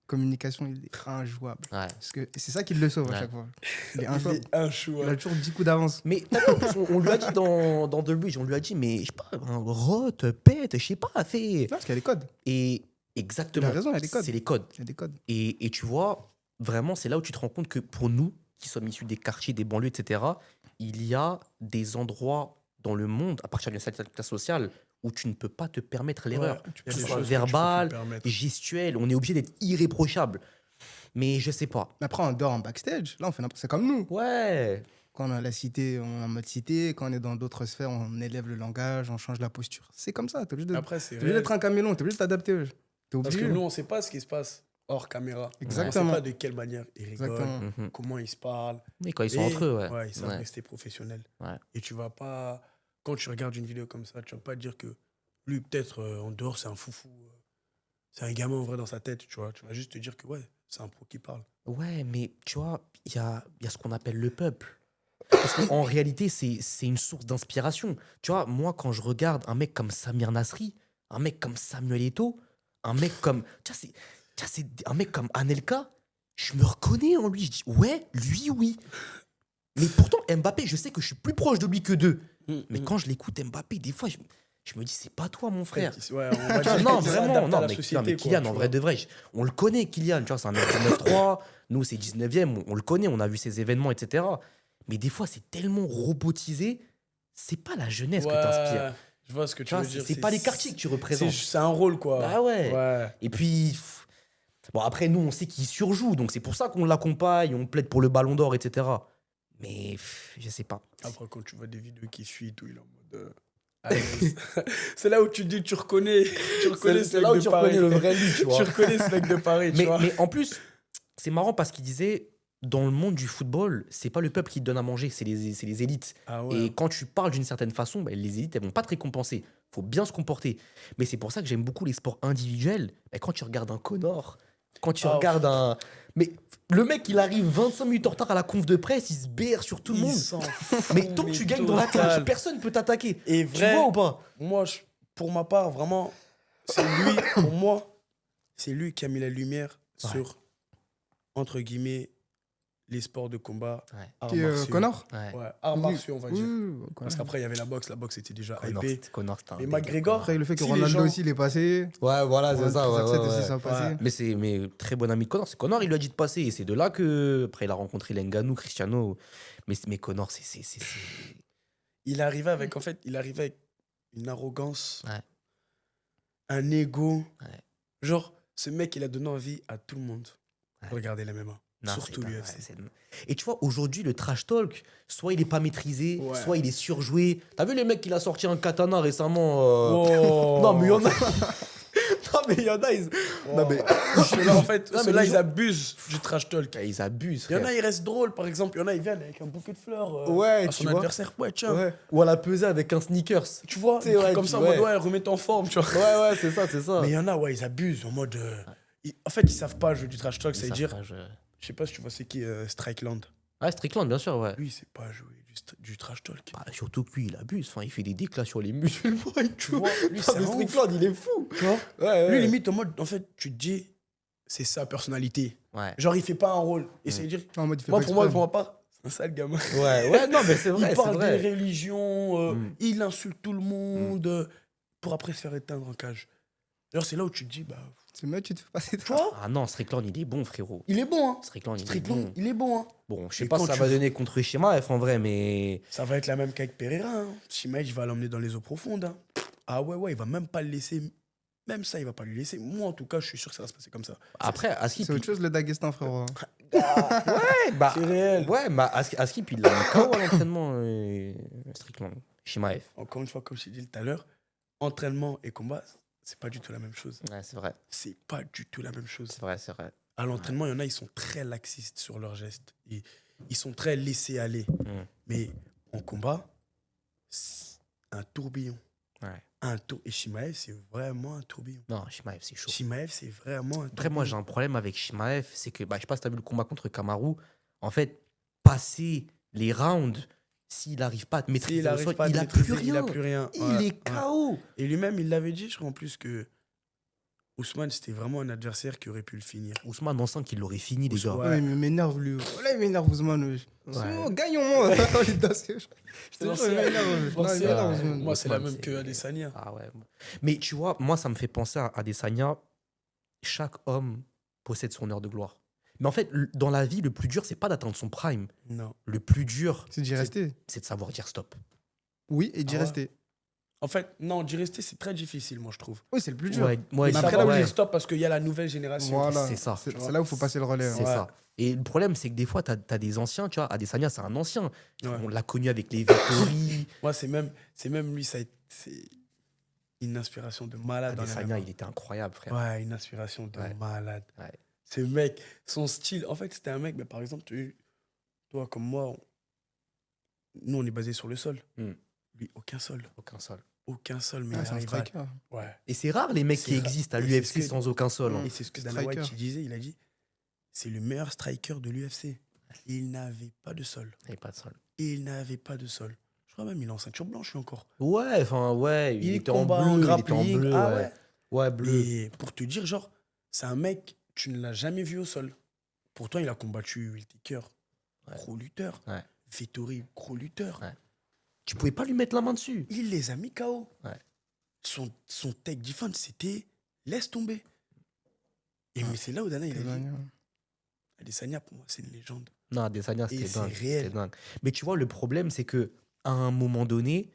Speaker 3: communication, il est injouable.
Speaker 1: Ouais.
Speaker 3: Parce que c'est ça qui le sauve à
Speaker 1: Ouais.
Speaker 3: chaque fois. Il est
Speaker 2: Il
Speaker 3: injouable.
Speaker 2: est un chou.
Speaker 3: Il a toujours 10 coups d'avance.
Speaker 1: Mais t'as vu, en plus, on lui a dit dans The Bridge, on lui a dit, mais je sais pas, rote, pète, je sais pas, fait.
Speaker 3: Non, parce qu'il y a les codes.
Speaker 1: Et exactement.
Speaker 3: Il a raison, il y a des codes.
Speaker 1: C'est les codes.
Speaker 3: Il y a des codes.
Speaker 1: Et tu vois, vraiment, c'est là où tu te rends compte que pour nous, qui sommes issus des quartiers, des banlieues, etc., il y a des endroits dans le monde, à partir d'une certaine classe sociale, où tu ne peux pas te permettre l'erreur.
Speaker 2: Ouais,
Speaker 1: Que
Speaker 2: il y a
Speaker 1: ce
Speaker 2: des
Speaker 1: soit
Speaker 2: choses que tu peux plus
Speaker 1: verbal,
Speaker 2: te permettre.
Speaker 1: gestuel, on est obligé d'être irréprochable. Mais je sais pas.
Speaker 3: Mais après, on dort en backstage. Là, on fait n'importe. C'est comme nous.
Speaker 1: Ouais.
Speaker 3: Quand on est à la cité, on est en mode cité. Quand on est dans d'autres sphères, on élève le langage, on change la posture. C'est comme ça. T'es obligé
Speaker 2: Après, c'est
Speaker 3: obligé
Speaker 2: réel.
Speaker 3: d'être un caméléon, t'es obligé de t'adapter. Wesh. T'es
Speaker 2: Parce que
Speaker 3: obligé.
Speaker 2: nous, on ne sait pas ce qui se passe hors caméra.
Speaker 3: Exactement.
Speaker 2: On ne sait pas de quelle manière ils rigolent,
Speaker 3: Exactement.
Speaker 1: Mhm.
Speaker 2: comment ils se parlent.
Speaker 1: Mais quand ils sont
Speaker 2: Et-
Speaker 1: entre eux, ouais.
Speaker 2: ils savent
Speaker 1: Ouais.
Speaker 2: rester professionnels.
Speaker 1: Ouais.
Speaker 2: Et tu vas pas... Quand tu regardes une vidéo comme ça, tu vas pas dire que lui, peut-être, en dehors, c'est un foufou. C'est un gamin en vrai dans sa tête, tu vois. Tu vas juste te dire que, ouais, c'est un pro qui parle.
Speaker 1: Ouais, mais tu vois, il y a ce qu'on appelle le peuple. Parce qu'en réalité, c'est une source d'inspiration. Tu vois, moi, quand je regarde un mec comme Samir Nasri, un mec comme Samuel Eto'o, un mec comme. C'est un mec comme Anelka, je me reconnais en lui. Je dis, ouais, lui, oui. Mais pourtant, Mbappé, je sais que je suis plus proche de lui que d'eux. Mais quand je l'écoute, Mbappé, des fois, je me dis, c'est pas toi, mon frère.
Speaker 2: Ouais, on va
Speaker 1: Tu vois,
Speaker 2: dire
Speaker 1: non,
Speaker 2: qu'il
Speaker 1: vraiment,
Speaker 2: s'adapte à
Speaker 1: non,
Speaker 2: la
Speaker 1: mais,
Speaker 2: société,
Speaker 1: non, mais
Speaker 2: quoi,
Speaker 1: Kylian,
Speaker 2: tu
Speaker 1: en
Speaker 2: vois.
Speaker 1: vrai de vrai, on le connaît, Kylian, tu vois, c'est un mec du 9-3, nous, c'est 19e, on le connaît, on a vu ses événements, etc. Mais des fois, c'est tellement robotisé, c'est pas la jeunesse que t'inspires.
Speaker 2: Ouais, je vois ce que
Speaker 1: Tu
Speaker 2: tu
Speaker 1: vois,
Speaker 2: veux dire.
Speaker 1: c'est pas les quartiers que tu représentes.
Speaker 2: C'est un rôle, quoi.
Speaker 1: Bah ouais.
Speaker 2: Ouais.
Speaker 1: Et puis, bon, après, nous, on sait qu'il surjoue, donc c'est pour ça qu'on l'accompagne, on plaide pour le ballon d'or, etc. Mais je sais pas.
Speaker 2: Après, quand tu vois des vidéos qui fuitent où il est en mode... à l'aise. C'est là où tu dis, tu reconnais ce mec de Paris.
Speaker 1: vrai lui, tu
Speaker 2: Tu reconnais ce mec de Paris, tu vois.
Speaker 1: Mais en plus, c'est marrant parce qu'il disait, dans le monde du football, c'est pas le peuple qui te donne à manger, c'est les élites.
Speaker 2: Ah ouais.
Speaker 1: Et quand tu parles d'une certaine façon, ben, les élites, elles vont pas te récompenser. Faut bien se comporter. Mais c'est pour ça que j'aime beaucoup les sports individuels. Ben, quand tu regardes un Connor, quand tu
Speaker 2: Ah,
Speaker 1: regardes un... Mais le mec, il arrive 25 minutes en retard à la conf de presse, il se BR sur tout le monde. Mais tant que tu gagnes dans la cage, personne peut t'attaquer.
Speaker 2: Et
Speaker 1: Tu
Speaker 2: vrai,
Speaker 1: vois ou pas?
Speaker 2: moi, pour ma part, vraiment, c'est lui, pour moi, c'est lui qui a mis la lumière
Speaker 1: Ouais.
Speaker 2: sur, entre guillemets, les sports de combat,
Speaker 1: Ouais.
Speaker 2: arts
Speaker 3: Qui,
Speaker 2: martiaux.
Speaker 3: Connor
Speaker 2: Ouais, arts martiaux, on va dire.
Speaker 3: Connor.
Speaker 2: Parce qu'après, il y avait la boxe était déjà
Speaker 1: Connor,
Speaker 2: hypé.
Speaker 1: Connor, c'était un
Speaker 2: Mais
Speaker 1: délire,
Speaker 2: McGregor,
Speaker 3: Après, le fait que
Speaker 2: Si les
Speaker 3: Ronaldo
Speaker 2: gens-
Speaker 3: aussi, il est passé.
Speaker 1: Ouais, voilà,
Speaker 3: Ouais,
Speaker 1: c'est ça.
Speaker 3: Chris
Speaker 1: Ouais,
Speaker 3: Hackett
Speaker 1: ouais,
Speaker 3: aussi,
Speaker 1: ouais.
Speaker 3: ça a passé.
Speaker 1: Mais c'est très bon ami de Connor. C'est Connor, il lui a dit de passer. Et c'est de là que. Après, il a rencontré Ngannou, Cristiano. Mais Connor, c'est.
Speaker 2: il arrivait avec, en fait, une arrogance,
Speaker 1: Ouais.
Speaker 2: un ego.
Speaker 1: Ouais.
Speaker 2: Genre, ce mec, il a donné envie à tout le monde
Speaker 1: Ouais.
Speaker 2: de regarder la MMA.
Speaker 1: Non,
Speaker 2: Surtout
Speaker 1: c'est pas-
Speaker 2: l'UFC.
Speaker 1: ouais, Et tu vois, aujourd'hui, le trash talk, soit il est pas maîtrisé,
Speaker 2: Ouais.
Speaker 1: soit il est surjoué. T'as vu le mec qui a sorti un katana récemment
Speaker 2: Oh.
Speaker 1: Non, mais il y en a. Non, mais il y en a. Non, mais.
Speaker 2: Ceux-là, en fait,
Speaker 1: Non, mais
Speaker 2: ceux-là,
Speaker 1: les
Speaker 2: ils
Speaker 1: gens-
Speaker 2: abusent du trash talk.
Speaker 1: Ils abusent.
Speaker 2: Il y en a,
Speaker 1: frère.
Speaker 2: ils restent drôles, par exemple. Il y en a, ils viennent avec un bouquet de fleurs
Speaker 1: Ouais,
Speaker 2: à
Speaker 1: tu
Speaker 2: son
Speaker 1: vois.
Speaker 2: adversaire. Ouais, tiens.
Speaker 1: Ouais. Ou à la pesée avec un sneakers.
Speaker 2: Tu vois,
Speaker 1: Tu sais,
Speaker 2: des trucs
Speaker 1: ouais,
Speaker 2: comme
Speaker 1: tu-
Speaker 2: ça, en mode,
Speaker 1: ouais.
Speaker 2: ouais, remets-toi en forme, tu vois.
Speaker 1: Ouais, c'est ça, c'est ça.
Speaker 2: Mais il y en a, ouais, ils abusent en mode. En fait, ils savent pas jouer du trash talk,
Speaker 1: Ils
Speaker 2: c'est
Speaker 1: savent
Speaker 2: dire.
Speaker 1: pas, je-
Speaker 2: Je sais pas si tu vois c'est qui Strikeland.
Speaker 1: Ouais, Strickland, bien sûr, ouais.
Speaker 2: Lui, il sait pas jouer du trash talk.
Speaker 1: Bah, surtout que lui, il abuse. Enfin, il fait des déclats sur les musulmans et
Speaker 2: Tu
Speaker 1: tout.
Speaker 2: vois, lui,
Speaker 1: Non,
Speaker 2: c'est
Speaker 1: mais
Speaker 2: un ouf.
Speaker 1: Strickland, il est fou.
Speaker 2: Tu vois
Speaker 1: Ouais,
Speaker 2: Lui, limite, en mode, en fait, tu te dis, c'est sa personnalité.
Speaker 1: Ouais.
Speaker 2: Genre, il fait pas un rôle. Et c'est dire,
Speaker 3: En mode, il fait
Speaker 2: moi,
Speaker 3: pas
Speaker 2: pour
Speaker 3: exprès.
Speaker 2: ma part, c'est un sale gamin.
Speaker 1: Ouais, non, mais c'est vrai,
Speaker 2: Il
Speaker 1: c'est
Speaker 2: parle
Speaker 1: vrai.
Speaker 2: des religions,
Speaker 1: Mm.
Speaker 2: il insulte tout le monde, pour après se faire éteindre en cage. Alors, c'est là où tu te dis, bah,
Speaker 3: Ce mec, tu te fais passer.
Speaker 2: tu vois,
Speaker 1: Ah non, Strickland, il est bon, frérot.
Speaker 2: il est bon, hein.
Speaker 1: Strickland, il est
Speaker 2: Strickland,
Speaker 1: bon.
Speaker 2: il est bon, hein.
Speaker 1: Bon, je sais
Speaker 2: Et
Speaker 1: pas
Speaker 2: quand
Speaker 1: si ça
Speaker 2: tu-
Speaker 1: va donner contre Shimaev en vrai, mais.
Speaker 2: Ça va être la même qu'avec Pereira. Hein. Shimaev, il va l'emmener dans les eaux profondes. Hein. Ah ouais, il va même pas le laisser. Même ça, il va pas lui laisser. Moi, en tout cas, je suis sûr que ça va se passer comme ça.
Speaker 1: Après, Askip.
Speaker 3: C'est autre chose, le Daghestan, frérot.
Speaker 1: Ouais, bah.
Speaker 2: C'est réel.
Speaker 1: Ouais, bah, Askip, il l'a mis KO à l'entraînement, Strickland. Shimaev.
Speaker 2: Encore une fois, comme je t'ai dit tout à l'heure, entraînement et combat, c'est pas du tout la même chose.
Speaker 1: Ouais, c'est vrai.
Speaker 2: C'est pas du tout la même chose.
Speaker 1: C'est vrai, c'est vrai.
Speaker 2: À l'entraînement, il y en a, ils sont très laxistes sur leurs gestes. Ils sont très laissés aller.
Speaker 1: Mm.
Speaker 2: Mais en combat, c'est un tourbillon.
Speaker 1: Ouais.
Speaker 2: Et Shimaev, c'est vraiment un tourbillon.
Speaker 1: Non, Shimaev, c'est chaud.
Speaker 2: Shimaev, c'est vraiment un
Speaker 1: Après, moi, j'ai
Speaker 2: tourbillon.
Speaker 1: un problème avec Shimaev, c'est que, bah, je sais pas si t'as vu le combat contre Kamaru. En fait, passer les rounds, s'il n'arrive pas à te maîtriser
Speaker 2: S'il
Speaker 1: au
Speaker 2: arrive
Speaker 1: sol,
Speaker 2: pas à
Speaker 1: il
Speaker 2: te
Speaker 1: a
Speaker 2: maîtriser,
Speaker 1: plus rien.
Speaker 2: il a plus rien.
Speaker 1: Il
Speaker 2: Ouais,
Speaker 1: est
Speaker 2: ouais.
Speaker 1: KO.
Speaker 2: Et lui-même, il l'avait dit, je crois, en plus, que Ousmane, c'était vraiment un adversaire qui aurait pu le finir.
Speaker 1: Ousmane en 5, il l'aurait fini, les gars.
Speaker 2: Ouais.
Speaker 3: Ouais, il m'énerve, lui. Là, il m'énerve, Ousmane.
Speaker 1: Ouais.
Speaker 3: Oh, gagnons. Je te jure, il m'énerve. Non, il m'énerve, Ousmane.
Speaker 2: Moi, c'est la
Speaker 1: Ousmane,
Speaker 2: même que Adesanya.
Speaker 1: Ah ouais. Mais tu vois, moi, ça me fait penser à Adesanya. Chaque homme possède son heure de gloire. Mais en fait, dans la vie, le plus dur, c'est pas d'atteindre son prime.
Speaker 2: Non.
Speaker 1: Le plus dur,
Speaker 3: C'est d'y rester.
Speaker 1: c'est de savoir dire stop.
Speaker 3: Oui, et d'y
Speaker 2: Ah ouais.
Speaker 3: rester.
Speaker 2: En fait, non, d'y rester, c'est très difficile, moi, je trouve.
Speaker 3: Oui, c'est le plus dur.
Speaker 1: Ouais,
Speaker 3: Mais
Speaker 2: Mais
Speaker 3: après,
Speaker 2: après,
Speaker 3: là où
Speaker 2: là
Speaker 3: j'ai-
Speaker 2: où stop parce qu'il y a la nouvelle génération.
Speaker 3: Voilà,
Speaker 1: c'est ça.
Speaker 3: C'est
Speaker 2: Tu vois.
Speaker 3: c'est là où il faut passer le relais.
Speaker 1: C'est
Speaker 2: Ouais.
Speaker 1: ça. Et le problème, c'est que des fois, tu as des anciens, tu vois. Adesanya, c'est un ancien.
Speaker 2: Ouais.
Speaker 1: On l'a connu avec les Vettori.
Speaker 2: Moi, c'est même lui, c'est une inspiration de malade. dans les
Speaker 1: Adesanya,
Speaker 2: MMA.
Speaker 1: il était incroyable, frère.
Speaker 2: Ouais, une inspiration de
Speaker 1: Ouais.
Speaker 2: malade.
Speaker 1: Ouais.
Speaker 2: Ce mec, son style, en fait, c'était un mec, mais par exemple, toi comme moi, nous, on est basé sur le sol.
Speaker 1: Hmm.
Speaker 2: Lui, aucun sol.
Speaker 1: Aucun sol.
Speaker 2: Aucun sol, mais
Speaker 3: Ah,
Speaker 2: il
Speaker 3: c'est un
Speaker 2: arrive à-
Speaker 3: striker.
Speaker 2: Ouais.
Speaker 1: Et c'est rare les mecs
Speaker 2: C'est
Speaker 1: qui
Speaker 2: rare.
Speaker 1: existent à
Speaker 2: Et c'est
Speaker 1: l'UFC
Speaker 2: ce que-
Speaker 1: sans aucun sol. hein.
Speaker 2: Et c'est ce que
Speaker 3: Striker.
Speaker 2: Dana White il disait. Il a dit c'est le meilleur striker de l'UFC. Il n'avait pas de sol.
Speaker 1: Il n'y avait pas de sol.
Speaker 2: Il n'avait pas de sol. Je crois même il est en ceinture blanche lui encore.
Speaker 1: Ouais, enfin, ouais. Il
Speaker 2: Il
Speaker 1: était en
Speaker 2: combat en
Speaker 1: bleu. Il était en
Speaker 2: grappling.
Speaker 1: bleu.
Speaker 2: Ah
Speaker 1: ouais.
Speaker 2: ouais.
Speaker 1: Ouais, bleu.
Speaker 2: Et pour te dire, genre, c'est un mec, tu ne l'as jamais vu au sol. Pourtant, il a combattu Will Taker,
Speaker 1: Ouais.
Speaker 2: gros lutteur.
Speaker 1: Ouais.
Speaker 2: Vettori, gros lutteur.
Speaker 1: Ouais. Tu pouvais pas lui mettre la main dessus.
Speaker 2: Il les a mis KO.
Speaker 1: Ouais.
Speaker 2: Son take defense, c'était laisse tomber. Et mais c'est là où Dana, il a dit Adesanya, pour moi, c'est une légende.
Speaker 1: Non, Adesanya,
Speaker 2: Et
Speaker 1: c'était
Speaker 2: c'est
Speaker 1: dingue.
Speaker 2: réel.
Speaker 1: C'était dingue. Mais tu vois, le problème, c'est que à un moment donné,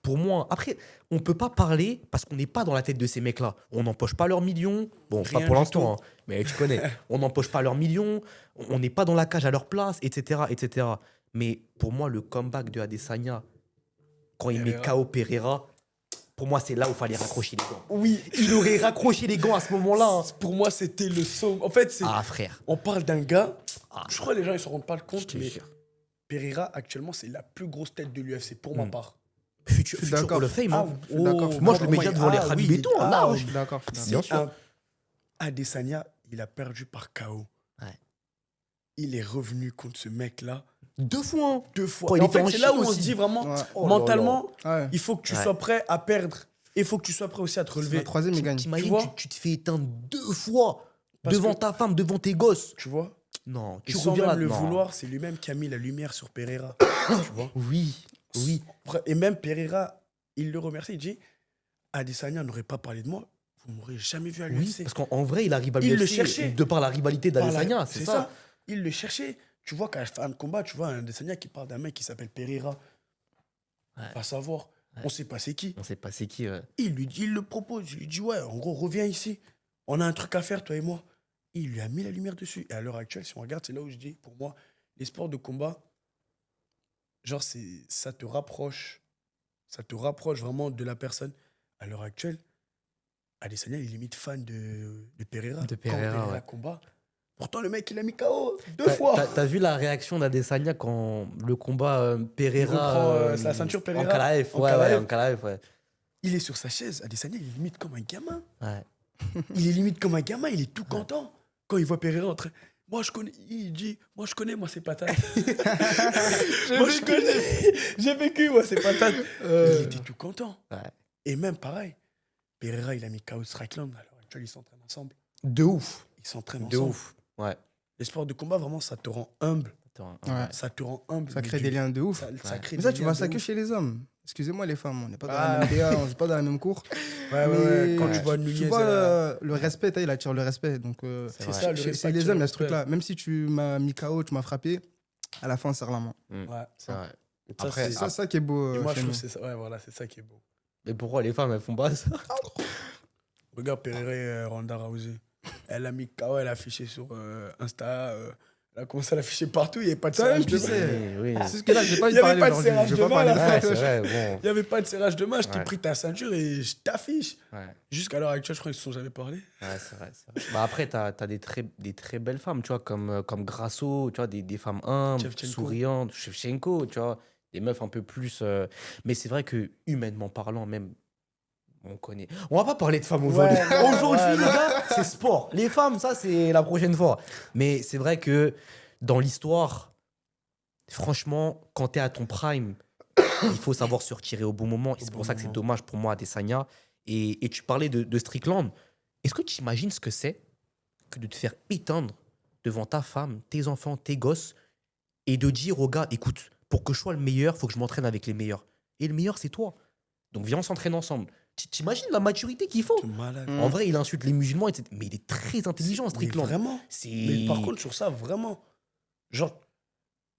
Speaker 1: pour moi, après, on peut pas parler parce qu'on n'est pas dans la tête de ces mecs-là. On n'empoche pas leurs millions. Bon,
Speaker 2: Rien
Speaker 1: pas pour
Speaker 2: du
Speaker 1: l'instant, hein, mais tu connais. On n'empoche pas leurs millions. On n'est pas dans la cage à leur place, etc., etc. Mais pour moi, le comeback de Adesanya, quand il met
Speaker 2: Pereira.
Speaker 1: KO Pereira, pour moi, c'est là où il fallait raccrocher les gants.
Speaker 2: Oui,
Speaker 1: Il aurait raccroché les gants à ce moment-là. hein.
Speaker 2: pour moi, c'était le saut. En fait,
Speaker 1: Ah, frère.
Speaker 2: on parle d'un gars,
Speaker 1: Ah,
Speaker 2: je crois que les gens ne se rendent pas
Speaker 1: je
Speaker 2: compte,
Speaker 1: te
Speaker 2: mais
Speaker 1: jure.
Speaker 2: Pereira, actuellement, c'est la plus grosse tête de l'UFC, pour ma
Speaker 1: Mm.
Speaker 2: part.
Speaker 1: Futur,
Speaker 3: suis
Speaker 1: futur
Speaker 3: d'accord.
Speaker 1: Hall of Fame. hein.
Speaker 3: je suis d'accord.
Speaker 2: oh,
Speaker 1: Moi, je le
Speaker 2: pour
Speaker 1: mets
Speaker 2: moi,
Speaker 1: déjà devant les
Speaker 2: ah
Speaker 1: Khabib
Speaker 2: oui,
Speaker 1: et tout.
Speaker 2: ah,
Speaker 1: là,
Speaker 3: Je suis d'accord. je suis
Speaker 1: Bien
Speaker 3: d'accord.
Speaker 1: sûr.
Speaker 2: Adesanya, il a perdu par KO.
Speaker 1: Ouais.
Speaker 2: Il est revenu contre ce mec-là
Speaker 1: 2 fois. hein.
Speaker 2: 2 fois.
Speaker 1: Quand
Speaker 2: Et
Speaker 1: il
Speaker 2: en
Speaker 1: était
Speaker 2: fait,
Speaker 1: en
Speaker 2: c'est là où
Speaker 1: Chine
Speaker 2: on se
Speaker 1: aussi.
Speaker 2: dit vraiment,
Speaker 3: Ouais.
Speaker 1: Oh là
Speaker 2: mentalement,
Speaker 3: Ouais.
Speaker 2: il faut que tu
Speaker 1: Ouais.
Speaker 2: sois prêt à perdre. Et il faut que tu sois prêt aussi à te
Speaker 3: C'est
Speaker 2: relever.
Speaker 3: la troisième, il gagne.
Speaker 1: T'imagines,
Speaker 2: Tu vois
Speaker 1: tu te fais éteindre 2 fois
Speaker 2: Parce
Speaker 1: devant
Speaker 2: que-
Speaker 1: ta femme, devant tes gosses.
Speaker 2: Tu vois
Speaker 1: Non,
Speaker 2: Et
Speaker 1: tu
Speaker 2: sans
Speaker 1: reviens
Speaker 2: même
Speaker 1: là.
Speaker 2: le
Speaker 1: non.
Speaker 2: vouloir, c'est lui-même qui a mis la lumière sur Pereira. Tu vois
Speaker 1: Oui, oui.
Speaker 2: Et même Pereira, il le remercie. Il dit Adesanya n'aurait pas parlé de moi, vous m'aurez jamais vu à
Speaker 1: Oui,
Speaker 2: l'UFC.
Speaker 1: parce qu'en vrai, il arrive à
Speaker 2: Il le
Speaker 1: l'UFC
Speaker 2: cherchait.
Speaker 1: de par la rivalité d'Adesanya, c'est ça.
Speaker 2: Il le cherchait. Tu vois qu'à la fin de combat, tu vois un Adesanya qui parle d'un mec qui s'appelle Pereira.
Speaker 1: Ouais.
Speaker 2: Va savoir.
Speaker 1: Ouais.
Speaker 2: On sait pas c'est qui.
Speaker 1: On sait pas c'est qui.
Speaker 2: Il le propose. Il lui dit ouais, en gros, reviens ici. On a un truc à faire, toi et moi. Il lui a mis la lumière dessus. Et à l'heure actuelle, si on regarde, c'est là où je dis, pour moi, les sports de combat, genre, ça te rapproche. Ça te rapproche vraiment de la personne. À l'heure actuelle, Adesanya, il est limite fan de Pereira.
Speaker 1: De
Speaker 2: Quand
Speaker 1: Pereira, ouais.
Speaker 2: combat. Pourtant, le mec, il a mis KO 2
Speaker 1: T'as-
Speaker 2: fois.
Speaker 1: T'as vu la réaction d'Adesanya quand le combat Pereira.
Speaker 2: Il reprend, sa ceinture Pereira.
Speaker 1: En Kalaev,
Speaker 2: En
Speaker 1: ouais,
Speaker 2: Kalaev.
Speaker 1: en Kalaev, ouais.
Speaker 2: Il est sur sa chaise. Adesanya, il est limite comme un gamin.
Speaker 1: Ouais.
Speaker 2: Il est limite comme un gamin. Il est tout content. Quand il voit Pereira entrer. Moi, je connais. Il dit moi, je connais, moi, c'est patate. Moi, je connais. J'ai vécu, moi, c'est patate. Il était tout content.
Speaker 1: Ouais.
Speaker 2: Et même pareil. Pereira, il a mis KO Strickland. À l'heure actuelle, ils s'entraînent ensemble.
Speaker 1: De ouf.
Speaker 2: Ils s'entraînent
Speaker 1: De
Speaker 2: ensemble.
Speaker 1: ouf. Ouais.
Speaker 2: Les sports de combat, vraiment, ça te rend humble.
Speaker 1: Attends,
Speaker 3: Ouais.
Speaker 2: Ça te rend humble.
Speaker 3: Ça
Speaker 2: mais
Speaker 3: crée
Speaker 2: du-
Speaker 3: des liens de ouf.
Speaker 2: Ça
Speaker 1: Ouais.
Speaker 2: crée
Speaker 3: Mais ça,
Speaker 2: des
Speaker 3: tu
Speaker 2: liens
Speaker 3: vois
Speaker 2: de
Speaker 3: ça que
Speaker 2: ouf.
Speaker 3: chez les hommes. Excusez-moi, les femmes, on n'est pas dans
Speaker 2: Ah.
Speaker 3: la même DA, on n'est pas dans la même cour.
Speaker 2: Ouais, ouais, ouais.
Speaker 3: Mais
Speaker 2: Quand tu vois Nunez,
Speaker 3: tu vois,
Speaker 2: elle
Speaker 3: le respect, il attire le respect. Donc,
Speaker 1: C'est
Speaker 2: c'est
Speaker 1: vrai.
Speaker 2: ça, le
Speaker 3: chez
Speaker 2: respect
Speaker 3: les
Speaker 2: attire
Speaker 3: hommes, il y
Speaker 2: le
Speaker 3: a ce truc-là. Même si tu m'as mis KO, tu m'as frappé, à la fin, serre la main.
Speaker 2: Ouais.
Speaker 1: C'est vrai.
Speaker 2: Ça,
Speaker 1: Après,
Speaker 2: c'est-
Speaker 3: C'est ça qui est beau.
Speaker 2: Et moi, je
Speaker 3: chez
Speaker 2: trouve
Speaker 3: nous.
Speaker 2: que c'est ça. Ouais, voilà, c'est ça qui est beau.
Speaker 1: Mais pourquoi les femmes, elles font pas ça?
Speaker 2: Regarde Pereira et Ronda Rousey. Elle a mis KO, elle a affiché sur Insta. Elle a commencé à l'afficher partout. Il n'y avait pas de
Speaker 3: Toi-même,
Speaker 2: serrage de
Speaker 3: tu
Speaker 2: main.
Speaker 3: sais.
Speaker 1: Oui, oui.
Speaker 3: C'est ce que là, j'ai pas
Speaker 2: Il
Speaker 3: envie
Speaker 2: y
Speaker 3: de
Speaker 2: avait
Speaker 3: parler
Speaker 2: pas de
Speaker 3: aujourd'hui.
Speaker 2: serrage
Speaker 3: Je
Speaker 2: de
Speaker 3: vais pas
Speaker 2: main,
Speaker 3: parler
Speaker 2: là.
Speaker 3: de
Speaker 1: Ouais,
Speaker 3: ça.
Speaker 1: c'est vrai, bon.
Speaker 2: Il n'y avait pas de serrage de main. Je t'ai
Speaker 1: Ouais.
Speaker 2: pris ta ceinture et je t'affiche.
Speaker 1: Ouais.
Speaker 2: Jusqu'à l'heure actuelle, je crois qu'ils ne se sont jamais parlé.
Speaker 1: Ouais, c'est vrai, c'est vrai. Bah après, t'as des très belles femmes, tu vois, comme Grasso, tu vois, des femmes humbles,
Speaker 2: Shevchenko.
Speaker 1: souriantes, Shevchenko, tu vois, des meufs un peu plus. Mais c'est vrai que, humainement parlant, même, on connaît. On va pas parler de femmes aujourd'hui.
Speaker 2: Ouais, ouais,
Speaker 1: Aujourd'hui,
Speaker 2: ouais,
Speaker 1: les
Speaker 2: ouais.
Speaker 1: gars, c'est sport. Les femmes, ça, c'est la prochaine fois. Mais c'est vrai que, dans l'histoire, franchement, quand t'es à ton prime, il faut savoir se retirer au bon moment. Et c'est
Speaker 2: bon
Speaker 1: pour ça que c'est
Speaker 2: moment.
Speaker 1: dommage pour moi, Adesanya. Et tu parlais de Strickland. Est-ce que tu imagines ce que c'est que de te faire éteindre devant ta femme, tes enfants, tes gosses, et de dire au gars, écoute, pour que je sois le meilleur, il faut que je m'entraîne avec les meilleurs. Et le meilleur, c'est toi. Donc viens, on s'entraîne ensemble. T'imagines la maturité qu'il faut?
Speaker 2: C'est malade.
Speaker 3: Mm.
Speaker 1: En vrai, il insulte les musulmans, etc. Mais il est très intelligent,
Speaker 2: Mais
Speaker 1: Strickland.
Speaker 2: vraiment.
Speaker 1: C'est...
Speaker 2: Mais par contre, sur ça, vraiment. Genre,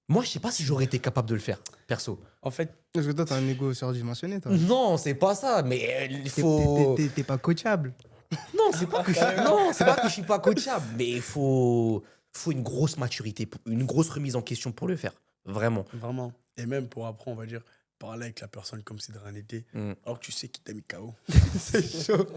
Speaker 1: Moi, je sais pas si j'aurais été capable de le faire, perso.
Speaker 2: En fait,
Speaker 3: Parce que toi, t'as un ego surdimensionné, toi.
Speaker 1: Non, c'est pas ça, mais il faut.
Speaker 3: T'es pas coachable.
Speaker 1: Non, c'est pas que je suis... non, c'est pas que je suis pas coachable, mais il faut une grosse maturité, une grosse remise en question pour le faire. Vraiment.
Speaker 2: vraiment. Et même pour après, on va dire, parler avec la personne comme si de rien n'était,
Speaker 1: Mm.
Speaker 2: alors que tu sais qu'il t'a mis KO.
Speaker 3: C'est chaud.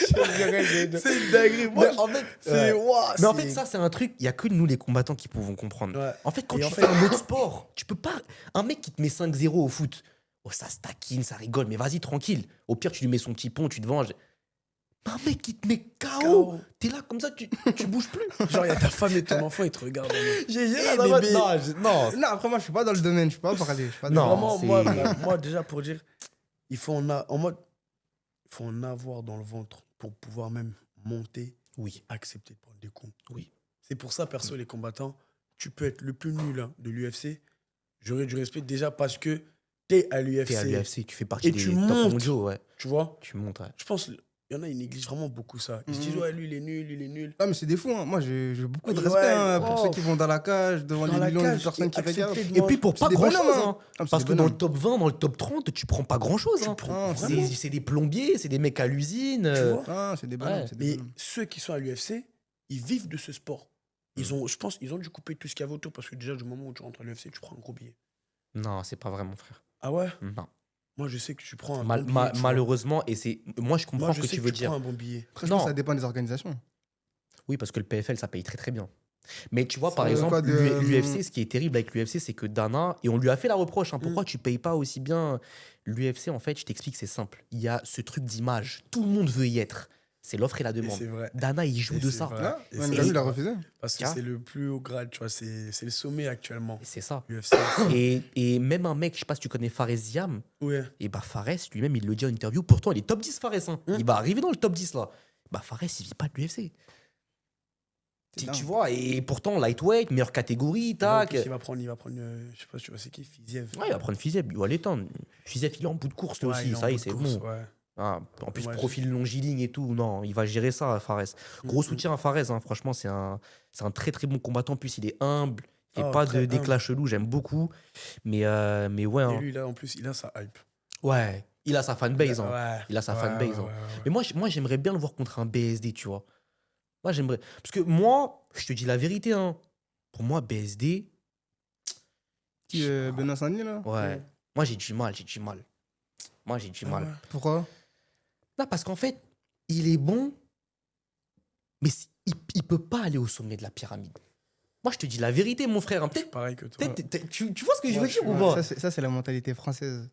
Speaker 2: C'est une dinguerie. Moi,
Speaker 1: Mais en fait,
Speaker 2: c'est.
Speaker 1: ouais.
Speaker 2: Ouah,
Speaker 1: Mais en
Speaker 2: c'est-
Speaker 1: fait, ça, c'est un truc, il y a que nous, les combattants, qui pouvons comprendre.
Speaker 2: Ouais.
Speaker 1: En fait, quand
Speaker 2: Et
Speaker 1: tu
Speaker 2: en
Speaker 1: fais
Speaker 2: fait-
Speaker 1: un autre sport, tu peux pas. Un mec qui te met 5-0 au foot, oh, ça se taquine, ça rigole, mais vas-y, tranquille. Au pire, tu lui mets son petit pont, tu te venges. Un mec qui te met KO,
Speaker 2: KO.
Speaker 1: t'es là comme ça, tu bouges plus.
Speaker 2: Genre, il y a ta femme et ton enfant, ils te regardent.
Speaker 1: J'ai
Speaker 2: Eh,
Speaker 1: la
Speaker 2: bébé.
Speaker 1: non, non.
Speaker 3: Non, après, moi, je suis pas dans le domaine. Je peux pas parler. Je suis pas
Speaker 1: Non.
Speaker 3: dans-
Speaker 2: Vraiment,
Speaker 1: c'est-
Speaker 2: moi, déjà, pour dire, il faut en mode, il faut en avoir dans le ventre pour pouvoir même monter,
Speaker 1: Oui,
Speaker 2: accepter de prendre des coups.
Speaker 1: oui.
Speaker 2: C'est pour ça, perso, les combattants, tu peux être le plus nul de l'UFC. J'aurais du respect déjà parce que t'es à l'UFC.
Speaker 1: T'es à l'UFC, tu fais partie
Speaker 2: Et
Speaker 1: des
Speaker 2: tu
Speaker 1: top
Speaker 2: montes.
Speaker 1: mondiaux, ouais.
Speaker 2: Tu vois,
Speaker 1: Tu montes, ouais.
Speaker 2: je pense, il y en a, ils négligent vraiment beaucoup ça. Ils se disent,
Speaker 3: Mhm.
Speaker 2: ouais, lui, il est nul, lui, il est nul.
Speaker 3: Ah, mais c'est des fous. Hein. Moi, j'ai beaucoup de
Speaker 2: Ouais,
Speaker 3: respect hein, pour
Speaker 2: oh.
Speaker 3: ceux qui vont dans la cage, devant
Speaker 2: Dans
Speaker 3: les
Speaker 2: la
Speaker 3: millions de
Speaker 2: cage,
Speaker 3: personnes
Speaker 2: et
Speaker 3: qui regardent.
Speaker 2: accepter de
Speaker 1: Et puis pour
Speaker 3: C'est
Speaker 1: pas
Speaker 3: des
Speaker 1: grand chose,
Speaker 3: bonhommes,
Speaker 1: hein.
Speaker 3: hein. Ah, mais c'est
Speaker 1: Parce
Speaker 3: des
Speaker 1: que dans le
Speaker 3: bonhommes.
Speaker 1: top 20, dans le top 30, tu prends pas grand chose.
Speaker 2: Tu prends
Speaker 3: Ah,
Speaker 2: vraiment.
Speaker 1: C'est des plombiers, c'est des mecs à l'usine.
Speaker 2: Tu vois.
Speaker 3: Ah, c'est des bonhommes.
Speaker 1: Ouais.
Speaker 3: c'est des
Speaker 2: Mais
Speaker 3: bonhommes.
Speaker 2: ceux qui sont à l'UFC, ils vivent de ce sport. Ils ont, je pense ils ont dû couper tout ce qu'il y avait autour parce que déjà, du moment où tu rentres à l'UFC, tu prends un gros billet.
Speaker 1: Non, c'est pas vraiment, frère.
Speaker 2: Ah ouais.
Speaker 1: Non.
Speaker 2: Moi, je sais que tu prends un
Speaker 1: Mal-
Speaker 2: bon billet.
Speaker 1: ma-
Speaker 2: tu vois.
Speaker 1: malheureusement, et c'est. Moi, je comprends
Speaker 2: Moi,
Speaker 1: ce
Speaker 2: je
Speaker 1: que
Speaker 2: sais
Speaker 1: tu
Speaker 2: que
Speaker 1: veux
Speaker 2: tu
Speaker 1: dire.
Speaker 2: prends un bon billet.
Speaker 3: Après, je pense
Speaker 1: Non.
Speaker 3: que ça dépend des organisations.
Speaker 1: Oui, parce que le PFL, ça paye très très bien. Mais tu vois,
Speaker 3: C'est
Speaker 1: par
Speaker 3: quoi
Speaker 1: exemple,
Speaker 3: de-
Speaker 1: l'UFC, ce qui est terrible avec l'UFC, c'est que Dana, et on lui a fait la reproche, hein,
Speaker 2: Mm.
Speaker 1: pourquoi tu payes pas aussi bien l'UFC, en fait, je t'explique, c'est simple. Il y a ce truc d'image. Tout le monde veut y être. C'est l'offre et la
Speaker 2: Et
Speaker 1: demande.
Speaker 2: c'est vrai.
Speaker 1: Dana, il joue
Speaker 2: Et
Speaker 1: de
Speaker 2: c'est
Speaker 1: ça.
Speaker 2: vrai.
Speaker 3: Là,
Speaker 2: Et
Speaker 3: Van
Speaker 2: c'est-
Speaker 3: Damme, il a refusé.
Speaker 2: Parce que
Speaker 1: Tu vois.
Speaker 2: c'est le plus haut grade, tu vois. C'est le sommet actuellement.
Speaker 1: Et c'est ça.
Speaker 2: UFC.
Speaker 1: Et même un mec, je sais pas si tu connais Fares Ziam,
Speaker 2: Ouais.
Speaker 1: et bah Fares, lui-même, il le dit en interview, pourtant il est top 10 Fares. Hein.
Speaker 2: Mm.
Speaker 1: Il va arriver dans le top 10 là. Bah Fares, il vit pas de l'UFC.
Speaker 3: C'est
Speaker 1: Tu
Speaker 3: dingue.
Speaker 1: vois, et pourtant, lightweight, meilleure catégorie,
Speaker 2: Et là, en
Speaker 1: tac.
Speaker 2: plus, il va prendre, je sais pas si tu vois, c'est qui Fiziev.
Speaker 1: Ouais, il va prendre Fiziev, il va l'éteindre. Fiziev, il est en bout de course, lui
Speaker 2: Ouais,
Speaker 1: aussi,
Speaker 2: il est en
Speaker 1: ça y est,
Speaker 2: bout de
Speaker 1: c'est
Speaker 2: course,
Speaker 1: bon.
Speaker 2: ouais.
Speaker 1: Ah, en plus,
Speaker 2: Ouais,
Speaker 1: profil longiligne et tout, non, il va gérer ça, Fares. Gros
Speaker 2: Mm,
Speaker 1: soutien à Fares, hein, franchement, c'est un très très bon combattant. En plus, il est humble, il fait
Speaker 2: Oh,
Speaker 1: pas
Speaker 2: très
Speaker 1: d'éclat
Speaker 2: humble.
Speaker 1: chelou, j'aime beaucoup. Mais ouais,
Speaker 2: Et
Speaker 1: hein.
Speaker 2: lui, là, en plus, il a sa hype.
Speaker 1: Ouais, il a sa fanbase. Hein.
Speaker 2: Ouais.
Speaker 1: Il a sa
Speaker 2: Ouais,
Speaker 1: fanbase.
Speaker 2: ouais,
Speaker 1: hein.
Speaker 2: ouais, ouais.
Speaker 1: Mais moi, j'aimerais bien le voir contre un BSD, tu vois. Moi, j'aimerais. Parce que moi, je te dis la vérité, hein. Pour moi, BSD.
Speaker 3: Qui, Benoît Saint-Denis, là
Speaker 1: Ouais. Moi, j'ai du mal. Moi, j'ai du
Speaker 2: Ah
Speaker 1: mal.
Speaker 2: ouais.
Speaker 3: Pourquoi
Speaker 1: Non, parce qu'en fait, il est bon, mais il peut pas aller au sommet de la pyramide. Moi, je te dis la vérité, mon frère. Hein. Peut-être,
Speaker 2: Pareil que toi.
Speaker 1: tu vois ce que je
Speaker 2: Ouais,
Speaker 1: veux
Speaker 2: je
Speaker 1: dire
Speaker 2: suis-
Speaker 1: ou
Speaker 2: ouais,
Speaker 1: pas
Speaker 3: Ça, c'est la mentalité française.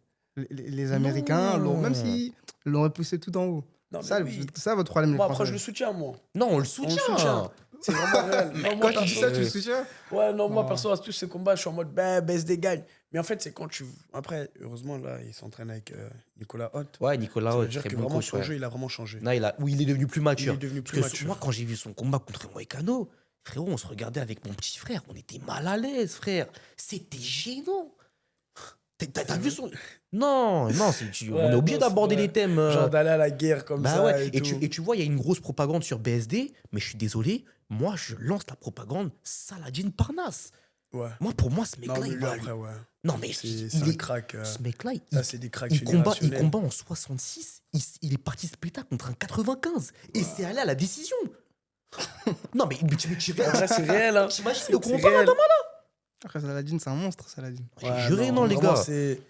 Speaker 3: Les Américains, même s'ils l'ont poussé tout en haut.
Speaker 2: Non, mais
Speaker 3: Ça,
Speaker 2: oui.
Speaker 3: ça, votre problème, les
Speaker 2: Moi, après,
Speaker 3: Français.
Speaker 2: je le soutiens, moi.
Speaker 1: Non, on le
Speaker 2: On le
Speaker 1: soutient.
Speaker 2: soutient. C'est vraiment réel. Non, moi,
Speaker 3: Quand tu dis
Speaker 2: perso-
Speaker 3: ça, tu le soutiens
Speaker 2: Ouais, non, moi,
Speaker 3: Non.
Speaker 2: perso, à tous ces combats, je suis en mode, ben, BSD gagne. Mais en fait, c'est quand tu. Après, heureusement, là, il s'entraîne avec Nicolas Hoth.
Speaker 1: Ouais, Nicolas,
Speaker 2: Ça veut
Speaker 1: Hoth,
Speaker 2: dire
Speaker 1: très
Speaker 2: que
Speaker 1: bon
Speaker 2: vraiment,
Speaker 1: coach.
Speaker 2: son
Speaker 1: Ouais.
Speaker 2: jeu, il a vraiment changé.
Speaker 1: Non, il est devenu plus mature.
Speaker 2: Il est devenu
Speaker 1: Parce
Speaker 2: plus
Speaker 1: que
Speaker 2: mature.
Speaker 1: moi, quand j'ai vu son combat contre Moïcano, frérot, on se regardait avec mon petit frère. On était mal à l'aise, frère. C'était gênant. T'as vu son. Non,
Speaker 2: Ouais,
Speaker 1: on est obligé
Speaker 2: non, c'est
Speaker 1: d'aborder
Speaker 2: vrai.
Speaker 1: les thèmes.
Speaker 2: Genre d'aller à la guerre comme
Speaker 1: Bah
Speaker 2: ça.
Speaker 1: ouais.
Speaker 2: Et, tout.
Speaker 1: Et tu vois, il y a une grosse propagande sur BSD, mais je suis désolé, moi, je lance la propagande Saladin Parnasse.
Speaker 2: Ouais.
Speaker 1: Moi, pour moi, ce
Speaker 2: Non,
Speaker 1: mec-là,
Speaker 2: mais
Speaker 1: il
Speaker 2: lui,
Speaker 1: va.
Speaker 2: après, ouais.
Speaker 1: Non, mais
Speaker 2: C'est
Speaker 1: il
Speaker 2: un
Speaker 1: est.
Speaker 2: crack.
Speaker 1: Ce mec-là,
Speaker 2: Ça, c'est des cracks
Speaker 1: il combat
Speaker 2: générationnels.
Speaker 1: en 66. Il est parti spectacle contre un 95. Et c'est allé à la décision. Non, mais tu
Speaker 2: En vrai, c'est réel, hein.
Speaker 1: t'imagines
Speaker 2: C'est
Speaker 1: le combat
Speaker 2: réel.
Speaker 1: là,
Speaker 3: Après, Saladin, c'est un monstre, Saladin.
Speaker 1: J'ai
Speaker 2: Ouais,
Speaker 1: juré, non, les
Speaker 2: vraiment,
Speaker 1: gars.
Speaker 2: c'est-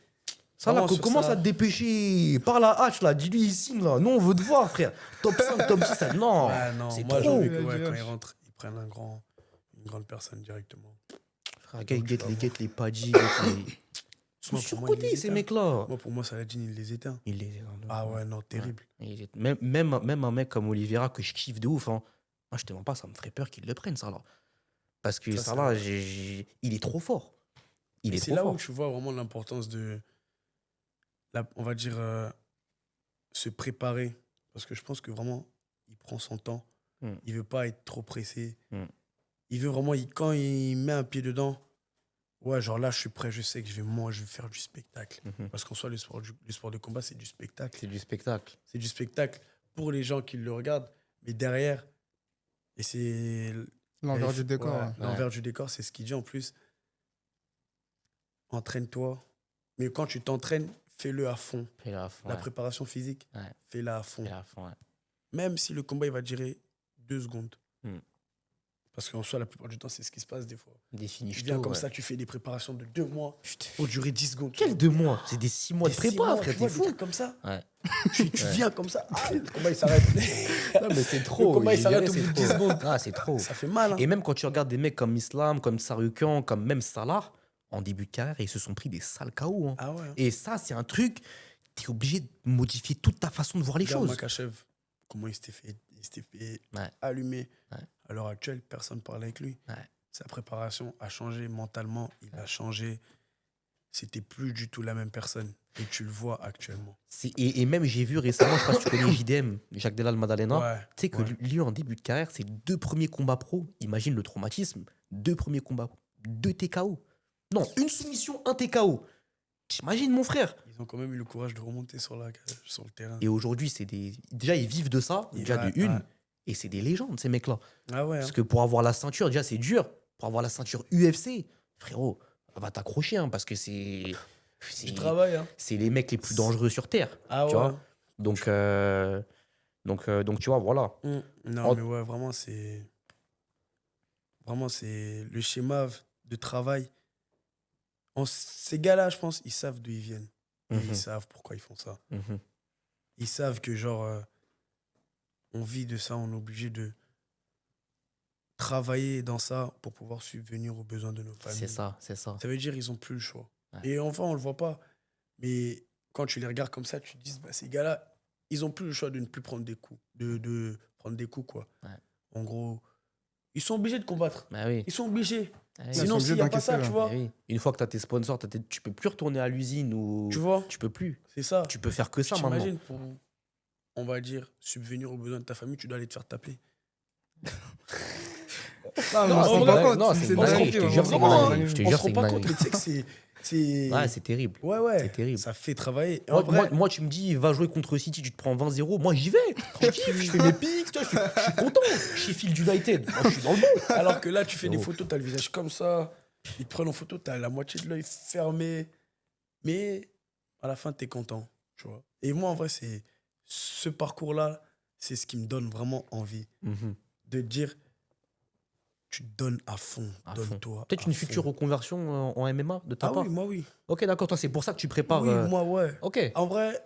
Speaker 1: Ça, là,
Speaker 2: vraiment, sur
Speaker 1: commence
Speaker 2: ça-
Speaker 1: à te dépêcher. Par la hache, là. Dis-lui ici, là. Nous, on veut te voir, frère. Top 5, top 6, ça. Non.
Speaker 2: Ouais, non,
Speaker 1: c'est
Speaker 2: moi, j'ai
Speaker 1: trop.
Speaker 2: envie que
Speaker 3: Ouais,
Speaker 2: ouais,
Speaker 3: du
Speaker 2: quand
Speaker 3: lâche.
Speaker 2: ils rentrent, ils prennent une grande personne directement.
Speaker 1: Frère, gars, ils
Speaker 2: Donc, tu vas
Speaker 1: guettent les padis. Ils sont
Speaker 2: Moi, pour moi,
Speaker 1: surcotés,
Speaker 2: il les
Speaker 1: ces
Speaker 2: éteint.
Speaker 1: mecs-là.
Speaker 2: Moi, pour moi, Saladin, il les éteint.
Speaker 1: Il les...
Speaker 2: Ah ouais, non, terrible.
Speaker 1: Même un mec comme Oliveira, que je kiffe de ouf, hein. Moi, je te mens pas, ça me ferait peur qu'il le prenne, ça, là. Parce que
Speaker 2: Ça,
Speaker 1: ça,
Speaker 2: c'est
Speaker 1: là,
Speaker 2: vrai.
Speaker 1: il est trop fort. Il
Speaker 2: Et
Speaker 1: est
Speaker 2: c'est
Speaker 1: trop
Speaker 2: là
Speaker 1: fort.
Speaker 2: où tu vois vraiment l'importance de, on va dire, se préparer. Parce que je pense que vraiment, il prend son temps.
Speaker 1: Mm.
Speaker 2: Il veut pas être trop pressé.
Speaker 1: Mm.
Speaker 2: Il veut vraiment, quand il met un pied dedans, ouais, genre là, je suis prêt, je sais que je vais faire du spectacle.
Speaker 1: Mhm.
Speaker 2: Parce qu'en soi, le sport de combat, c'est du spectacle.
Speaker 1: C'est du spectacle.
Speaker 2: C'est du spectacle pour les gens qui le regardent. Mais derrière, et c'est
Speaker 3: L'envers du décor.
Speaker 2: ouais,
Speaker 3: ouais.
Speaker 2: l'envers du décor, c'est ce qu'il dit en plus. entraîne-toi. Mais quand tu t'entraînes, fais-le à fond.
Speaker 1: Fais-le à fond,
Speaker 2: La
Speaker 1: ouais.
Speaker 2: préparation physique,
Speaker 1: Ouais.
Speaker 2: fais-la à fond.
Speaker 1: Fais-le à fond, ouais.
Speaker 2: Même si le combat il va durer 2 secondes.
Speaker 1: Hmm.
Speaker 2: Parce qu'en soi, la plupart du temps, c'est ce qui se passe des fois.
Speaker 1: Définis
Speaker 2: Tu viens comme
Speaker 1: ouais.
Speaker 2: ça, tu fais des préparations de 2 mois
Speaker 1: Putain.
Speaker 2: pour durer 10 secondes.
Speaker 1: Quel 2 mois? C'est des 6 mois de
Speaker 2: Des 6
Speaker 1: prépa,
Speaker 2: mois,
Speaker 1: frère,
Speaker 2: tu vois,
Speaker 1: t'es
Speaker 2: des
Speaker 1: fou.
Speaker 2: trucs comme ça.
Speaker 1: Ouais.
Speaker 2: Tu
Speaker 1: Ouais.
Speaker 2: viens comme ça, le combat il s'arrête.
Speaker 1: Non, mais c'est trop.
Speaker 2: Le combat il
Speaker 1: je
Speaker 2: s'arrête
Speaker 1: dirais,
Speaker 2: au bout de
Speaker 1: c'est
Speaker 2: 10
Speaker 1: trop.
Speaker 2: secondes.
Speaker 1: Ah, c'est trop.
Speaker 2: Ça fait mal. Hein.
Speaker 1: Et même quand tu regardes des mecs comme Islam, comme Sarukian, comme même Salah, en début de carrière, ils se sont pris des sales KO. Hein.
Speaker 2: Ah ouais.
Speaker 1: Et ça, c'est un truc, t'es obligé de modifier toute ta façon de voir les
Speaker 2: Regarde
Speaker 1: choses.
Speaker 2: Makachev, comment il s'était fait
Speaker 1: Ouais.
Speaker 2: allumer.
Speaker 1: Ouais.
Speaker 2: À l'heure actuelle, personne ne parle avec lui.
Speaker 1: Ouais.
Speaker 2: Sa préparation a changé mentalement, il a changé. C'était plus du tout la même personne. Et tu le vois actuellement.
Speaker 1: Et même, j'ai vu récemment, je sais pas si tu connais JDM, Jacques Delal Madalena.
Speaker 2: Ouais.
Speaker 1: Tu sais que
Speaker 2: ouais.
Speaker 1: lui, en début de carrière, ses 2 premiers combats pro, imagine le traumatisme, 2 premiers combats pro, 2 TKO. Non, 1 soumission, 1 TKO. T'imagines, mon frère.
Speaker 2: Ils ont quand même eu le courage de remonter sur le terrain.
Speaker 1: Et aujourd'hui, c'est des. Déjà, ils vivent de ça,
Speaker 2: Et
Speaker 1: déjà
Speaker 2: ouais,
Speaker 1: de une.
Speaker 2: ouais.
Speaker 1: Et c'est des légendes, ces mecs-là.
Speaker 2: Ah ouais.
Speaker 1: Parce
Speaker 2: Hein.
Speaker 1: que pour avoir la ceinture, déjà, c'est dur. Pour avoir la ceinture UFC, frérot, va t'accrocher, hein, parce que c'est.
Speaker 2: Du travail. Hein.
Speaker 1: C'est les mecs les plus dangereux sur Terre.
Speaker 2: Ah
Speaker 1: tu
Speaker 2: ouais.
Speaker 1: vois donc, tu vois, voilà.
Speaker 2: Non,
Speaker 1: Oh.
Speaker 2: mais ouais, vraiment, c'est. Vraiment, c'est le schéma de travail. Ces gars-là, je pense, ils savent d'où ils viennent. Et
Speaker 1: Mhm.
Speaker 2: ils savent pourquoi ils font ça.
Speaker 1: Mhm.
Speaker 2: Ils savent que, genre, on vit de ça, on est obligé de travailler dans ça pour pouvoir subvenir aux besoins de nos familles.
Speaker 1: C'est ça, c'est ça.
Speaker 2: Ça veut dire qu'ils n'ont plus le choix.
Speaker 1: Ouais.
Speaker 2: Et enfin, on ne le voit pas. Mais quand tu les regardes comme ça, tu te dis, bah, ces gars-là, ils n'ont plus le choix de ne plus prendre des coups. De prendre des coups, quoi.
Speaker 1: Ouais.
Speaker 2: En gros, ils sont obligés de combattre.
Speaker 1: Bah oui.
Speaker 2: Ils sont obligés.
Speaker 1: Ah oui.
Speaker 3: Ils
Speaker 2: Sinon,
Speaker 3: sont
Speaker 2: s'il n'y a
Speaker 3: obligés
Speaker 2: pas ça,
Speaker 3: d'encaisser,
Speaker 2: tu
Speaker 3: là.
Speaker 2: vois.
Speaker 1: Eh oui. Une fois que tu as tes sponsors, tu peux plus retourner à l'usine ou.
Speaker 2: Tu vois,
Speaker 1: Tu peux plus.
Speaker 2: c'est ça.
Speaker 1: Tu peux faire que ça maintenant.
Speaker 2: T'imagines, pour, on va dire, subvenir aux besoins de ta famille, tu dois aller te faire taper.
Speaker 3: Non, mais
Speaker 1: Non,
Speaker 3: on se
Speaker 1: c'est
Speaker 3: rend
Speaker 1: une
Speaker 3: pas
Speaker 1: dingue-
Speaker 3: compte.
Speaker 1: non, c'est
Speaker 3: C'est
Speaker 1: une
Speaker 3: une
Speaker 1: dinguerie,
Speaker 3: dinguerie,
Speaker 1: je te
Speaker 3: on
Speaker 1: jure,
Speaker 3: se
Speaker 1: c'est
Speaker 3: rend
Speaker 1: une
Speaker 3: pas
Speaker 1: dinguerie.
Speaker 3: compte.
Speaker 1: Je te
Speaker 2: On
Speaker 1: jure,
Speaker 2: se
Speaker 1: c'est
Speaker 2: rend
Speaker 1: une
Speaker 2: pas
Speaker 1: dinguerie.
Speaker 2: compte, mais tu sais que c'est...
Speaker 1: Ouais, c'est terrible.
Speaker 2: Ouais.
Speaker 1: C'est terrible.
Speaker 2: Ça fait travailler. Et en
Speaker 1: Moi,
Speaker 2: vrai,
Speaker 1: moi, tu me dis, va jouer contre City, tu te prends 20-0. Moi, j'y vais. Tranquille, je fais mes pics. Tu vois, je suis content. Sheffield United. Moi, je suis dans le bon.
Speaker 2: alors que là, tu fais des
Speaker 1: Oh.
Speaker 2: photos, t'as le visage comme ça. Ils te prennent en photo, t'as la moitié de l'œil fermé. Mais à la fin, t'es content, tu vois. Et moi, en vrai, c'est ce parcours-là, c'est ce qui me donne vraiment envie
Speaker 1: Mhm.
Speaker 2: de dire, tu te donnes à fond,
Speaker 1: À fond.
Speaker 2: donne-toi.
Speaker 1: Peut-être
Speaker 2: à
Speaker 1: une
Speaker 2: fond.
Speaker 1: future reconversion en MMA de ta
Speaker 2: Ah
Speaker 1: part.
Speaker 2: oui, moi, oui.
Speaker 1: Ok, d'accord. Toi, c'est pour ça que tu prépares.
Speaker 2: Oui, moi, ouais.
Speaker 1: Ok.
Speaker 2: En vrai,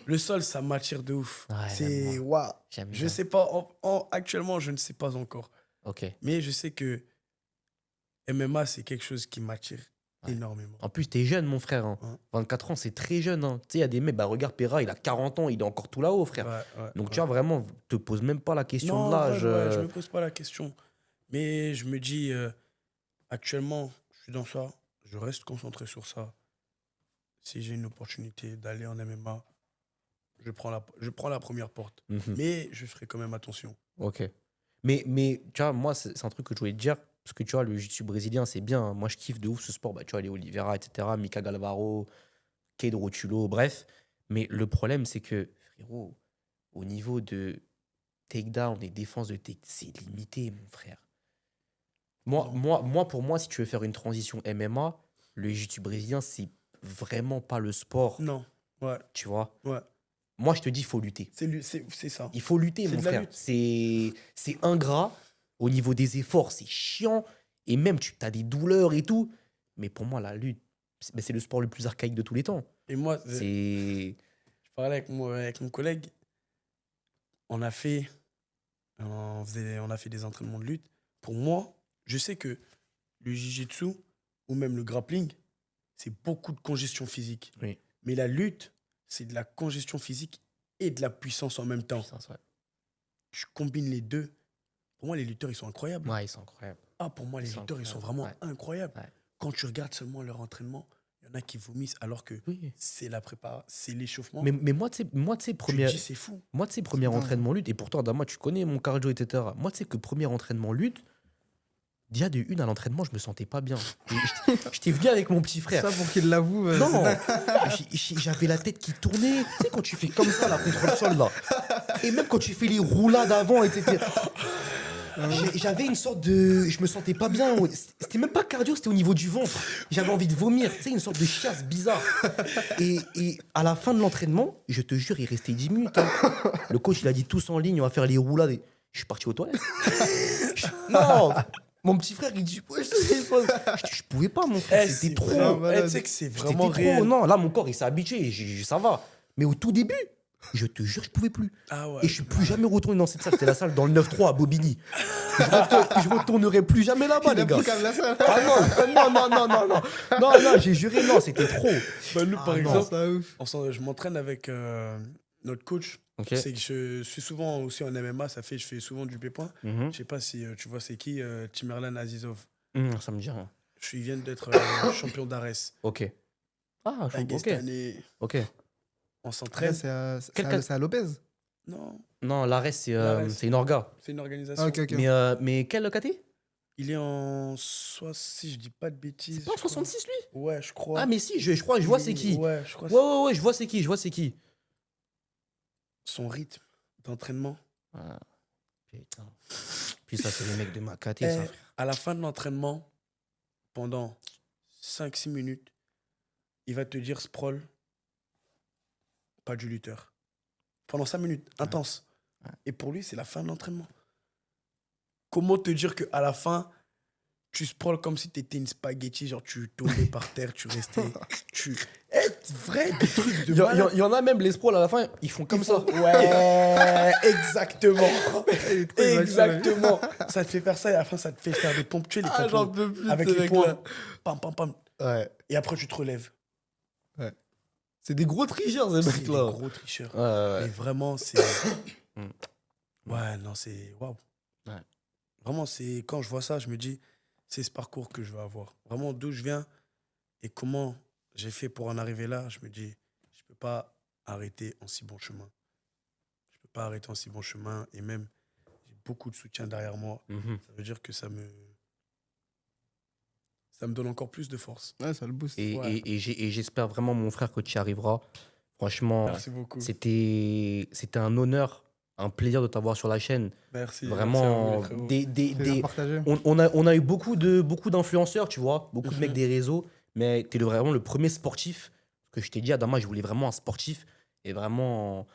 Speaker 2: le sol, ça m'attire de ouf.
Speaker 1: Ouais,
Speaker 2: C'est
Speaker 1: j'aime
Speaker 2: waouh.
Speaker 1: J'aime
Speaker 2: Je
Speaker 1: bien.
Speaker 2: sais pas, actuellement, je ne sais pas encore.
Speaker 1: Ok.
Speaker 2: Mais je sais que MMA, c'est quelque chose qui m'attire
Speaker 1: Ouais.
Speaker 2: énormément.
Speaker 1: En plus, t'es jeune, mon frère. Hein.
Speaker 2: Ouais.
Speaker 1: 24 ans, c'est très jeune. Hein. Tu sais, il y a des mecs, bah, regarde Pera, il a 40 ans, il est encore tout là-haut, frère.
Speaker 2: Ouais,
Speaker 1: Donc,
Speaker 2: ouais.
Speaker 1: tu vois, vraiment, te pose même pas la question
Speaker 2: Non,
Speaker 1: de
Speaker 2: en vrai,
Speaker 1: l'âge.
Speaker 2: ouais, je me pose pas la question. Mais je me dis, actuellement, je suis dans ça. Je reste concentré sur ça. Si j'ai une opportunité d'aller en MMA, je prends la première porte.
Speaker 1: Mhm.
Speaker 2: Mais je ferai quand même attention.
Speaker 1: Ok. Mais tu vois, moi, c'est un truc que je voulais te dire. Parce que tu vois, le jiu-jitsu brésilien, c'est bien. Moi, je kiffe de ouf ce sport. Bah, tu vois, les Oliveira, etc., Mika Galvaro, Cade Rotulo, bref. Mais le problème, c'est que, frérot, au niveau de takedown et défense de take, c'est limité, mon frère. Pour moi, si tu veux faire une transition MMA, le jiu-jitsu brésilien, c'est vraiment pas le sport,
Speaker 2: Non, ouais,
Speaker 1: tu vois.
Speaker 2: ouais.
Speaker 1: Moi, je te dis, il faut lutter.
Speaker 2: C'est ça.
Speaker 1: Il faut lutter,
Speaker 2: C'est
Speaker 1: mon
Speaker 2: de la
Speaker 1: frère.
Speaker 2: lutte.
Speaker 1: C'est ingrat. Au niveau des efforts, c'est chiant. Et même, tu as des douleurs et tout. Mais pour moi, la lutte, c'est le sport le plus archaïque de tous les temps.
Speaker 2: Et moi,
Speaker 1: C'est.
Speaker 2: je parlais avec mon collègue. On a fait des entraînements de lutte. Pour moi, je sais que le jiu-jitsu ou même le grappling, c'est beaucoup de congestion physique.
Speaker 1: Oui.
Speaker 2: Mais la lutte, c'est de la congestion physique et de la puissance en même temps.
Speaker 1: Puissance, ouais.
Speaker 2: Tu combines les deux. Pour moi, les lutteurs, ils sont incroyables.
Speaker 1: Ouais, ils sont incroyables.
Speaker 2: Ah, pour moi, les
Speaker 1: Ils sont
Speaker 2: lutteurs, ils sont
Speaker 1: incroyables.
Speaker 2: vraiment incroyables.
Speaker 1: Ouais.
Speaker 2: Quand tu regardes seulement leur entraînement, il y en a qui vomissent alors que
Speaker 1: Oui.
Speaker 2: c'est la prépa, c'est l'échauffement.
Speaker 1: Mais moi, tu sais,
Speaker 2: tu te
Speaker 1: premier,
Speaker 2: dis, c'est fou.
Speaker 1: premier
Speaker 3: dingue.
Speaker 1: entraînement lutte, et pourtant, Dama, tu connais mon cardio, etc. Moi, tu sais que premier entraînement lutte, déjà de une à l'entraînement, je me sentais pas bien. J'étais venu avec mon petit frère.
Speaker 3: Ça, pour qu'il l'avoue.
Speaker 1: Non, j'avais la tête qui tournait. Tu sais, quand tu fais comme ça, là, contre le sol, là. Et même quand tu fais les roulades avant, etc. J'avais une sorte de... Je me sentais pas bien. C'était même pas cardio, c'était au niveau du ventre. J'avais envie de vomir. Tu sais, une sorte de chiasse bizarre. Et à la fin de l'entraînement, je te jure, il restait 10 minutes. Hein. Le coach, il a dit tous en ligne, on va faire les roulades. Je suis parti aux toilettes. Non, mon petit frère, il dit... Ouais, je pouvais pas, mon frère. C'était trop.
Speaker 2: Tu sais que c'est vraiment
Speaker 1: C'était
Speaker 2: réel.
Speaker 1: trop. Non, là, mon corps, il s'est habitué. Ça va. Mais au tout début, je te jure, je pouvais plus.
Speaker 2: Ah ouais.
Speaker 1: Et je suis plus jamais retourné dans cette salle. C'était la salle dans le 9-3 à Bobigny. Je retournerai plus jamais là-bas, les gars. Ah non, j'ai juré, non, c'était trop.
Speaker 2: Bah, nous, par
Speaker 3: non,
Speaker 2: exemple,
Speaker 3: ça ouf.
Speaker 2: je m'entraîne avec notre coach.
Speaker 1: Ok.
Speaker 2: C'est que je suis souvent aussi en MMA, je fais souvent du P-point.
Speaker 1: Mhm.
Speaker 2: Je sais pas si tu vois c'est qui, Timerlan Azizov.
Speaker 1: Ça me dit rien.
Speaker 2: Il vient d'être champion d'Ares.
Speaker 1: Ok. Ah, ok.
Speaker 2: Dagestanais.
Speaker 1: Ok.
Speaker 2: On
Speaker 3: Après,
Speaker 2: s'entraîne.
Speaker 3: c'est à Lopez.
Speaker 2: Non,
Speaker 1: Non, l'ARES, c'est
Speaker 2: L'ARES.
Speaker 1: c'est une orga.
Speaker 2: c'est une organisation.
Speaker 3: Ah, ok.
Speaker 1: Mais quel KT?
Speaker 2: Il est en si je dis pas de bêtises.
Speaker 1: C'est pas en
Speaker 2: je crois.
Speaker 1: 66, lui?
Speaker 2: Ouais, je crois.
Speaker 1: Ah, mais si, je crois, je vois c'est qui.
Speaker 2: Ouais, je crois.
Speaker 1: Ouais, je vois c'est qui.
Speaker 2: Son rythme d'entraînement.
Speaker 1: Ah, putain. Puis ça, c'est les mecs de ma KT,
Speaker 2: Eh,
Speaker 1: ça, frère.
Speaker 2: à la fin de l'entraînement, pendant 5-6 minutes, il va te dire sprawl, pas du lutteur. Pendant 5 minutes, intense.
Speaker 1: Ouais.
Speaker 2: Et pour lui, c'est la fin de l'entraînement. Comment te dire qu'à la fin, tu sprawls comme si tu étais une spaghetti, genre tu tombais par terre, tu restais. Vrai, des trucs de malade.
Speaker 1: Il y en a même, les sprawls, à la fin, ils font comme ça.
Speaker 2: Ouais, exactement.
Speaker 3: est
Speaker 2: Exactement. Ça te fait faire ça et à la fin, ça te fait faire des pompes. Tu sais, les
Speaker 3: Ah,
Speaker 2: pompes
Speaker 3: j'en peux plus de
Speaker 2: avec
Speaker 3: ces
Speaker 2: les
Speaker 3: mecs-là.
Speaker 2: poings. Pam, pam, pam.
Speaker 3: Ouais.
Speaker 2: Et après, tu te relèves.
Speaker 1: C'est des gros tricheurs, ces
Speaker 2: C'est des
Speaker 1: mecs-là.
Speaker 2: gros tricheurs.
Speaker 1: Ouais.
Speaker 2: Et vraiment, c'est. Ouais, non, c'est. Waouh.
Speaker 1: Ouais.
Speaker 2: Vraiment, c'est. Quand je vois ça, je me dis, c'est ce parcours que je veux avoir. Vraiment, d'où je viens et comment j'ai fait pour en arriver là, je me dis, je peux pas arrêter en si bon chemin. Je peux pas arrêter en si bon chemin. Et même, j'ai beaucoup de soutien derrière moi.
Speaker 1: Mhm.
Speaker 2: Ça veut dire que ça me donne encore plus de force.
Speaker 3: Ouais, ça le booste.
Speaker 2: Ouais.
Speaker 1: Et j'espère vraiment, mon frère, que tu y arriveras. Franchement,
Speaker 2: Merci beaucoup.
Speaker 1: c'était un honneur, un plaisir de t'avoir sur la chaîne.
Speaker 2: Merci.
Speaker 1: Vraiment,
Speaker 2: merci à vous, les frérots.
Speaker 3: Plaisir partagé.
Speaker 1: on a eu beaucoup d'influenceurs, tu vois, beaucoup de mecs des réseaux, mais tu es vraiment le premier sportif. Que je t'ai dit, Adama, je voulais vraiment un sportif et vraiment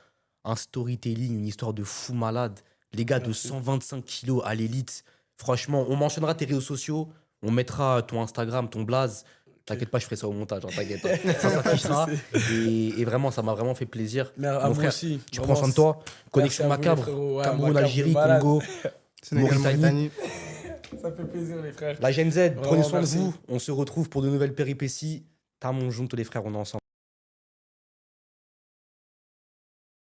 Speaker 1: un storytelling, une histoire de fou malade. Les gars de
Speaker 2: Merci.
Speaker 1: 125 kilos à l'élite. Franchement, on mentionnera tes réseaux sociaux, on mettra ton Instagram, ton blaze. T'inquiète pas, je ferai ça au montage, hein, t'inquiète. Ça s'affichera. Et vraiment, ça m'a vraiment fait plaisir.
Speaker 2: Mais à
Speaker 1: Mon
Speaker 2: vous
Speaker 1: frère,
Speaker 2: aussi.
Speaker 1: Tu
Speaker 2: Vraiment,
Speaker 1: prends soin de toi.
Speaker 2: merci
Speaker 1: Connexion
Speaker 2: à vous, les
Speaker 1: macabre.
Speaker 2: frérots. Ouais,
Speaker 1: Cameroun,
Speaker 2: macabre,
Speaker 1: Algérie,
Speaker 2: malade.
Speaker 1: Congo.
Speaker 3: Sénégal,
Speaker 1: Mauritanie.
Speaker 3: Mauritanie.
Speaker 2: Ça fait plaisir, les frères.
Speaker 1: La Gen Z, prenez
Speaker 2: Vraiment,
Speaker 1: soin
Speaker 2: merci.
Speaker 1: de vous. On se retrouve pour de nouvelles péripéties. T'as mon jour, tous les frères, on est ensemble.